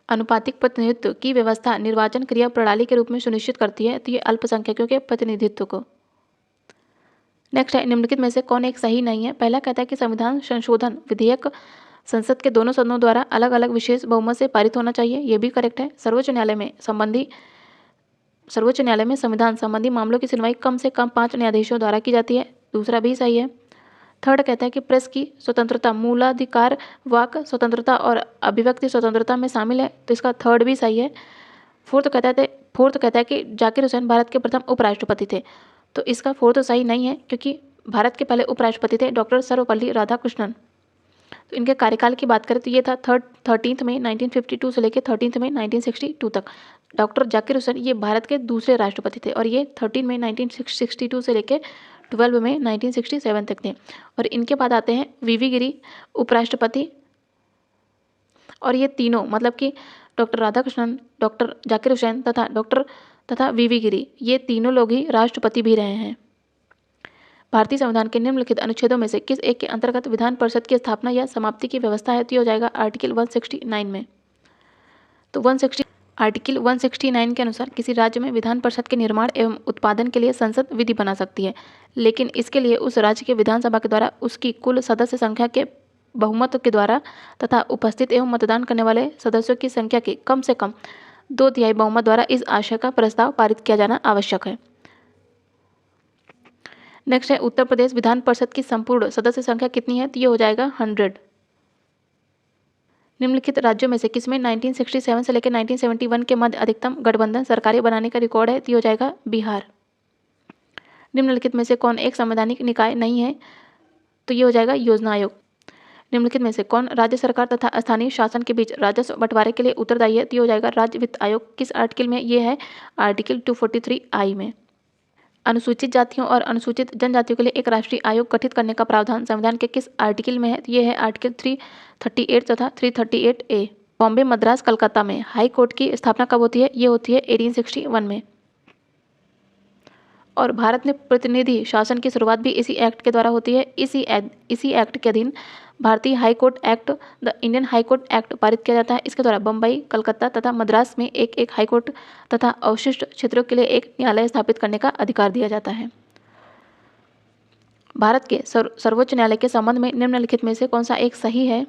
अनुपातिक प्रतिनिधित्व की व्यवस्था निर्वाचन क्रिया प्रणाली के रूप में सुनिश्चित करती है, तो ये अल्पसंख्यकों के प्रतिनिधित्व को। नेक्स्ट है, निम्नलिखित में से कौन एक सही नहीं है? पहला कहता है कि संविधान संशोधन विधेयक संसद के दोनों सदनों द्वारा अलग अलग विशेष बहुमत से पारित होना चाहिए, ये भी करेक्ट है। सर्वोच्च न्यायालय में संविधान संबंधी मामलों की सुनवाई कम से कम 5 न्यायाधीशों द्वारा की जाती है, दूसरा भी सही है। थर्ड कहता है कि प्रेस की स्वतंत्रता मूलाधिकार, वाक स्वतंत्रता और अभिव्यक्ति स्वतंत्रता में शामिल है, तो इसका थर्ड भी सही है। फोर्थ कहता है कि जाकिर हुसैन भारत के प्रथम उपराष्ट्रपति थे, तो इसका फोर्थ सही नहीं है, क्योंकि भारत के पहले उपराष्ट्रपति थे डॉक्टर सर्वपल्ली राधाकृष्णन। तो इनके कार्यकाल की बात करें तो ये था 13 मई 1952 से लेकर 13 मई 1962 तक। डॉक्टर जाकिर हुसैन ये भारत के दूसरे राष्ट्रपति थे और ये 13 मई 1962 से लेकर 12 मई 1967 तक थे। और इनके बाद आते हैं VV गिरी उपराष्ट्रपति, और ये तीनों मतलब कि डॉक्टर राधाकृष्णन, डॉक्टर जाकिर हुसैन तथा VV गिरी, ये तीनों लोग ही राष्ट्रपति भी रहे हैं। भारतीय संविधान के निम्नलिखित अनुच्छेदों में से किस एक के अंतर्गत विधान परिषद की स्थापना या समाप्ति की व्यवस्था है? तो हो जाएगा आर्टिकल 169 में। तो आर्टिकल 169 के अनुसार किसी राज्य में विधान परिषद के निर्माण एवं उत्पादन के लिए संसद विधि बना सकती है, लेकिन इसके लिए उस राज्य के विधानसभा के द्वारा उसकी कुल सदस्य संख्या के बहुमत के द्वारा तथा उपस्थित एवं मतदान करने वाले सदस्यों की संख्या के कम से कम 2/3 बहुमत द्वारा इस आशय का प्रस्ताव पारित किया जाना आवश्यक है। नेक्स्ट है, उत्तर प्रदेश विधान परिषद की संपूर्ण सदस्य संख्या कितनी है? तो ये हो जाएगा 100। निम्नलिखित राज्यों में से किसमें 1967 से लेकर 1971 के मध्य अधिकतम गठबंधन सरकारें बनाने का रिकॉर्ड है? तो हो जाएगा बिहार। निम्नलिखित में से कौन एक संवैधानिक निकाय नहीं है? तो ये हो जाएगा योजना आयोग। निम्नलिखित में से कौन राज्य सरकार तथा स्थानीय शासन के बीच राजस्व बंटवारे के लिए उत्तरदायी है? तो ये हो जाएगा राज्य वित्त आयोग। किस आर्टिकल में ये है? आर्टिकल 243I में। अनुसूचित जातियों और अनुसूचित जनजातियों के लिए एक राष्ट्रीय आयोग गठित करने का प्रावधान संविधान के किस आर्टिकल में है? तो ये है आर्टिकल 338 तथा 338A। बॉम्बे, मद्रास, कलकत्ता में हाई कोर्ट की स्थापना कब होती है? ये होती है 1861 में। और भारत में प्रतिनिधि शासन की शुरुआत भी इसी एक्ट के द्वारा होती है। इसी एक्ट के अधीन भारतीय high court act, the Indian high court act पारित किया जाता है। इसके द्वारा बम्बई, कलकत्ता तथा मद्रास में एक हाई कोर्ट तथा अवशिष्ट क्षेत्रों के लिए एक न्यायालय स्थापित करने का अधिकार दिया जाता है। भारत के सर्वोच्च न्यायालय के संबंध में निम्नलिखित में से कौन सा एक सही है?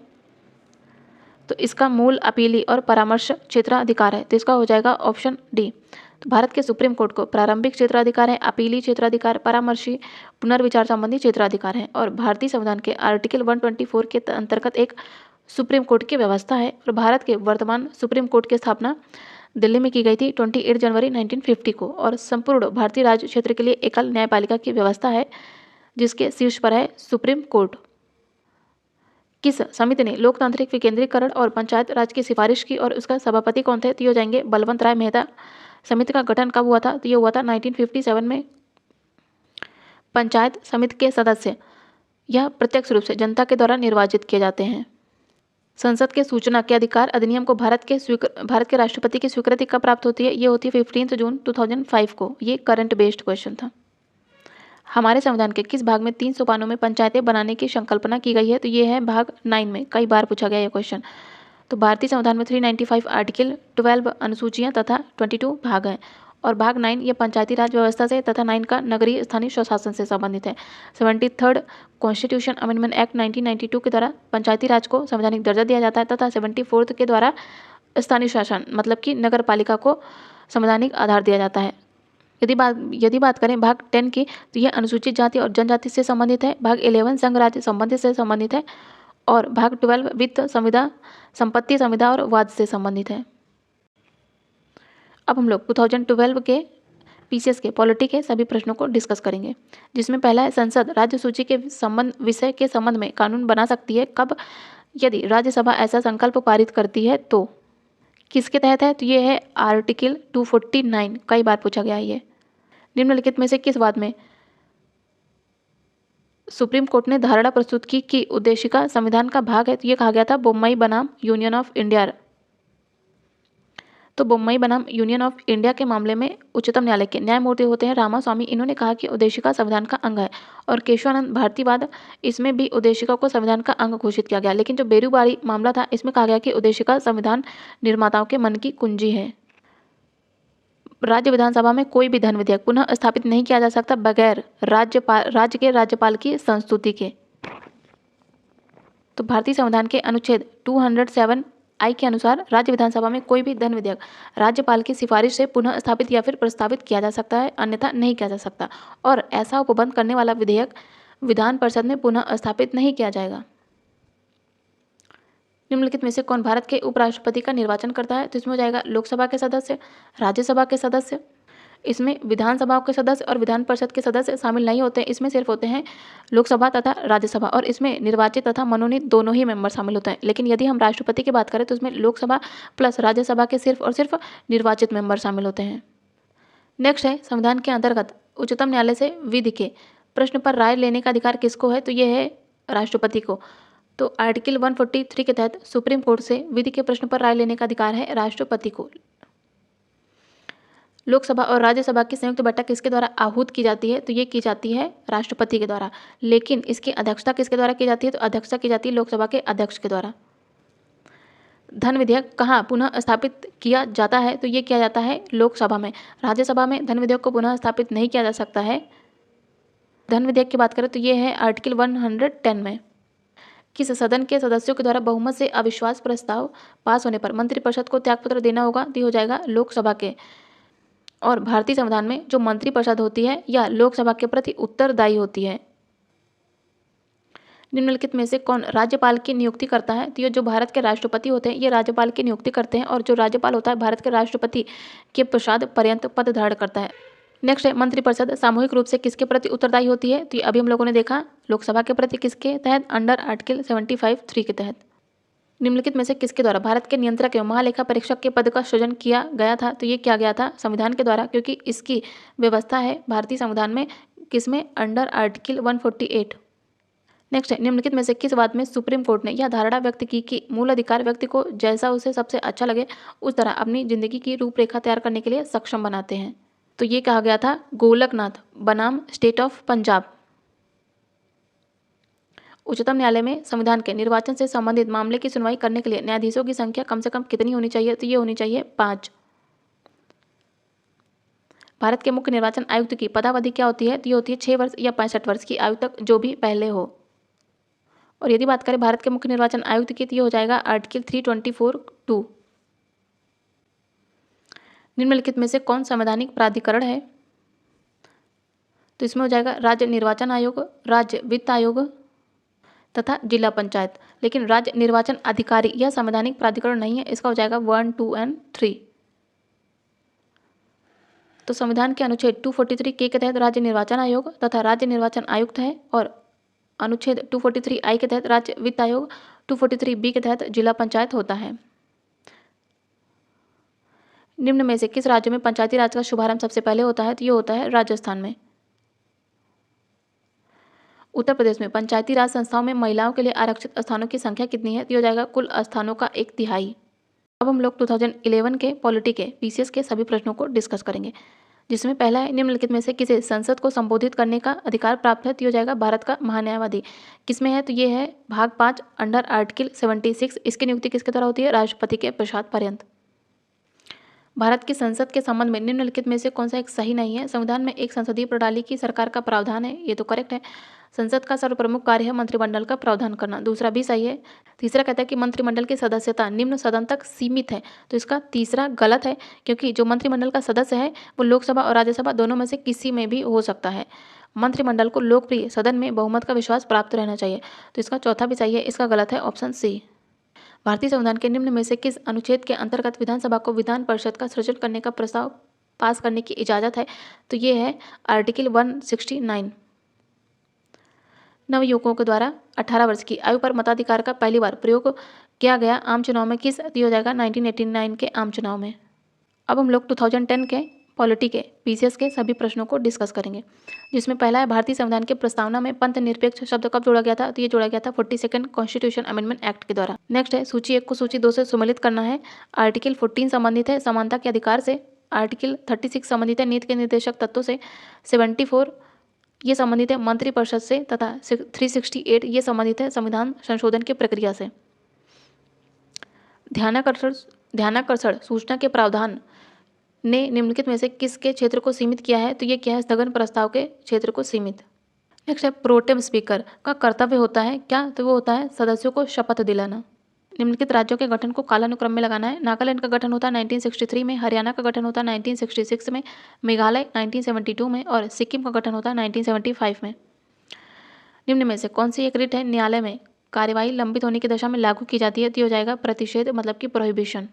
तो इसका मूल अपीली और परामर्श क्षेत्राधिकार है, तो इसका हो जाएगा ऑप्शन डी। तो भारत के सुप्रीम कोर्ट को प्रारंभिक क्षेत्राधिकार है, अपीली क्षेत्राधिकार, परामर्शी, पुनर्विचार संबंधी क्षेत्राधिकार है। और भारतीय संविधान के आर्टिकल 124 के अंतर्गत एक सुप्रीम कोर्ट की व्यवस्था है। और भारत के वर्तमान सुप्रीम कोर्ट की स्थापना दिल्ली में की गई थी 28 जनवरी 1950 को। और संपूर्ण भारतीय राज्य क्षेत्र के लिए एकल न्यायपालिका की व्यवस्था है, जिसके शीर्ष पर है सुप्रीम कोर्ट। किस समिति ने लोकतांत्रिक विकेंद्रीकरण और पंचायत राज की सिफारिश की और उसका सभापति कौन थे? तो ये हो जाएंगे बलवंत राय मेहता। समिति का गठन कब हुआ था? तो ये हुआ था 1957 में। पंचायत समिति के सदस्य यह प्रत्यक्ष रूप से जनता के द्वारा निर्वाचित किए जाते हैं। संसद के सूचना के अधिकार अधिनियम को भारत के राष्ट्रपति की स्वीकृति कब प्राप्त होती है? ये होती है 15 जून 2005 को। ये करंट बेस्ड क्वेश्चन था। हमारे संविधान के किस भाग में 3 सोपानों में पंचायतें बनाने की संकल्पना की गई है? तो ये है भाग 9 में। कई बार पूछा गया ये क्वेश्चन। तो भारतीय संविधान में 395 आर्टिकल, 12 अनुसूचियां तथा 22 भाग हैं। और भाग 9 ये पंचायती राज व्यवस्था से तथा 9 का नगरीय स्थानीय स्वशासन से संबंधित है। 73 कॉन्स्टिट्यूशन अमेंडमेंट एक्ट 1992 के द्वारा पंचायती राज को संवैधानिक दर्जा दिया जाता है तथा 74 के द्वारा स्थानीय शासन मतलब कि नगर पालिका को संवैधानिक आधार दिया जाता है। यदि बात करें भाग 10 की, तो यह अनुसूचित जाति और जनजाति से संबंधित है। भाग 11 संघ राज्य संबंधित से संबंधित है। और भाग 12 वित्त संविदा, संपत्ति संविदा और वाद से संबंधित है। अब हम लोग 2012 के पीसीएस के पॉलिटी के सभी प्रश्नों को डिस्कस करेंगे, जिसमें पहला है संसद राज्य सूची के विषय के संबंध में कानून बना सकती है कब? यदि राज्यसभा ऐसा संकल्प पारित करती है तो। किसके तहत है? तो ये है आर्टिकल 249। कई बार पूछा गया है ये। निम्नलिखित में से किस वाद में सुप्रीम कोर्ट ने धारणा प्रस्तुत की कि उद्देशिका संविधान का भाग है? तो ये कहा गया था बोम्मई बनाम यूनियन ऑफ इंडिया। तो बोम्मई बनाम यूनियन ऑफ इंडिया के मामले में उच्चतम न्यायालय के न्यायमूर्ति होते हैं रामास्वामी। इन्होंने कहा कि उद्देशिका संविधान का अंग है। और केशवानंद भारतीवाद, इसमें भी उद्देशिका को संविधान का अंग घोषित किया गया। लेकिन जो बेरूबारी मामला था, इसमें कहा गया कि उद्देशिका संविधान निर्माताओं के मन की कुंजी है। राज्य विधानसभा में कोई भी धन विधेयक पुनः स्थापित नहीं किया जा सकता बगैर राज्य के राज्यपाल की संस्तुति के। तो भारतीय संविधान के अनुच्छेद 207 आई के अनुसार राज्य विधानसभा में कोई भी धन विधेयक राज्यपाल की सिफारिश से पुनः स्थापित या फिर प्रस्तावित किया जा सकता है, अन्यथा नहीं किया जा सकता। और ऐसा उपबंध करने वाला विधेयक विधान परिषद में पुनः स्थापित नहीं किया जाएगा। निम्नलिखित में से कौन भारत के उपराष्ट्रपति का निर्वाचन करता है? तो इसमें हो जाएगा लोकसभा के सदस्य, राज्यसभा के सदस्य। इसमें विधानसभाओं के सदस्य और विधान परिषद के सदस्य शामिल नहीं होते हैं। इसमें सिर्फ होते हैं लोकसभा तथा राज्यसभा। और इसमें निर्वाचित तथा मनोनीत दोनों ही मेंबर शामिल होते हैं। लेकिन यदि हम राष्ट्रपति की बात करें तो उसमें लोकसभा प्लस राज्यसभा के सिर्फ और सिर्फ निर्वाचित मेंबर शामिल होते हैं। नेक्स्ट है संविधान के अंतर्गत उच्चतम न्यायालय से विधि के प्रश्न पर राय लेने का अधिकार किसको है? तो ये है राष्ट्रपति को। तो आर्टिकल 143 के तहत सुप्रीम कोर्ट से विधि के प्रश्न पर राय लेने का अधिकार है राष्ट्रपति को। लोकसभा और राज्यसभा की संयुक्त बैठक किसके द्वारा आहूत की जाती है? तो ये की जाती है राष्ट्रपति के द्वारा। लेकिन इसकी अध्यक्षता किसके द्वारा की जाती है? तो अध्यक्षता की जाती है लोकसभा के अध्यक्ष के द्वारा। धन विधेयक कहाँ पुनः स्थापित किया जाता है? तो ये किया जाता है लोकसभा में। राज्यसभा में धन विधेयक को पुनः स्थापित नहीं किया जा सकता है। धन विधेयक की बात करें तो ये है आर्टिकल 110 में। किस सदन के सदस्यों के द्वारा बहुमत से अविश्वास प्रस्ताव पास होने पर मंत्रिपरिषद को त्यागपत्र देना होगा? तो हो जाएगा लोकसभा के। और भारतीय संविधान में जो मंत्रिपरिषद होती है यह लोकसभा के प्रति उत्तरदायी होती है। निम्नलिखित में से कौन राज्यपाल की नियुक्ति करता है? तो ये जो भारत के राष्ट्रपति होते हैं ये राज्यपाल की नियुक्ति करते हैं। और जो राज्यपाल होता है भारत के राष्ट्रपति के पश्चात पर्यंत पद धारण करता है। नेक्स्ट है मंत्रिपरिषद सामूहिक रूप से किसके प्रति उत्तरदायी होती है? तो अभी हम लोगों ने देखा लोकसभा के प्रति। किसके तहत? अंडर आर्टिकल 75(3) के तहत। निम्नलिखित में से किसके द्वारा भारत के नियंत्रक एवं महालेखा परीक्षक के पद का सृजन किया गया था? तो ये किया गया था संविधान के द्वारा, क्योंकि इसकी व्यवस्था है भारतीय संविधान में। किसमें? Under article 148। नेक्स्ट है निम्नलिखित में से किस बात में सुप्रीम कोर्ट ने यह धारणा व्यक्त की कि मूल अधिकार व्यक्ति को जैसा उसे सबसे अच्छा लगे उस तरह अपनी जिंदगी की रूपरेखा तैयार करने के लिए सक्षम बनाते हैं? तो ये कहा गया था गोलकनाथ बनाम स्टेट ऑफ पंजाब। उच्चतम न्यायालय में संविधान के निर्वाचन से संबंधित मामले की सुनवाई करने के लिए न्यायाधीशों की संख्या कम से कम कितनी होनी चाहिए? तो ये होनी चाहिए 5। भारत के मुख्य निर्वाचन आयुक्त की पदावधि क्या होती है? तो ये होती है 6 वर्ष या 65 वर्ष की आयु तक, जो भी पहले हो। और यदि बात करें भारत के मुख्य निर्वाचन आयुक्त की तो ये हो जाएगा आर्टिकल 324(2). निम्नलिखित में से कौन संवैधानिक प्राधिकरण है? तो इसमें हो जाएगा राज्य निर्वाचन आयोग, राज्य वित्त आयोग तथा जिला पंचायत। लेकिन राज्य निर्वाचन अधिकारी यह संवैधानिक प्राधिकरण नहीं है, इसका हो जाएगा 1, 2 और 3। तो संविधान के अनुच्छेद 243 के तहत राज्य निर्वाचन आयोग तथा राज्य निर्वाचन आयुक्त है, और अनुच्छेद 243 के तहत राज्य वित्त आयोग, 243 के तहत जिला पंचायत होता है। निम्न में से किस राज्य में पंचायती राज का शुभारंभ सबसे पहले होता है? तो ये होता है राजस्थान में। उत्तर प्रदेश में पंचायती राज संस्थाओं में महिलाओं के लिए आरक्षित स्थानों की संख्या कितनी है? तो ये हो जाएगा कुल स्थानों का 1/3। अब हम लोग 2011 के पॉलिटी के पीसीएस के सभी प्रश्नों को डिस्कस करेंगे, जिसमें पहला है निम्नलिखित में से किसे संसद को संबोधित करने का अधिकार प्राप्त है? तो ये हो जाएगा भारत का महान्यायवादी। किसमें है? तो ये है भाग 5 अंडर आर्टिकल 76। इसकी नियुक्ति किसके द्वारा होती है? राष्ट्रपति के प्रसाद पर्यंत। भारत की संसद के संबंध में निम्नलिखित में से कौन सा एक सही नहीं है? संविधान में एक संसदीय प्रणाली की सरकार का प्रावधान है, ये तो करेक्ट है। संसद का सर्वप्रमुख कार्य है मंत्रिमंडल का प्रावधान करना, दूसरा भी सही है। तीसरा कहता है कि मंत्रिमंडल की सदस्यता निम्न सदन तक सीमित है, तो इसका तीसरा गलत है, क्योंकि जो मंत्रिमंडल का सदस्य है वो लोकसभा और राज्यसभा दोनों में से किसी में भी हो सकता है। मंत्रिमंडल को लोकप्रिय सदन में बहुमत का विश्वास प्राप्त रहना चाहिए, तो इसका चौथा भी सही है, इसका गलत है ऑप्शन सी। भारतीय संविधान के निम्न में से किस अनुच्छेद के अंतर्गत विधानसभा को विधान परिषद का सृजन करने का प्रस्ताव पास करने की इजाजत है? तो ये है आर्टिकल 169। नवयुवकों के द्वारा 18 वर्ष की आयु पर मताधिकार का पहली बार प्रयोग किया गया आम चुनाव में किस? हो जाएगा 1989 के आम चुनाव में। अब हम लोग 2010 के पॉलिटी के पीसीएस के सभी प्रश्नों को डिस्कस करेंगे, जिसमें पहला है भारतीय संविधान के प्रस्तावना में पंथ निरपेक्ष शब्द कब जोड़ा गया था? तो ये जोड़ा गया था 42 कॉन्स्टिट्यूशन अमेंडमेंट एक्ट के द्वारा। नेक्स्ट है सूची 1 को सूची 2 से सम्मिलित करना है। आर्टिकल 14 संबंधित है समानता के अधिकार से, आर्टिकल 36 संबंधित है नीति के निर्देशक तत्वों से, 74 ये संबंधित है मंत्रिपरिषद से तथा 368 ये संबंधित है संविधान संशोधन की प्रक्रिया से। ध्यानाकर्षण सूचना के प्रावधान ने निम्नलिखित में से किसके क्षेत्र को सीमित किया है? तो ये क्या है? स्थगन प्रस्ताव के क्षेत्र को सीमित। नेक्स्ट है प्रोटेम स्पीकर का कर्तव्य होता है क्या? तो वो होता है सदस्यों को शपथ दिलाना। निम्नलिखित राज्यों के गठन को कालानुक्रम में लगाना है। नागालैंड का गठन होता है 1963 में, हरियाणा का गठन होता है 1966 में, मेघालय 1972 में और सिक्किम का गठन होता है 1975 में। निम्न में से कौन सी एक रिट है न्यायालय में कार्यवाही लंबित होने की दशा में लागू की जाती है? तो हो जाएगा प्रतिषेध, मतलब कि प्रोहिबिशन।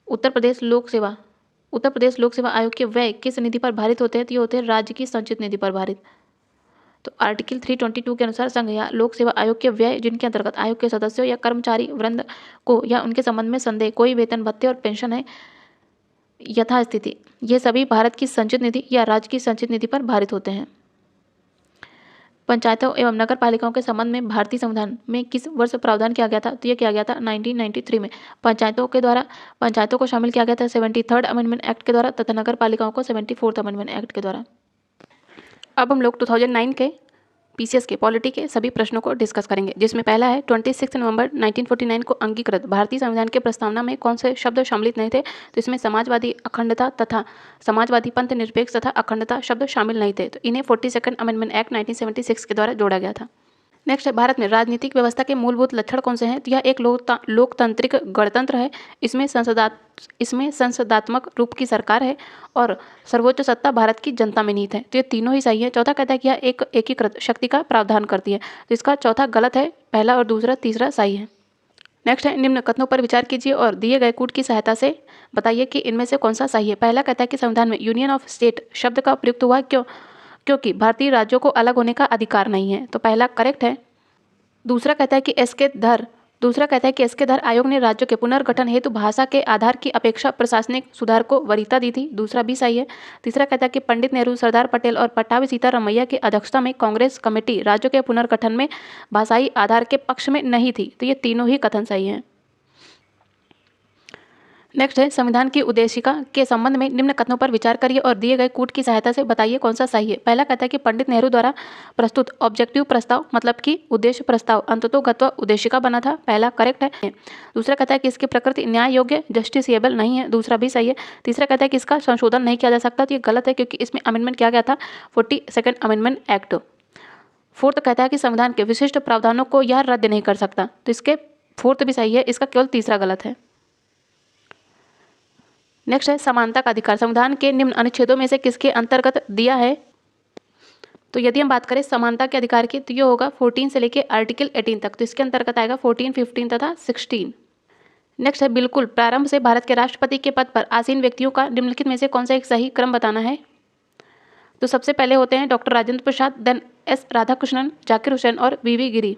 उत्तर प्रदेश लोक सेवा आयोग के व्यय किस निधि पर भारित होते हैं? तो ये होते हैं राज्य की संचित निधि पर भारित। तो आर्टिकल 322 के अनुसार संघ या लोक सेवा आयोग के व्यय जिनके अंतर्गत आयोग के सदस्यों या कर्मचारी वृंद को या उनके संबंध में संदेह कोई वेतन भत्ते और पेंशन है यथास्थिति, ये सभी भारत की संचित निधि या राज्य की संचित निधि पर भारित होते हैं। पंचायतों एवं नगर पालिकाओं के संबंध में भारतीय संविधान में किस वर्ष प्रावधान किया गया था? तो ये किया गया था 1993 में। पंचायतों को शामिल किया गया था 73rd अमेंडमेंट एक्ट के द्वारा तथा नगर पालिकाओं को 74th अमेंडमेंट एक्ट के द्वारा। अब हम लोग 2009 के पीसीएस के पॉलिटी के सभी प्रश्नों को डिस्कस करेंगे, जिसमें पहला है 26 नवंबर 1949 को अंगीकृत भारतीय संविधान के प्रस्तावना में कौन से शब्द सम्मिलित नहीं थे? तो इसमें समाजवादी अखंडता तथा समाजवादी पंथ निरपेक्ष तथा अखंडता शब्द शामिल नहीं थे, तो इन्हें 42nd अमेंडमेंट एक्ट 1976 के द्वारा जोड़ा गया था। नेक्स्ट है भारत में राजनीतिक व्यवस्था के मूलभूत लक्षण कौन से हैं? तो यह एक लोकतांत्रिक गणतंत्र है, इसमें संसदात्मक रूप की सरकार है और सर्वोच्च सत्ता भारत की जनता में निहित है, तो ये तीनों ही सही है। चौथा कहता है कि यह एक एकीकृत शक्ति का प्रावधान करती है, तो इसका चौथा गलत है, पहला और दूसरा तीसरा सही है। नेक्स्ट है निम्न कथनों पर विचार कीजिए और दिए गए कूट की सहायता से बताइए कि इनमें से कौन सा सही है। पहला कहता है कि संविधान में यूनियन ऑफ स्टेट शब्द का प्रयुक्त हुआ क्योंकि भारतीय राज्यों को अलग होने का अधिकार नहीं है, तो पहला करेक्ट है। दूसरा कहता है कि एस के धर आयोग ने राज्यों के पुनर्गठन हेतु भाषा के आधार की अपेक्षा प्रशासनिक सुधार को वरीयता दी थी, दूसरा भी सही है। तीसरा कहता है कि पंडित नेहरू, सरदार पटेल और पट्टाभी सीतारामैया की अध्यक्षता में कांग्रेस कमेटी राज्यों के पुनर्गठन में भाषाई आधार के पक्ष में नहीं थी, तो ये तीनों ही कथन सही हैं। नेक्स्ट है संविधान की उद्देशिका के संबंध में निम्न कथनों पर विचार करिए और दिए गए कूट की सहायता से बताइए कौन सा सही है। पहला कहता है कि पंडित नेहरू द्वारा प्रस्तुत ऑब्जेक्टिव प्रस्ताव मतलब कि उद्देश्य प्रस्ताव अंततोगत्वा उद्देशिका बना था, पहला करेक्ट है। दूसरा कहता है कि इसकी प्रकृति न्याय योग्य जस्टिसएबल नहीं है, दूसरा भी सही है। तीसरा कहता है कि इसका संशोधन नहीं किया जा सकता, तो ये गलत है क्योंकि इसमें अमेंडमेंट किया गया था 42nd अमेंडमेंट एक्ट। फोर्थ कहता है कि संविधान के विशिष्ट प्रावधानों को यह रद्द नहीं कर सकता, तो इसके फोर्थ भी सही है, इसका केवल तीसरा गलत है। नेक्स्ट है समानता का अधिकार संविधान के निम्न अनुच्छेदों में से किसके अंतर्गत दिया है? तो यदि हम बात करें समानता के अधिकार की तो ये होगा 14 से लेके आर्टिकल 18 तक, तो इसके अंतर्गत आएगा 14, 15 तथा 16। नेक्स्ट है बिल्कुल प्रारंभ से भारत के राष्ट्रपति के पद पर आसीन व्यक्तियों का निम्नलिखित में से कौन सा एक सही क्रम बताना है? तो सबसे पहले होते हैं doctor Rajendra Prasad, then S Radhakrishnan, Zakir Hussain और वीवी गिरी।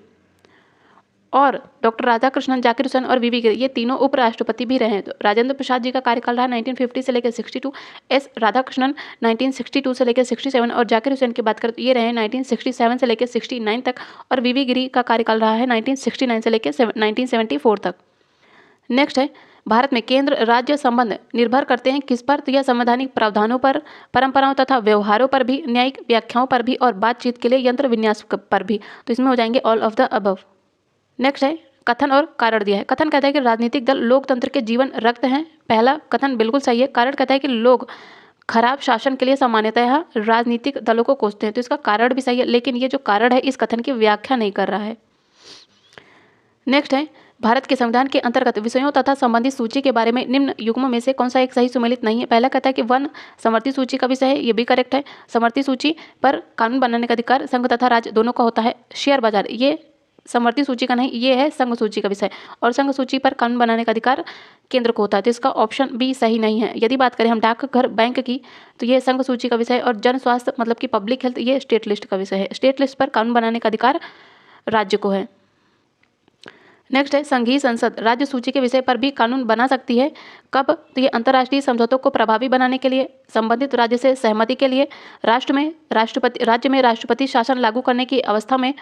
और डॉक्टर राधाकृष्णन, जाकिर हुसैन और वीवी गिरी ये तीनों उपराष्ट्रपति भी रहे हैं। तो राजेंद्र प्रसाद जी का कार्यकाल रहा 1950 से लेकर 62, एस राधाकृष्णन 1962 से लेकर 67 और जाकिर हुसैन की बात करें तो ये रहे 1967 से लेकर 69 तक और वीवी गिरी का कार्यकाल रहा है 1969 से लेकर 1974 तक। नेक्स्ट है भारत में केंद्र राज्य संबंध निर्भर करते हैं किस पर? तो यह संवैधानिक प्रावधानों पर, परंपराओं तथा व्यवहारों पर भी, न्यायिक व्याख्याओं पर भी और बातचीत के लिए यंत्र विन्यास पर भी। तो इसमें हो जाएंगे all of the above. Next है कथन और कारण दिया है। कथन कहता है कि राजनीतिक दल लोकतंत्र के जीवन रक्त हैं। पहला कथन बिल्कुल सही है। कारण कहता है कि लोग खराब शासन के लिए सामान्यतः राजनीतिक दलों को कोसते हैं, तो इसका कारण भी सही है, लेकिन ये जो कारण है इस कथन की व्याख्या नहीं कर रहा है। नेक्स्ट है भारत के संविधान के अंतर्गत विषयों तथा संबंधित सूची के बारे में निम्न युग्मों में से कौन सा एक सही सुमेलित नहीं है? पहला कहता है कि 1 समवर्ती सूची का विषय है, ये भी करेक्ट है। समवर्ती सूची पर कानून बनाने का अधिकार संघ तथा राज्य दोनों का होता है। शेयर बाजार ये समवर्ती सूची का नहीं, ये है संघ सूची का विषय और संघ सूची पर कानून बनाने का अधिकार केंद्र को होता है, तो इसका ऑप्शन बी सही नहीं है। यदि बात करें हम डाकघर बैंक की तो ये संघ सूची का विषय और जन स्वास्थ्य मतलब कि पब्लिक हेल्थ ये स्टेट लिस्ट का विषय है। स्टेट लिस्ट पर कानून बनाने का अधिकार राज्य को है। नेक्स्ट है संघीय संसद राज्य सूची के विषय पर भी कानून बना सकती है। कब? तो ये अंतर्राष्ट्रीय समझौतों को प्रभावी बनाने के लिए, संबंधित राज्य से सहमति के लिए, राज्य में राष्ट्रपति शासन लागू करने की अवस्था में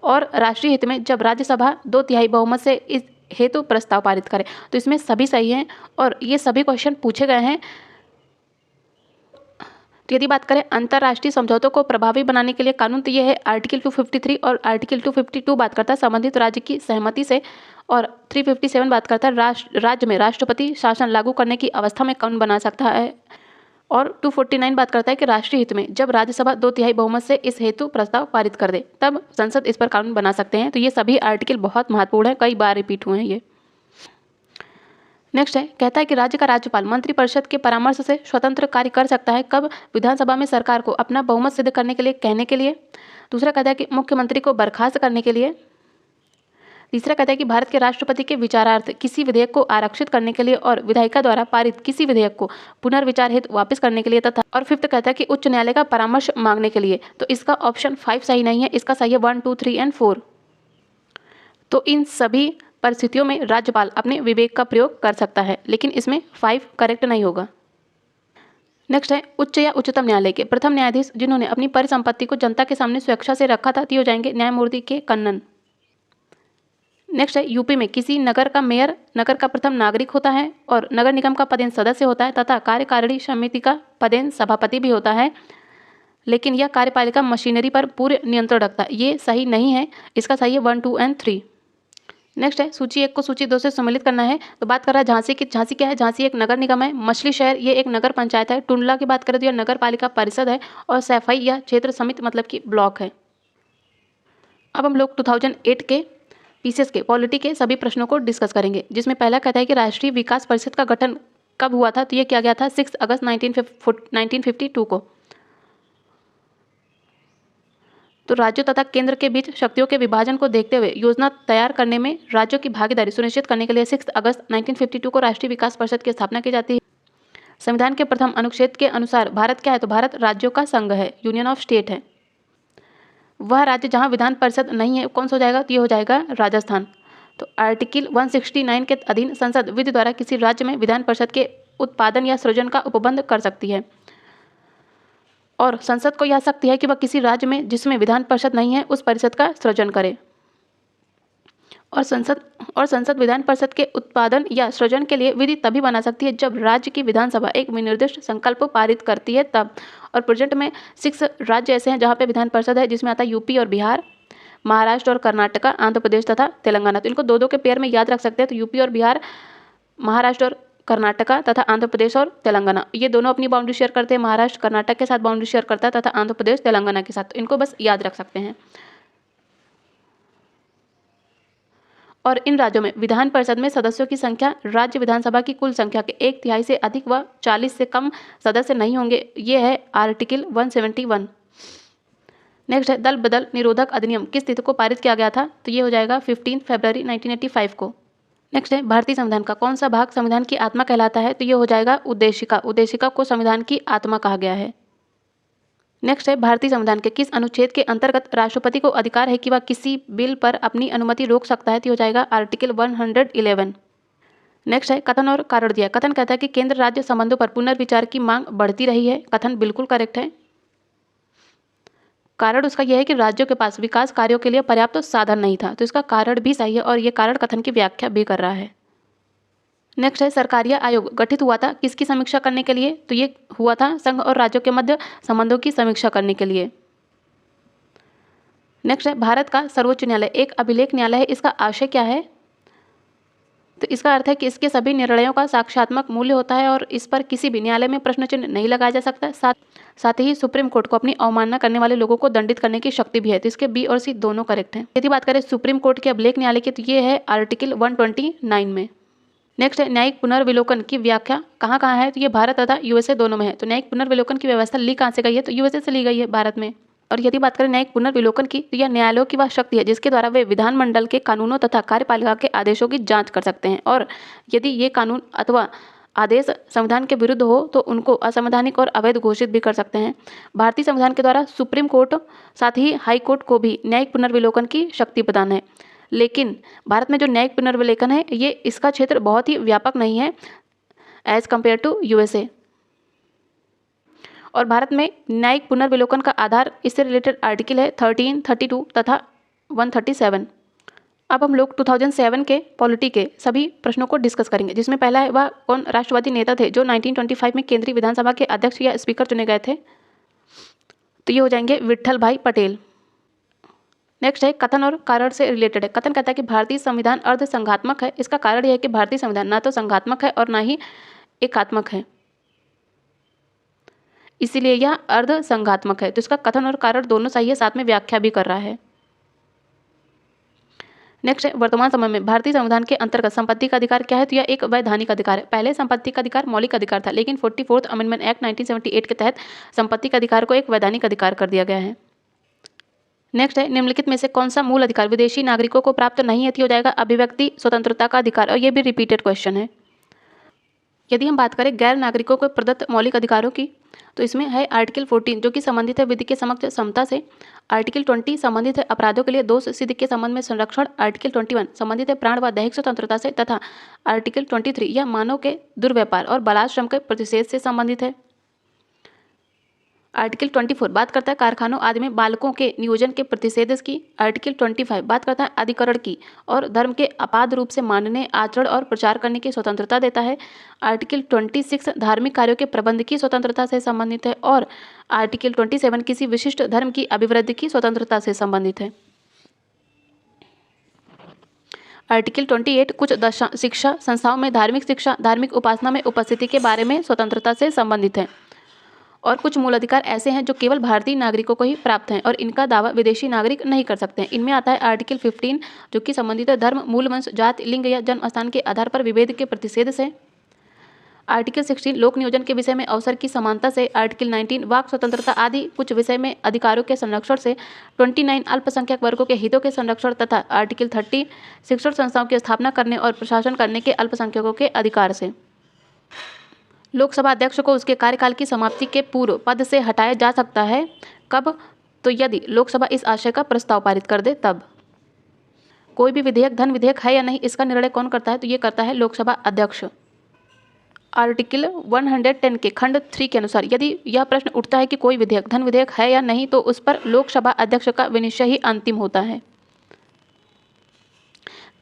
और राष्ट्रीय हित में जब राज्यसभा 2/3 बहुमत से इस हेतु प्रस्ताव पारित करे। तो इसमें सभी सही हैं और ये सभी क्वेश्चन पूछे गए हैं। तो यदि बात करें अंतर्राष्ट्रीय समझौतों को प्रभावी बनाने के लिए कानून, तो ये है आर्टिकल 253 और आर्टिकल 252 बात करता है संबंधित राज्य की सहमति से और 357 बात करता है राज्य में राष्ट्रपति शासन लागू करने की अवस्था में कानून बना सकता है और 249 बात करता है कि राष्ट्रीय हित में जब राज्यसभा 2/3 बहुमत से इस हेतु प्रस्ताव पारित कर दे तब संसद इस पर कानून बना सकते हैं। तो ये सभी आर्टिकल बहुत महत्वपूर्ण है, कई बार रिपीट हुए हैं ये। नेक्स्ट है कहता है कि राज्य का राज्यपाल मंत्रिपरिषद के परामर्श से स्वतंत्र कार्य कर सकता है। कब? विधानसभा में सरकार को अपना बहुमत सिद्ध करने के लिए कहने के लिए। दूसरा कहता है कि मुख्यमंत्री को बर्खास्त करने के लिए। तीसरा कहता है कि भारत के राष्ट्रपति के विचारार्थ किसी विधेयक को आरक्षित करने के लिए और विधायिका द्वारा पारित किसी विधेयक को पुनर्विचार हेतु वापस करने के लिए तथा और फिफ्थ कहता है कि उच्च न्यायालय का परामर्श मांगने के लिए। तो इसका ऑप्शन 5 सही नहीं है, इसका सही है 1, 2, 3 एंड 4। तो इन सभी परिस्थितियों में राज्यपाल अपने विवेक का प्रयोग कर सकता है, लेकिन इसमें 5 करेक्ट नहीं होगा। नेक्स्ट है उच्च या उच्चतम न्यायालय के प्रथम न्यायाधीश जिन्होंने अपनी परिसंपत्ति को जनता के सामने स्वेच्छा से रखा था, हो जाएंगे न्यायमूर्ति के कन्नन। नेक्स्ट है यूपी में किसी नगर का मेयर नगर का प्रथम नागरिक होता है और नगर निगम का पदेन सदस्य होता है तथा कार्यकारिणी समिति का पदेन सभापति भी होता है, लेकिन यह कार्यपालिका मशीनरी पर पूरे नियंत्रण रखता है। ये सही नहीं है, इसका सही है 1, 2 एंड 3। नेक्स्ट है सूची 1 को सूची 2 से सम्मिलित करना है। तो बात कर रहा है झांसी की। झांसी क्या है? झांसी एक नगर निगम है। मछली शहर ये एक नगर पंचायत है। टुंडला की बात करें तो यह नगर पालिका परिषद है और सैफई यह क्षेत्र समिति मतलब कि ब्लॉक है। अब हम लोग 2008 के पीसीएस के पॉलिटी के सभी प्रश्नों को डिस्कस करेंगे, जिसमें पहला कहता है कि राष्ट्रीय विकास परिषद का गठन कब हुआ था? तो ये किया गया था 6 अगस्त 1952 को। तो राज्यों तथा केंद्र के बीच शक्तियों के विभाजन को देखते हुए योजना तैयार करने में राज्यों की भागीदारी सुनिश्चित करने के लिए 6 अगस्त 1952 को राष्ट्रीय विकास परिषद की स्थापना की जाती है। संविधान के प्रथम अनुच्छेद के अनुसार भारत क्या है? तो भारत राज्यों का संघ है, यूनियन ऑफ स्टेट है। वह राज्य जहां विधान परिषद नहीं है कौन सा हो जाएगा? तो ये हो जाएगा राजस्थान। तो आर्टिकल 169 के अधीन संसद विधि द्वारा किसी राज्य में विधान परिषद के उत्पादन या सृजन का उपबंध कर सकती है और संसद को यह शक्ति है कि वह किसी राज्य में जिसमें विधान परिषद नहीं है उस परिषद का सृजन करे और संसद विधान परिषद के उत्पादन या सृजन के लिए विधि तभी बना सकती है जब राज्य की विधानसभा एक विनिर्दिष्ट संकल्प पारित करती है तब। और प्रेजेंट में 6 राज्य ऐसे हैं जहां पे विधान परिषद है, जिसमें आता है यूपी और बिहार, महाराष्ट्र और कर्नाटक, आंध्र प्रदेश तथा तेलंगाना। तो इनको 2-2 के पेयर में याद रख सकते हैं। तो यूपी और बिहार, महाराष्ट्र और कर्नाटका तथा आंध्र प्रदेश और तेलंगाना, ये दोनों अपनी बाउंड्री शेयर करते हैं। महाराष्ट्र कर्नाटक के साथ बाउंड्री शेयर करता है तथा आंध्र प्रदेश तेलंगाना के साथ, तो इनको बस याद रख सकते हैं। और इन राज्यों में विधान परिषद में सदस्यों की संख्या राज्य विधानसभा की कुल संख्या के 1/3 से अधिक व 40 से कम सदस्य नहीं होंगे। ये है आर्टिकल 171। नेक्स्ट है दल बदल निरोधक अधिनियम किस तिथि को पारित किया गया था, तो ये हो जाएगा 15 फरवरी 1985 को। नेक्स्ट है भारतीय संविधान का कौन सा भाग संविधान की आत्मा कहलाता है, तो ये हो जाएगा उद्देशिका। उद्देशिका को संविधान की आत्मा कहा गया है। नेक्स्ट है भारतीय संविधान के किस अनुच्छेद के अंतर्गत राष्ट्रपति को अधिकार है कि वह किसी बिल पर अपनी अनुमति रोक सकता है, तो हो जाएगा आर्टिकल 111। नेक्स्ट है कथन और कारण दिया। कथन कहता है कि केंद्र राज्य संबंधों पर पुनर्विचार की मांग बढ़ती रही है। कथन बिल्कुल करेक्ट है। कारण उसका यह है कि राज्यों के पास विकास कार्यों के लिए पर्याप्त साधन नहीं था, तो इसका कारण भी सही है और ये कारण कथन की व्याख्या भी कर रहा है। नेक्स्ट है सरकारीय आयोग गठित हुआ था किसकी समीक्षा करने के लिए, तो ये हुआ था संघ और राज्यों के मध्य संबंधों की समीक्षा करने के लिए। नेक्स्ट है भारत का सर्वोच्च न्यायालय एक अभिलेख न्यायालय है, इसका आशय क्या है, तो इसका अर्थ है कि इसके सभी निर्णयों का साक्ष्यात्मक मूल्य होता है और इस पर किसी भी न्यायालय में प्रश्न चिन्ह नहीं लगाया जा सकता। साथ ही सुप्रीम कोर्ट को अपनी अवमानना करने वाले लोगों को दंडित करने की शक्ति भी है, तो इसके बी और सी दोनों करेक्ट हैं। यदि बात करें सुप्रीम कोर्ट के अभिलेख न्यायालय की, तो ये है आर्टिकल 129 में। नेक्स्ट है न्यायिक पुनर्विलोकन की व्याख्या कहाँ कहाँ है, तो ये भारत तथा यूएसए दोनों में है। तो न्यायिक पुनर्विलोकन की व्यवस्था ली कहाँ से गई है, तो यूएसए से ली गई है भारत में। और यदि बात करें न्यायिक पुनर्विलोकन की, तो यह न्यायालयों की वह शक्ति है जिसके द्वारा वे विधानमंडल के कानूनों तथा कार्यपालिका के आदेशों की जांच कर सकते हैं, और यदि ये कानून अथवा आदेश संविधान के विरुद्ध हो तो उनको असंवैधानिक और अवैध घोषित भी कर सकते हैं। भारतीय संविधान के द्वारा सुप्रीम कोर्ट साथ ही हाई कोर्ट को भी न्यायिक पुनर्विलोकन की शक्ति प्रदान है, लेकिन भारत में जो न्यायिक पुनर्विलोकन है ये इसका क्षेत्र बहुत ही व्यापक नहीं है एज कम्पेयर टू यूएसए। और भारत में न्यायिक पुनर्विलोकन का आधार इससे रिलेटेड आर्टिकल है 13, 32 तथा 137। अब हम लोग 2007 के पॉलिटी के सभी प्रश्नों को डिस्कस करेंगे, जिसमें पहला है वह कौन राष्ट्रवादी नेता थे जो 1925 में केंद्रीय विधानसभा के अध्यक्ष या स्पीकर चुने गए थे, तो ये हो जाएंगे विट्ठल भाई पटेल। नेक्स्ट है कथन और कारण से रिलेटेड है। कथन कहता है कि भारतीय संविधान अर्ध संघात्मक है। इसका कारण यह है कि भारतीय संविधान ना तो संघात्मक है और ना ही एकात्मक है, इसीलिए यह अर्ध संघात्मक है। तो इसका कथन और कारण दोनों सही है, साथ में व्याख्या भी कर रहा है। नेक्स्ट है वर्तमान समय में भारतीय संविधान के अंतर्गत संपत्ति का अधिकार क्या है, तो यह एक वैधानिक अधिकार है। पहले संपत्ति का अधिकार मौलिक अधिकार था, लेकिन 44th अमेंडमेंट एक्ट 1978 के तहत संपत्ति का अधिकार को एक वैधानिक अधिकार कर दिया गया है। नेक्स्ट है निम्नलिखित में से कौन सा मूल अधिकार विदेशी नागरिकों को प्राप्त नहीं है, तो हो जाएगा अभिव्यक्ति स्वतंत्रता का अधिकार, और यह भी रिपीटेड क्वेश्चन है। यदि हम बात करें गैर नागरिकों को प्रदत्त मौलिक अधिकारों की, तो इसमें है आर्टिकल 14 जो कि संबंधित है विधि के समक्ष समता से। आर्टिकल 20 संबंधित है अपराधों के लिए दोष सिद्धि के संबंध में संरक्षण। आर्टिकल 21 संबंधित है प्राण व दैहिक स्वतंत्रता से, तथा आर्टिकल 23 यह मानव के दुर्व्यापार और बलात्श्रम के प्रतिषेध से संबंधित है। आर्टिकल 24 बात करता है कारखानों आदि में बालकों के नियोजन के प्रतिषेध की। आर्टिकल 25 बात करता है अधिकरण की और धर्म के अपाध रूप से मानने, आचरण और प्रचार करने की स्वतंत्रता देता है। आर्टिकल 26 धार्मिक कार्यों के प्रबंध की स्वतंत्रता से संबंधित है, और आर्टिकल 27 किसी विशिष्ट धर्म की अभिवृद्धि की स्वतंत्रता से संबंधित है। आर्टिकल 28 कुछ शिक्षा संस्थाओं में धार्मिक शिक्षा, धार्मिक उपासना में उपस्थिति के बारे में स्वतंत्रता से संबंधित है। और कुछ मूल अधिकार ऐसे हैं जो केवल भारतीय नागरिकों को ही प्राप्त हैं और इनका दावा विदेशी नागरिक नहीं कर सकते हैं। इनमें आता है आर्टिकल 15 जो कि संबंधित है धर्म, मूल वंश, जाति, लिंग या जन्म स्थान के आधार पर विभेद के प्रतिषेध से। आर्टिकल 16 लोक नियोजन के विषय में अवसर की समानता से। आर्टिकल 19 वाक स्वतंत्रता आदि कुछ विषय में अधिकारों के संरक्षण से। 29 अल्पसंख्यक वर्गों के हितों के संरक्षण, तथा आर्टिकल 30 शिक्षण संस्थाओं की स्थापना करने और प्रशासन करने के अल्पसंख्यकों के अधिकार से। लोकसभा अध्यक्ष को उसके कार्यकाल की समाप्ति के पूर्व पद से हटाया जा सकता है। कब? तो यदि लोकसभा इस आशय का प्रस्ताव पारित कर दे तब। कोई भी विधेयक धन विधेयक है या नहीं, इसका निर्णय कौन करता है, तो ये करता है लोकसभा अध्यक्ष। आर्टिकल 110 के खंड 3 के अनुसार यदि यह प्रश्न उठता है कि कोई विधेयक धन विधेयक है या नहीं, तो उस पर लोकसभा अध्यक्ष का विनिश्चय ही अंतिम होता है।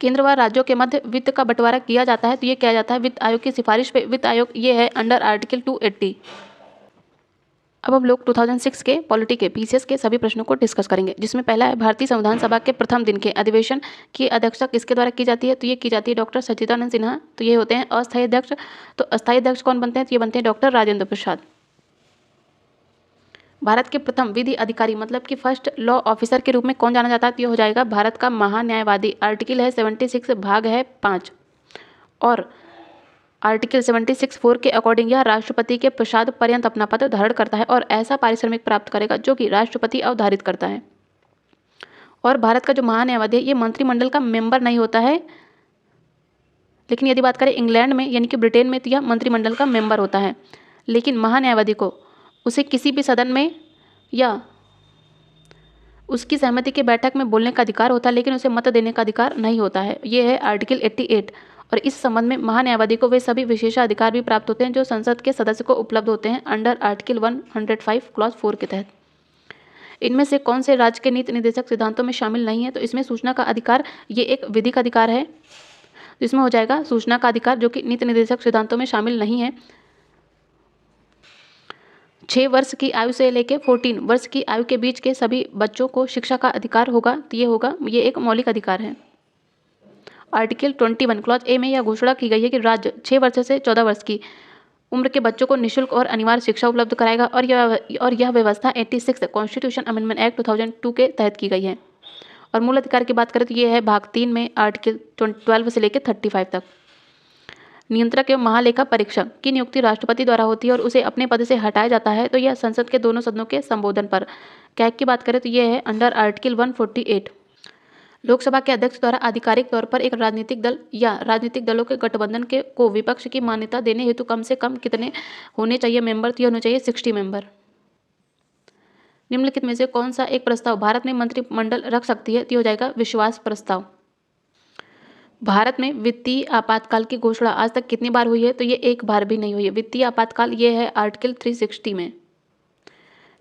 केंद्र व राज्यों के मध्य वित्त का बंटवारा किया जाता है, तो ये किया जाता है वित्त आयोग की सिफारिश पे। वित्त आयोग ये है अंडर आर्टिकल 280। अब हम लोग 2006 के पॉलिटी के पीसीएस के सभी प्रश्नों को डिस्कस करेंगे, जिसमें पहला है भारतीय संविधान सभा के प्रथम दिन के अधिवेशन की अध्यक्षता किसके द्वारा की जाती है? तो ये की जाती है डॉक्टर सच्चिदानंद सिन्हा। तो ये होते हैं अस्थायी अध्यक्ष। तो अस्थायी अध्यक्ष कौन बनते हैं? तो ये बनते हैं डॉक्टर राजेंद्र प्रसाद। भारत के प्रथम विधि अधिकारी मतलब कि फर्स्ट लॉ ऑफिसर के रूप में कौन जाना जाता है? तो ये हो जाएगा भारत का महान्यायवादी। आर्टिकल है 76, भाग है 5 और आर्टिकल 76(4) के अकॉर्डिंग यह राष्ट्रपति के प्रसाद पर्यंत अपना पद धारण करता है और ऐसा पारिश्रमिक प्राप्त करेगा जो कि राष्ट्रपति अवधारित करता है। और भारत का जो महान्यायवादी है ये मंत्रिमंडल का मेंबर नहीं होता है, लेकिन यदि बात करें इंग्लैंड में यानी कि ब्रिटेन में तो यह मंत्रिमंडल का मेंबर होता है। लेकिन महान्यायवादी को उसे किसी भी सदन में या उसकी सहमति के बैठक में बोलने का अधिकार होता है, लेकिन उसे मत देने का अधिकार नहीं होता है। ये है आर्टिकल 88। और इस संबंध में महान्यायवादी को वे सभी विशेषाधिकार भी प्राप्त होते हैं जो संसद के सदस्य को उपलब्ध होते हैं अंडर आर्टिकल 105 क्लॉज 4 के तहत। इनमें से कौन से राज्य के नीति निर्देशक सिद्धांतों में शामिल नहीं है? तो इसमें सूचना का अधिकार ये एक विधिक अधिकार है, जिसमें हो जाएगा सूचना का अधिकार, जो कि नीति निर्देशक सिद्धांतों में शामिल नहीं है। 6 वर्ष की आयु से लेकर 14 वर्ष की आयु के बीच के सभी बच्चों को शिक्षा का अधिकार होगा। तो ये एक मौलिक अधिकार है। आर्टिकल 21 क्लॉज ए में यह घोषणा की गई है कि राज्य 6 वर्ष से 14 वर्ष की उम्र के बच्चों को निःशुल्क और अनिवार्य शिक्षा उपलब्ध कराएगा और यह व्यवस्था 86 कॉन्स्टिट्यूशन अमेंडमेंट एक्ट 2002 के तहत की गई है। और मूल अधिकार की बात करें तो ये है भाग 3 में आर्टिकल 12 से लेकर 35 तक। नियंत्रक एवं महालेखा परीक्षक की नियुक्ति राष्ट्रपति द्वारा होती है और उसे अपने पद से हटाया जाता है। तो यह संसद के दोनों सदनों के संबोधन पर। कैग की बात करें तो यह है अंडर आर्टिकल 148। लोकसभा के अध्यक्ष द्वारा आधिकारिक तौर पर एक राजनीतिक दल या राजनीतिक दलों के गठबंधन को विपक्ष की मान्यता देने हेतु कम से कम कितने होने चाहिए मेंबर? तो ये होने चाहिए 60 मेंबर। निम्नलिखित में से कौन सा एक प्रस्ताव भारत में मंत्रिमंडल रख सकती है? तो हो जाएगा विश्वास प्रस्ताव। भारत में वित्तीय आपातकाल की घोषणा आज तक कितनी बार हुई है? तो ये एक बार भी नहीं हुई है। वित्तीय आपातकाल ये है आर्टिकल 360 में।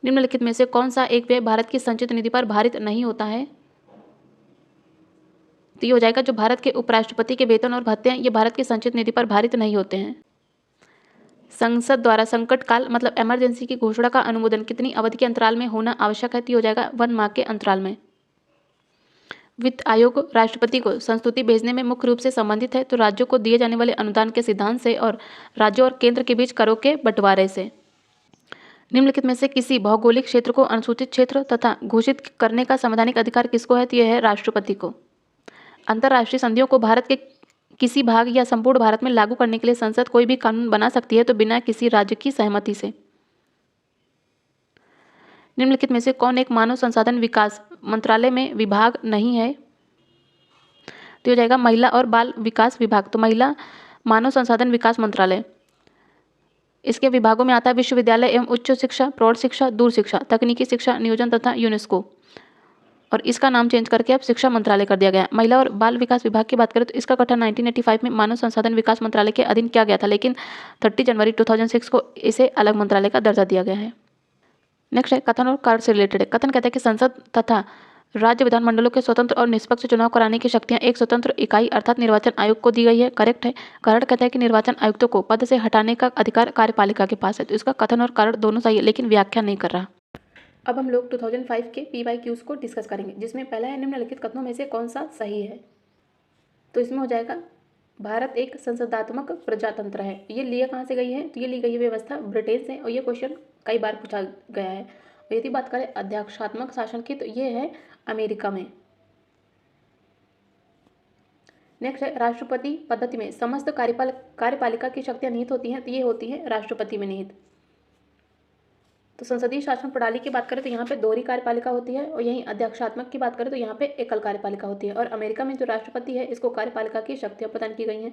निम्नलिखित में से कौन सा एक व्यय भारत की संचित निधि पर भारित नहीं होता है? तो ये हो जाएगा जो भारत के उपराष्ट्रपति के वेतन और भत्ते हैं, ये भारत की संचित निधि पर भारित नहीं होते हैं। संसद द्वारा संकट काल मतलब इमरजेंसी की घोषणा का अनुमोदन कितनी अवधि के अंतराल में होना आवश्यक है? तो हो जाएगा 1 माह के अंतराल में। वित्त आयोग राष्ट्रपति को संस्तुति भेजने में मुख्य रूप से संबंधित है। तो राज्यों को दिए जाने वाले अनुदान के सिद्धांत से और राज्यों और केंद्र के बीच करों के बंटवारे से। निम्नलिखित में से किसी भौगोलिक क्षेत्र को अनुसूचित क्षेत्र तथा घोषित करने का संवैधानिक अधिकार किसको है? तो यह है राष्ट्रपति को। अंतर्राष्ट्रीय संधियों को भारत के किसी भाग या संपूर्ण भारत में लागू करने के लिए संसद कोई भी कानून बना सकती है, तो बिना किसी राज्य की सहमति से। निम्नलिखित में से कौन एक मानव संसाधन विकास मंत्रालय में विभाग नहीं है? तो हो जाएगा महिला और बाल विकास विभाग। तो महिला मानव संसाधन विकास मंत्रालय, इसके विभागों में आता है विश्वविद्यालय एवं उच्च शिक्षा, प्रौढ़ शिक्षा, दूर शिक्षा, तकनीकी शिक्षा, नियोजन तथा यूनेस्को। और इसका नाम चेंज करके अब शिक्षा मंत्रालय कर दिया गया है। महिला और बाल विकास विभाग की बात करें तो इसका गठन 1985 में मानव संसाधन विकास मंत्रालय के अधीन किया गया था, लेकिन 30 जनवरी 2006 को इसे अलग मंत्रालय का दर्जा दिया गया है। नेक्स्ट है कथन और कार्य से रिलेटेड है। कथन कहता है कि संसद तथा राज्य विधानमंडलों के स्वतंत्र और निष्पक्ष चुनाव कराने की शक्तियां एक स्वतंत्र इकाई अर्थात निर्वाचन आयोग को दी गई है। करेक्ट है। कारण कहता है कि निर्वाचन आयुक्तों को पद से हटाने का अधिकार कार्यपालिका के पास है। तो इसका कथन और कारण दोनों सही है, लेकिन व्याख्या नहीं कर रहा। अब हम लोग 2005 के PYQs को डिस्कस करेंगे, जिसमें पहला है निम्नलिखित कथनों में से कौन सा सही है? तो इसमें हो जाएगा भारत एक संसदात्मक प्रजातंत्र है। ये लिया कहाँ से गई है? तो ये ली गई है व्यवस्था ब्रिटेन से और ये क्वेश्चन कई बार पूछा गया है। और यदि बात करें अध्यक्षात्मक शासन की तो ये है अमेरिका में। नेक्स्ट है राष्ट्रपति पद्धति में समस्त कार्यपालिका की शक्तियाँ निहित होती हैं, तो ये होती हैं राष्ट्रपति में निहित। तो संसदीय शासन प्रणाली की बात करें तो यहाँ पे दोहरी कार्यपालिका होती है और यहीं अध्यक्षात्मक की बात करें तो यहाँ पे एकल कार्यपालिका होती है। और अमेरिका में जो राष्ट्रपति है इसको कार्यपालिका की शक्तियाँ प्रदान की गई हैं।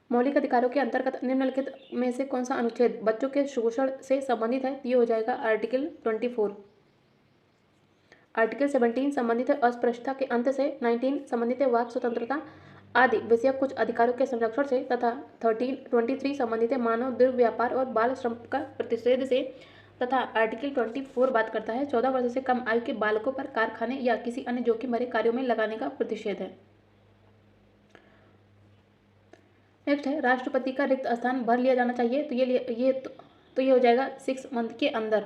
मौलिक अधिकारों के अंतर्गत निम्नलिखित में से कौन सा अनुच्छेद बच्चों के शोषण से संबंधित है? ये हो जाएगा आर्टिकल 24। आर्टिकल 17 संबंधित है अस्पृश्यता के अंत से, 19 संबंधित है वाक स्वतंत्रता आदि विषयक कुछ अधिकारों के संरक्षण से तथा 23 संबंधित है मानव दुर्व्यापार और बाल श्रम का प्रतिषेध से तथा आर्टिकल 24 बात करता है 14 वर्ष से कम आयु के बालकों पर कारखाने या किसी अन्य जोखिम भरे कार्यों में लगाने का प्रतिषेध है। नेक्स्ट है राष्ट्रपति का रिक्त स्थान भर लिया जाना चाहिए। तो ये तो ये हो जाएगा 6 मंथ के अंदर।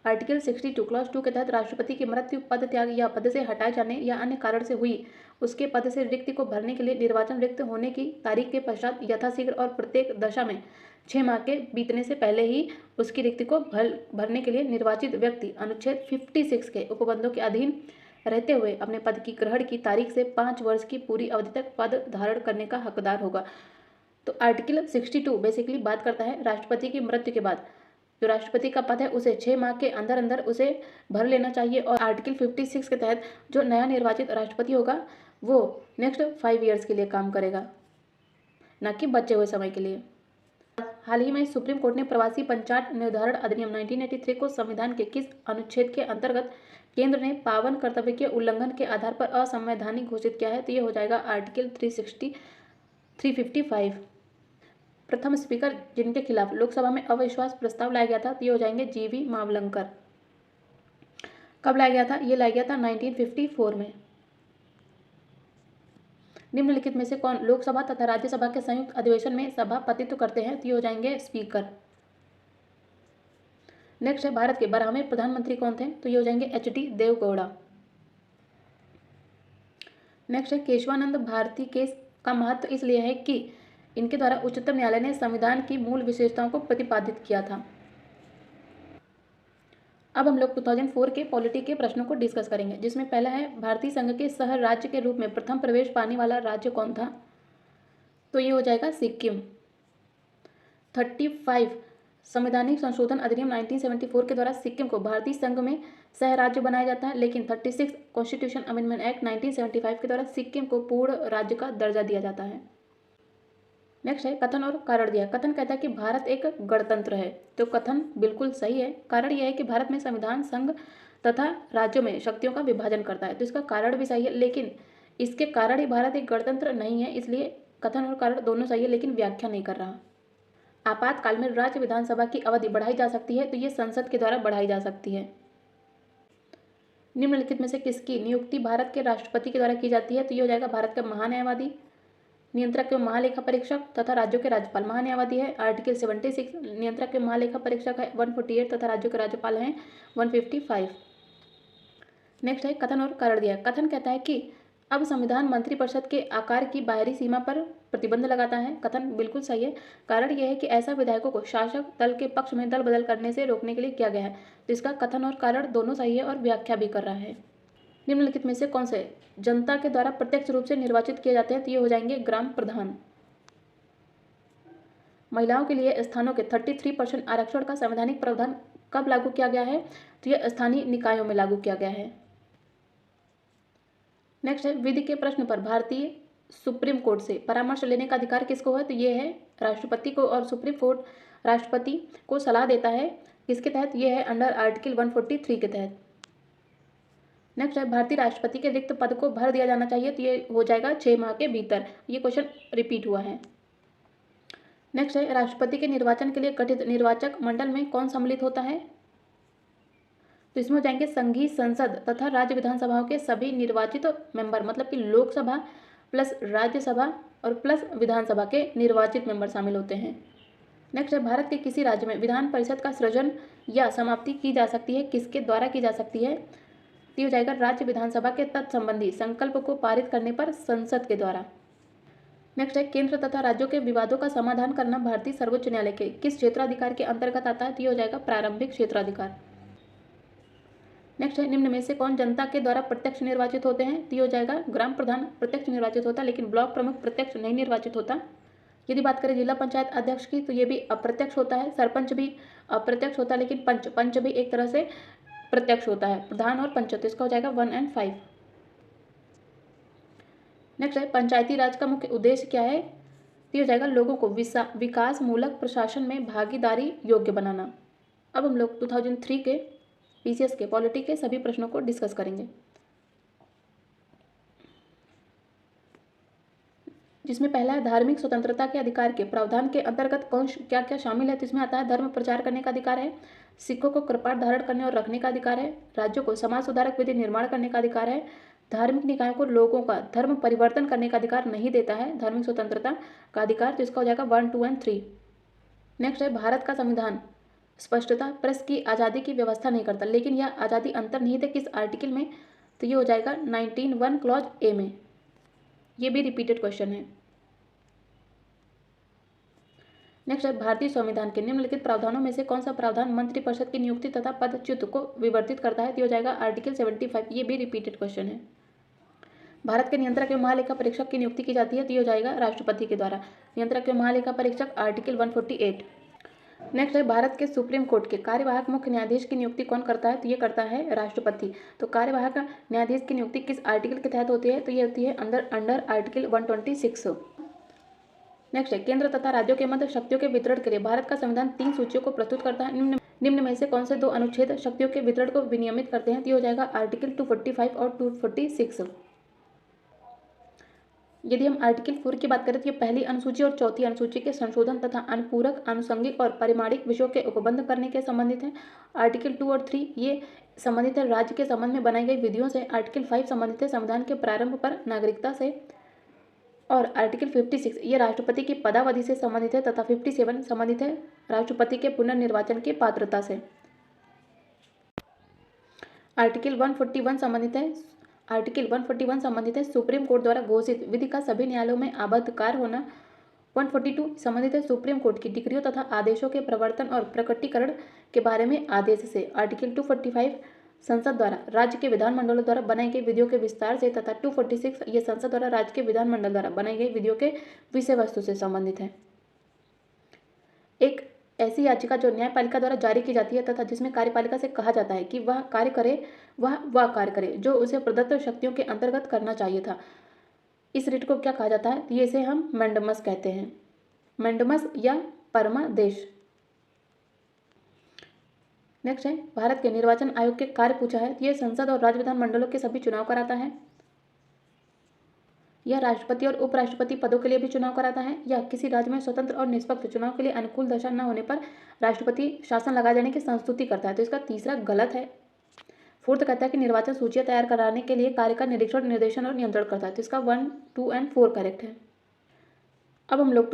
आर्टिकल 62 क्लॉज 2 के तहत राष्ट्रपति की मृत्यु, पद त्याग या पद से हटाए जाने या अन्य कारण से हुई उसके पद से रिक्ति को भरने के लिए निर्वाचन रिक्त होने की तारीख के पश्चात यथाशीघ्र और प्रत्येक दशा में 6 माह के बीतने से पहले ही उसकी रिक्ति को भरने के लिए निर्वाचित व्यक्ति अनुच्छेद 56 के उपबंधों के अधीन रहते हुए अपने पद की ग्रहण की तारीख से 5 वर्ष की पूरी अवधि तक पद धारण करने का हकदार होगा। तो आर्टिकल 62 बेसिकली बात करता है राष्ट्रपति की मृत्यु के बाद जो राष्ट्रपति का पद है उसे 6 माह के अंदर अंदर उसे भर लेना चाहिए, और आर्टिकल 56 के तहत जो नया निर्वाचित राष्ट्रपति होगा वो नेक्स्ट 5 ईयर्स के लिए काम करेगा, न कि बचे हुए समय के लिए। हाल ही में सुप्रीम कोर्ट ने प्रवासी पंचायत निर्धारण अधिनियम 1983 को संविधान के किस अनुच्छेद के अंतर्गत केंद्र ने पावन कर्तव्य के उल्लंघन के आधार पर असंवैधानिक घोषित किया है? तो ये हो जाएगा आर्टिकल 355। प्रथम स्पीकर जिनके खिलाफ लोकसभा में अविश्वास प्रस्ताव लाया गया था तो ये हो जाएंगे जीवी मावलंकर। कब लाया गया था? ये लाया गया था 1954 में। निम्नलिखित में से कौन लोकसभा तथा राज्यसभा के संयुक्त अधिवेशन में सभापतित्व करते हैं? तो ये हो जाएंगे स्पीकर। नेक्स्ट है भारत के 12वें प्रधानमंत्री कौन थे? तो ये हो जाएंगे एच.डी. देवगौड़ा। नेक्स्ट है केशवानंद भारती केस का महत्व इसलिए है कि इनके द्वारा उच्चतम न्यायालय ने संविधान की मूल विशेषताओं को प्रतिपादित किया था। अब हम लोग 2004 के पॉलिटी के प्रश्नों को डिस्कस करेंगे, जिसमें पहला है भारतीय संघ के सह राज्य के रूप में प्रथम प्रवेश पाने वाला राज्य कौन था? तो ये हो जाएगा सिक्किम। 35 संवैधानिक संशोधन अधिनियम 1974 के द्वारा सिक्किम को भारतीय संघ में सह राज्य बनाया जाता है, लेकिन 36 कॉन्स्टिट्यूशन अमेंडमेंट एक्ट 1975 के द्वारा सिक्किम को पूर्ण राज्य का दर्जा दिया जाता है। नेक्स्ट है कथन और कारण दिया। कथन कहता है कि भारत एक गणतंत्र है, तो कथन बिल्कुल सही है। कारण यह है कि भारत में संविधान संघ तथा राज्यों में शक्तियों का विभाजन करता है, तो इसका कारण भी सही है, लेकिन इसके कारण ही भारत एक गणतंत्र नहीं है, इसलिए कथन और कारण दोनों सही है, लेकिन व्याख्या नहीं कर रहा। आपातकाल में राज्य विधानसभा की अवधि बढ़ाई जा सकती है, तो ये संसद के द्वारा बढ़ाई जा सकती है। निम्नलिखित में से किसकी नियुक्ति भारत के राष्ट्रपति के द्वारा की जाती है? तो ये हो जाएगा भारत का महान्यायवादी, नियंत्रक एवं महालेखा परीक्षक तथा राज्यों के राज्यपाल। महान्यायवादी है आर्टिकल 76, नियंत्रक एवं महालेखा परीक्षक है 148 तथा राज्यों के राज्यपाल हैं 155। नेक्स्ट है कथन और कारण दिया। कथन कहता है कि अब संविधान मंत्रिपरिषद के आकार की बाहरी सीमा पर प्रतिबंध लगाता है। कथन बिल्कुल सही है। कारण यह है कि ऐसा विधायकों को शासक दल के पक्ष में दल बदल करने से रोकने के लिए किया गया है, तो इसका कथन और कारण दोनों सही है और व्याख्या भी कर रहा है। निम्नलिखित में से कौन से जनता के द्वारा प्रत्यक्ष रूप से निर्वाचित किए जाते हैं? तो ये हो जाएंगे ग्राम प्रधान। महिलाओं के लिए स्थानों के 33% आरक्षण का संवैधानिक प्रावधान कब लागू किया गया है? तो यह स्थानीय निकायों में लागू किया गया है। नेक्स्ट है विधि के प्रश्न पर भारतीय सुप्रीम कोर्ट से परामर्श लेने का अधिकार किसको है? तो ये है राष्ट्रपति को, और सुप्रीम कोर्ट राष्ट्रपति को सलाह देता है किसके तहत? ये है अंडर आर्टिकल 143 के तहत। नेक्स्ट है भारतीय राष्ट्रपति के रिक्त पद को भर दिया जाना चाहिए, तो ये हो जाएगा 6 माह के भीतर। ये क्वेश्चन रिपीट हुआ है। नेक्स्ट है राष्ट्रपति के निर्वाचन के लिए गठित निर्वाचक मंडल में कौन सम्मिलित होता है? तो इसमें हो जाएंगे संघीय संसद तथा राज्य विधानसभाओं के सभी निर्वाचित मेंबर, मतलब कि लोकसभा प्लस राज्यसभा और प्लस विधानसभा के निर्वाचित मेंबर शामिल होते हैं। नेक्स्ट है भारत के किसी राज्य में विधान परिषद का सृजन या समाप्ति की जा सकती है, किसके द्वारा की जा सकती है? तो हो जाएगा राज्य विधानसभा के तत्संबंधी संकल्प को पारित करने पर संसद के द्वारा। नेक्स्ट है केंद्र तथा राज्यों के विवादों का समाधान करना भारतीय सर्वोच्च न्यायालय के किस क्षेत्राधिकार के अंतर्गत आता है? तो ये हो जाएगा प्रारंभिक क्षेत्राधिकार। नेक्स्ट है निम्न में से कौन जनता के द्वारा प्रत्यक्ष निर्वाचित होते हैं? तो ये हो जाएगा ग्राम प्रधान प्रत्यक्ष निर्वाचित होता है, लेकिन ब्लॉक प्रमुख प्रत्यक्ष नहीं निर्वाचित होता। यदि बात करें जिला पंचायत अध्यक्ष की तो ये भी अप्रत्यक्ष होता है, सरपंच भी अप्रत्यक्ष होता है, लेकिन पंच भी एक तरह से प्रत्यक्ष होता है, प्रधान और पंच। तो इसका हो जाएगा 1 और 5। नेक्स्ट है पंचायती राज का मुख्य उद्देश्य क्या है? तो हो जाएगा लोगों को विकास मूलक प्रशासन में भागीदारी योग्य बनाना। अब हम लोग 2003 के पीसीएस के पॉलिटी के सभी प्रश्नों को डिस्कस करेंगे, जिसमें पहला है धार्मिक स्वतंत्रता के अधिकार के प्रावधान के अंतर्गत कौन क्या क्या शामिल है? तो इसमें आता है धर्म प्रचार करने का अधिकार है, सिखों को कृपाण धारण करने और रखने का अधिकार है, राज्यों को समाज सुधारक विधि निर्माण करने का अधिकार है, धार्मिक निकायों को लोगों का धर्म परिवर्तन करने का अधिकार नहीं देता है धार्मिक स्वतंत्रता का अधिकार। तो इसका हो जाएगा 1, 2 और 3। नेक्स्ट है भारत का संविधान स्पष्टता प्रेस की आज़ादी की व्यवस्था नहीं करता, लेकिन यह आज़ादी अंतर्निहित है किस आर्टिकल में? तो ये हो जाएगा 19(1) क्लॉज ए में। ये भी रिपीटेड क्वेश्चन है। नेक्स्ट है भारतीय संविधान के निम्नलिखित प्रावधानों में से कौन सा प्रावधान मंत्रिपरिषद की नियुक्ति तथा पदच्युत को विवर्तित करता है? तो हो जाएगा आर्टिकल 75। ये भी रिपीटेड क्वेश्चन है। भारत के नियंत्रक एवं महालेखा परीक्षक की नियुक्ति की जाती है, तो हो जाएगा राष्ट्रपति के द्वारा। नियंत्रक एवं महालेखा परीक्षक आर्टिकल 148। नेक्स्ट है भारत के सुप्रीम कोर्ट के कार्यवाहक मुख्य न्यायाधीश की नियुक्ति कौन करता है? तो ये करता है राष्ट्रपति। तो कार्यवाहक न्यायाधीश की नियुक्ति किस आर्टिकल के तहत होती है? तो ये होती है अंडर आर्टिकल 126। नेक्स्ट है केंद्र तथा राज्यों के मध्य शक्तियों के वितरण के लिए भारत का संविधान 3 सूचियों को प्रस्तुत करता है। निम्न में से कौन से 2 अनुच्छेद शक्तियों के वितरण को विनियमित करते हैं? तो ये हो जाएगा आर्टिकल 245 और 246। यदि हम आर्टिकल 4 की बात करें तो ये पहली अनुसूची और चौथी अनुसूची के संशोधन तथा अनुपूरक आनुषंगिक और परिमाणिक विषयों के उपबंध करने के संबंधित है। आर्टिकल 2 और 3 ये संबंधित है राज्य के संबंध में बनाई गई विधियों से। आर्टिकल 5 संबंधित है संविधान के प्रारंभ पर नागरिकता से। और आर्टिकल 56 ये राष्ट्रपति की पदावधि से संबंधित है तथा 57 संबंधित है राष्ट्रपति के पुनर्निर्वाचन की पात्रता से। आर्टिकल 141 संबंधित है सुप्रीम कोर्ट द्वारा घोषित विधि का सभी न्यायालयों में आबद्ध कार्य होना। 142 संबंधित है सुप्रीम कोर्ट की डिक्रियों तथा आदेशों के प्रवर्तन और प्रकटीकरण के बारे में आदेश से। आर्टिकल 245 संसद द्वारा राज्य के विधानमंडलों द्वारा बनाई गई विधियों के विस्तार से तथा 246 ये संसद द्वारा राज्य के विधानमंडल द्वारा बनाई गई विधियों के विषय वस्तु से संबंधित है। एक ऐसी याचिका जो न्यायपालिका द्वारा जारी की जाती है तथा जिसमें कार्यपालिका से कहा जाता है कि वह कार्य करे जो उसे प्रदत्त शक्तियों के अंतर्गत करना चाहिए था, इस रिट को क्या कहा जाता है? ये इसे हम मैंडमस कहते हैं, मैंडमस या परमादेश। नेक्स्ट है भारत के निर्वाचन आयोग के कार्य पूछा है। यह संसद और राज्य विधानमंडलों के सभी चुनाव कराता है। यह राष्ट्रपति और उपराष्ट्रपति पदों के लिए भी चुनाव कराता है। या किसी राज्य में स्वतंत्र और निष्पक्ष चुनाव के लिए अनुकूल दशा न होने पर राष्ट्रपति शासन लगा देने की संस्तुति करता है। तो इसका तीसरा गलत है। फोर्थ कहता है कि निर्वाचन सूचियां तैयार कराने के लिए कार्य का निरीक्षण, निर्देशन और नियंत्रण करता है। तो इसका 1, 2 और 4 करेक्ट है। अब हम लोग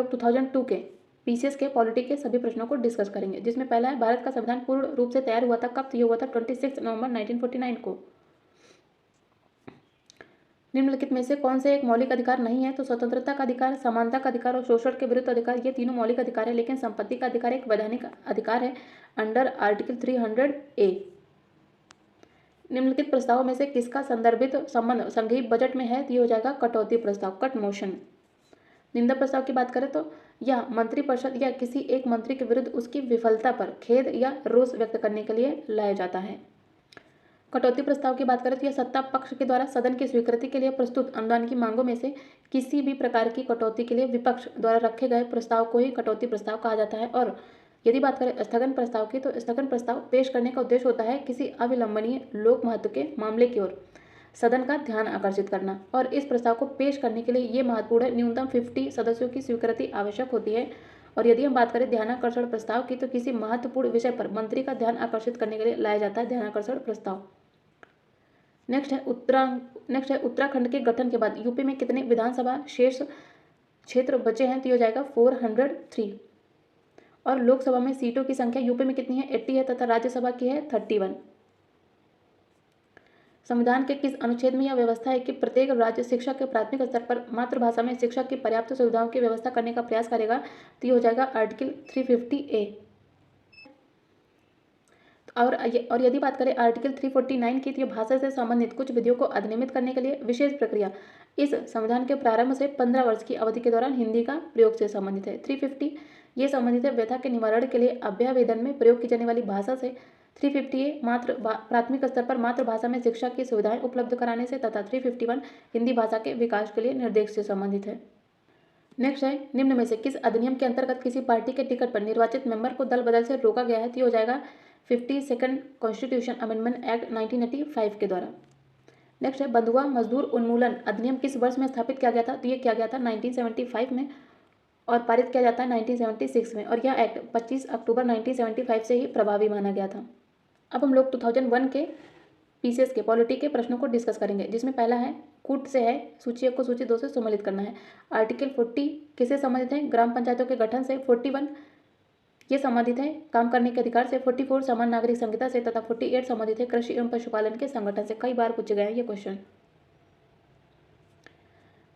2002 के पीसीएस के पॉलिटी के सभी प्रश्नों को डिस्कस करेंगे, जिसमें पहला है भारत का संविधान पूर्ण रूप से तैयार हुआ था कब? तो ये हुआ था 26 नवंबर 1949 को। निम्नलिखित में से कौन से एक मौलिक अधिकार नहीं है? तो स्वतंत्रता का अधिकार, समानता का अधिकार और शोषण के विरुद्ध अधिकार, ये तीनों मौलिक अधिकार है। लेकिन संपत्ति का अधिकार एक वैधानिक अधिकार है अंडर आर्टिकल 300A। निम्नलिखित प्रस्तावों में से किसका संदर्भित संबंध संघीय बजट में है? तो ये हो जाएगा कटौती प्रस्ताव, कट मोशन। निंदा प्रस्ताव की बात करें तो यह मंत्रिपरिषद या किसी एक मंत्री के विरुद्ध उसकी विफलता पर खेद या रोष व्यक्त करने के लिए लाया जाता है। कटौती प्रस्ताव की बात करें तो यह सत्ता पक्ष के द्वारा सदन की स्वीकृति के लिए प्रस्तुत अनुदान की मांगों में से किसी भी प्रकार की कटौती के लिए विपक्ष द्वारा रखे गए प्रस्ताव को ही कटौती प्रस्ताव कहा जाता है। और यदि बात करें स्थगन प्रस्ताव की, तो स्थगन प्रस्ताव पेश करने का उद्देश्य होता है किसी अविलंबनीय लोक महत्व के मामले की ओर सदन का ध्यान आकर्षित करना। और इस प्रस्ताव को पेश करने के लिए ये महत्वपूर्ण है, न्यूनतम 50 सदस्यों की स्वीकृति आवश्यक होती है। और यदि हम बात करें ध्यानाकर्षण प्रस्ताव की, तो किसी महत्वपूर्ण विषय पर मंत्री का ध्यान आकर्षित करने के लिए लाया जाता है ध्यानाकर्षण प्रस्ताव। नेक्स्ट है उत्तराखंड के गठन के बाद यूपी में कितने विधानसभा शेष क्षेत्र बचे हैं? तो ये हो जाएगा 403। और लोकसभा में सीटों की संख्या यूपी में कितनी है? 80 है तथा राज्यसभा की है 31। संविधान के किस अनुच्छेद में यह व्यवस्था है कि प्रत्येक राज्य शिक्षा के प्राथमिक स्तर पर मातृभाषा में शिक्षा की पर्याप्त सुविधाओं की व्यवस्था करने का प्रयास करेगा? तो ये हो जाएगा आर्टिकल 350A। और यदि बात करें आर्टिकल 349 की, तो भाषा से संबंधित कुछ विधियों को अधिनियमित करने के लिए विशेष प्रक्रिया इस संविधान के प्रारंभ से 15 वर्ष की अवधि के दौरान हिंदी का प्रयोग से संबंधित है। 350 ये संबंधित है व्यथा के निवारण के लिए अभ्यावेदन में प्रयोग की जाने वाली भाषा से। 350A प्राथमिक स्तर पर मातृभाषा में शिक्षा की सुविधाएं उपलब्ध कराने से तथा 351 हिंदी भाषा के विकास के लिए निर्देश से संबंधित है। नेक्स्ट है निम्न में से किस अधिनियम के अंतर्गत किसी पार्टी के टिकट पर निर्वाचित मेंबर को दल बदल से रोका गया है? तो हो जाएगा 52nd कॉन्स्टिट्यूशन अमेंडमेंट एक्ट 1985 के द्वारा। नेक्स्ट है बंधुआ मजदूर उन्मूलन अधिनियम किस वर्ष में स्थापित किया गया था? तो ये किया गया था 1975 में और पारित किया जाता है 1976 में। और यह एक्ट 25 अक्टूबर 1975 से ही प्रभावी माना गया था। अब हम लोग 2001 के पीसीएस के पॉलिटी के प्रश्नों को डिस्कस करेंगे, जिसमें पहला है कूट से है, सूची 1 को सूची 2 से सम्मिलित करना है। आर्टिकल 40 किससे संबंधित है? ग्राम पंचायतों के गठन से। 41 ये संबंधित है काम करने के अधिकार से। 44 समान नागरिक संहिता से तथा 48 संबंधित है कृषि एवं पशुपालन के संगठन से। कई बार पूछे गए हैं ये क्वेश्चन।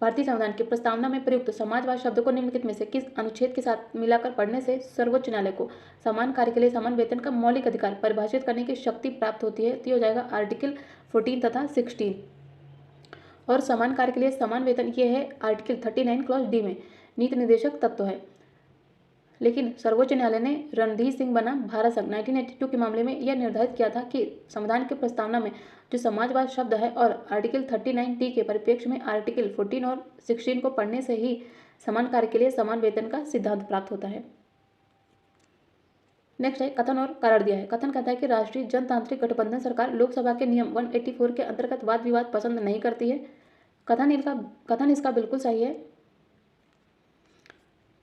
भारतीय संविधान की प्रस्तावना में प्रयुक्त समाजवाद शब्द को निम्नलिखित में से किस अनुच्छेद के साथ मिलाकर पढ़ने से सर्वोच्च न्यायालय को समान कार्य के लिए समान वेतन का मौलिक अधिकार परिभाषित करने की शक्ति प्राप्त होती है? तो हो जाएगा आर्टिकल 14 तथा 16। और समान कार्य के लिए समान वेतन ये है आर्टिकल 39 क्लॉज डी में नीति निर्देशक तत्व है। लेकिन सर्वोच्च न्यायालय ने रणधीर सिंह बनाम भारत संघ 1982 के मामले में यह निर्धारित किया था कि संविधान की प्रस्तावना में जो समाजवाद शब्द है और आर्टिकल 39 के परिप्रेक्ष्य में आर्टिकल 14 और 16 को पढ़ने से ही समान कार्य के लिए समान वेतन का सिद्धांत प्राप्त होता है। नेक्स्ट है कथन और कारण दिया है। कथन कहता है कि राष्ट्रीय जनतांत्रिक गठबंधन सरकार लोकसभा के नियम 184 के अंतर्गत वाद विवाद पसंद नहीं करती है। कथन इसका बिल्कुल सही है।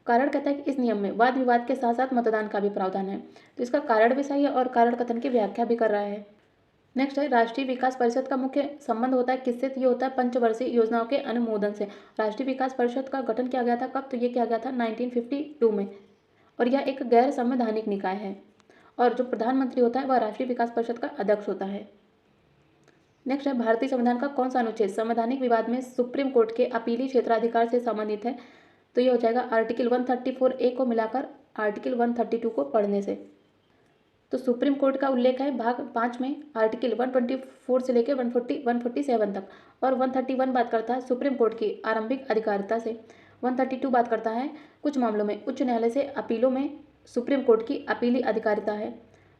कारण कहता है कि इस नियम में वाद विवाद के साथ साथ मतदान का भी प्रावधान है, तो इसका कारण भी सही है और कारण कथन की व्याख्या भी कर रहा है। नेक्स्ट है राष्ट्रीय विकास परिषद का मुख्य संबंध होता है किससे? तो ये होता है पंचवर्षीय योजनाओं के अनुमोदन से। राष्ट्रीय विकास परिषद का गठन किया गया था कब? तो ये किया गया था 1952 में, और यह एक गैर संवैधानिक निकाय है और जो प्रधानमंत्री होता है वह राष्ट्रीय विकास परिषद का अध्यक्ष होता है। नेक्स्ट है भारतीय संविधान का कौन सा अनुच्छेद संवैधानिक विवाद में सुप्रीम कोर्ट के अपीली क्षेत्राधिकार से संबंधित है? तो ये हो जाएगा आर्टिकल 134A को मिलाकर आर्टिकल 132 को पढ़ने से। तो सुप्रीम कोर्ट का उल्लेख है भाग 5 में आर्टिकल 124 से लेकर 147 तक, और 131 बात करता है सुप्रीम कोर्ट की आरंभिक अधिकारिता से। 132 बात करता है कुछ मामलों में उच्च न्यायालय से अपीलों में सुप्रीम कोर्ट की अपीली अधिकारिता है।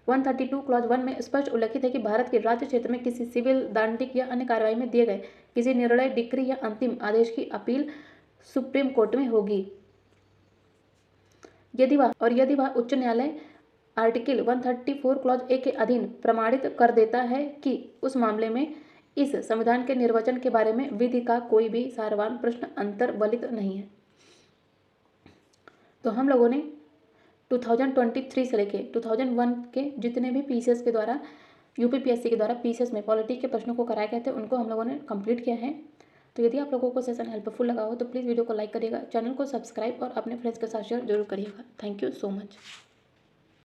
132 क्लॉज 1 में स्पष्ट उल्लेखित है कि भारत के राज्य क्षेत्र में किसी सिविल, दंडिक या अन्य कार्रवाई में दिए गए किसी निर्णय, डिक्री या अंतिम आदेश की अपील सुप्रीम कोर्ट में होगी यदि वह उच्च न्यायालय आर्टिकल 134 क्लॉज ए के अधीन प्रमाणित कर देता है कि उस मामले में इस संविधान के निर्वचन के बारे में विधि का कोई भी सारवान प्रश्न अंतर्वलित नहीं है। तो हम लोगों ने 2023 से लेके 2001 के जितने भी पीसीएस के द्वारा यूपीपीएससी के द्वारा पीसीएस में पॉलिटी के प्रश्नों को कराए गए थे उनको हम लोगों ने कंप्लीट किया है। तो यदि आप लोगों को सेशन हेल्पफुल लगा हो तो प्लीज़ वीडियो को लाइक करिएगा, चैनल को सब्सक्राइब और अपने फ्रेंड्स के साथ शेयर जरूर करिएगा। Thank you so much.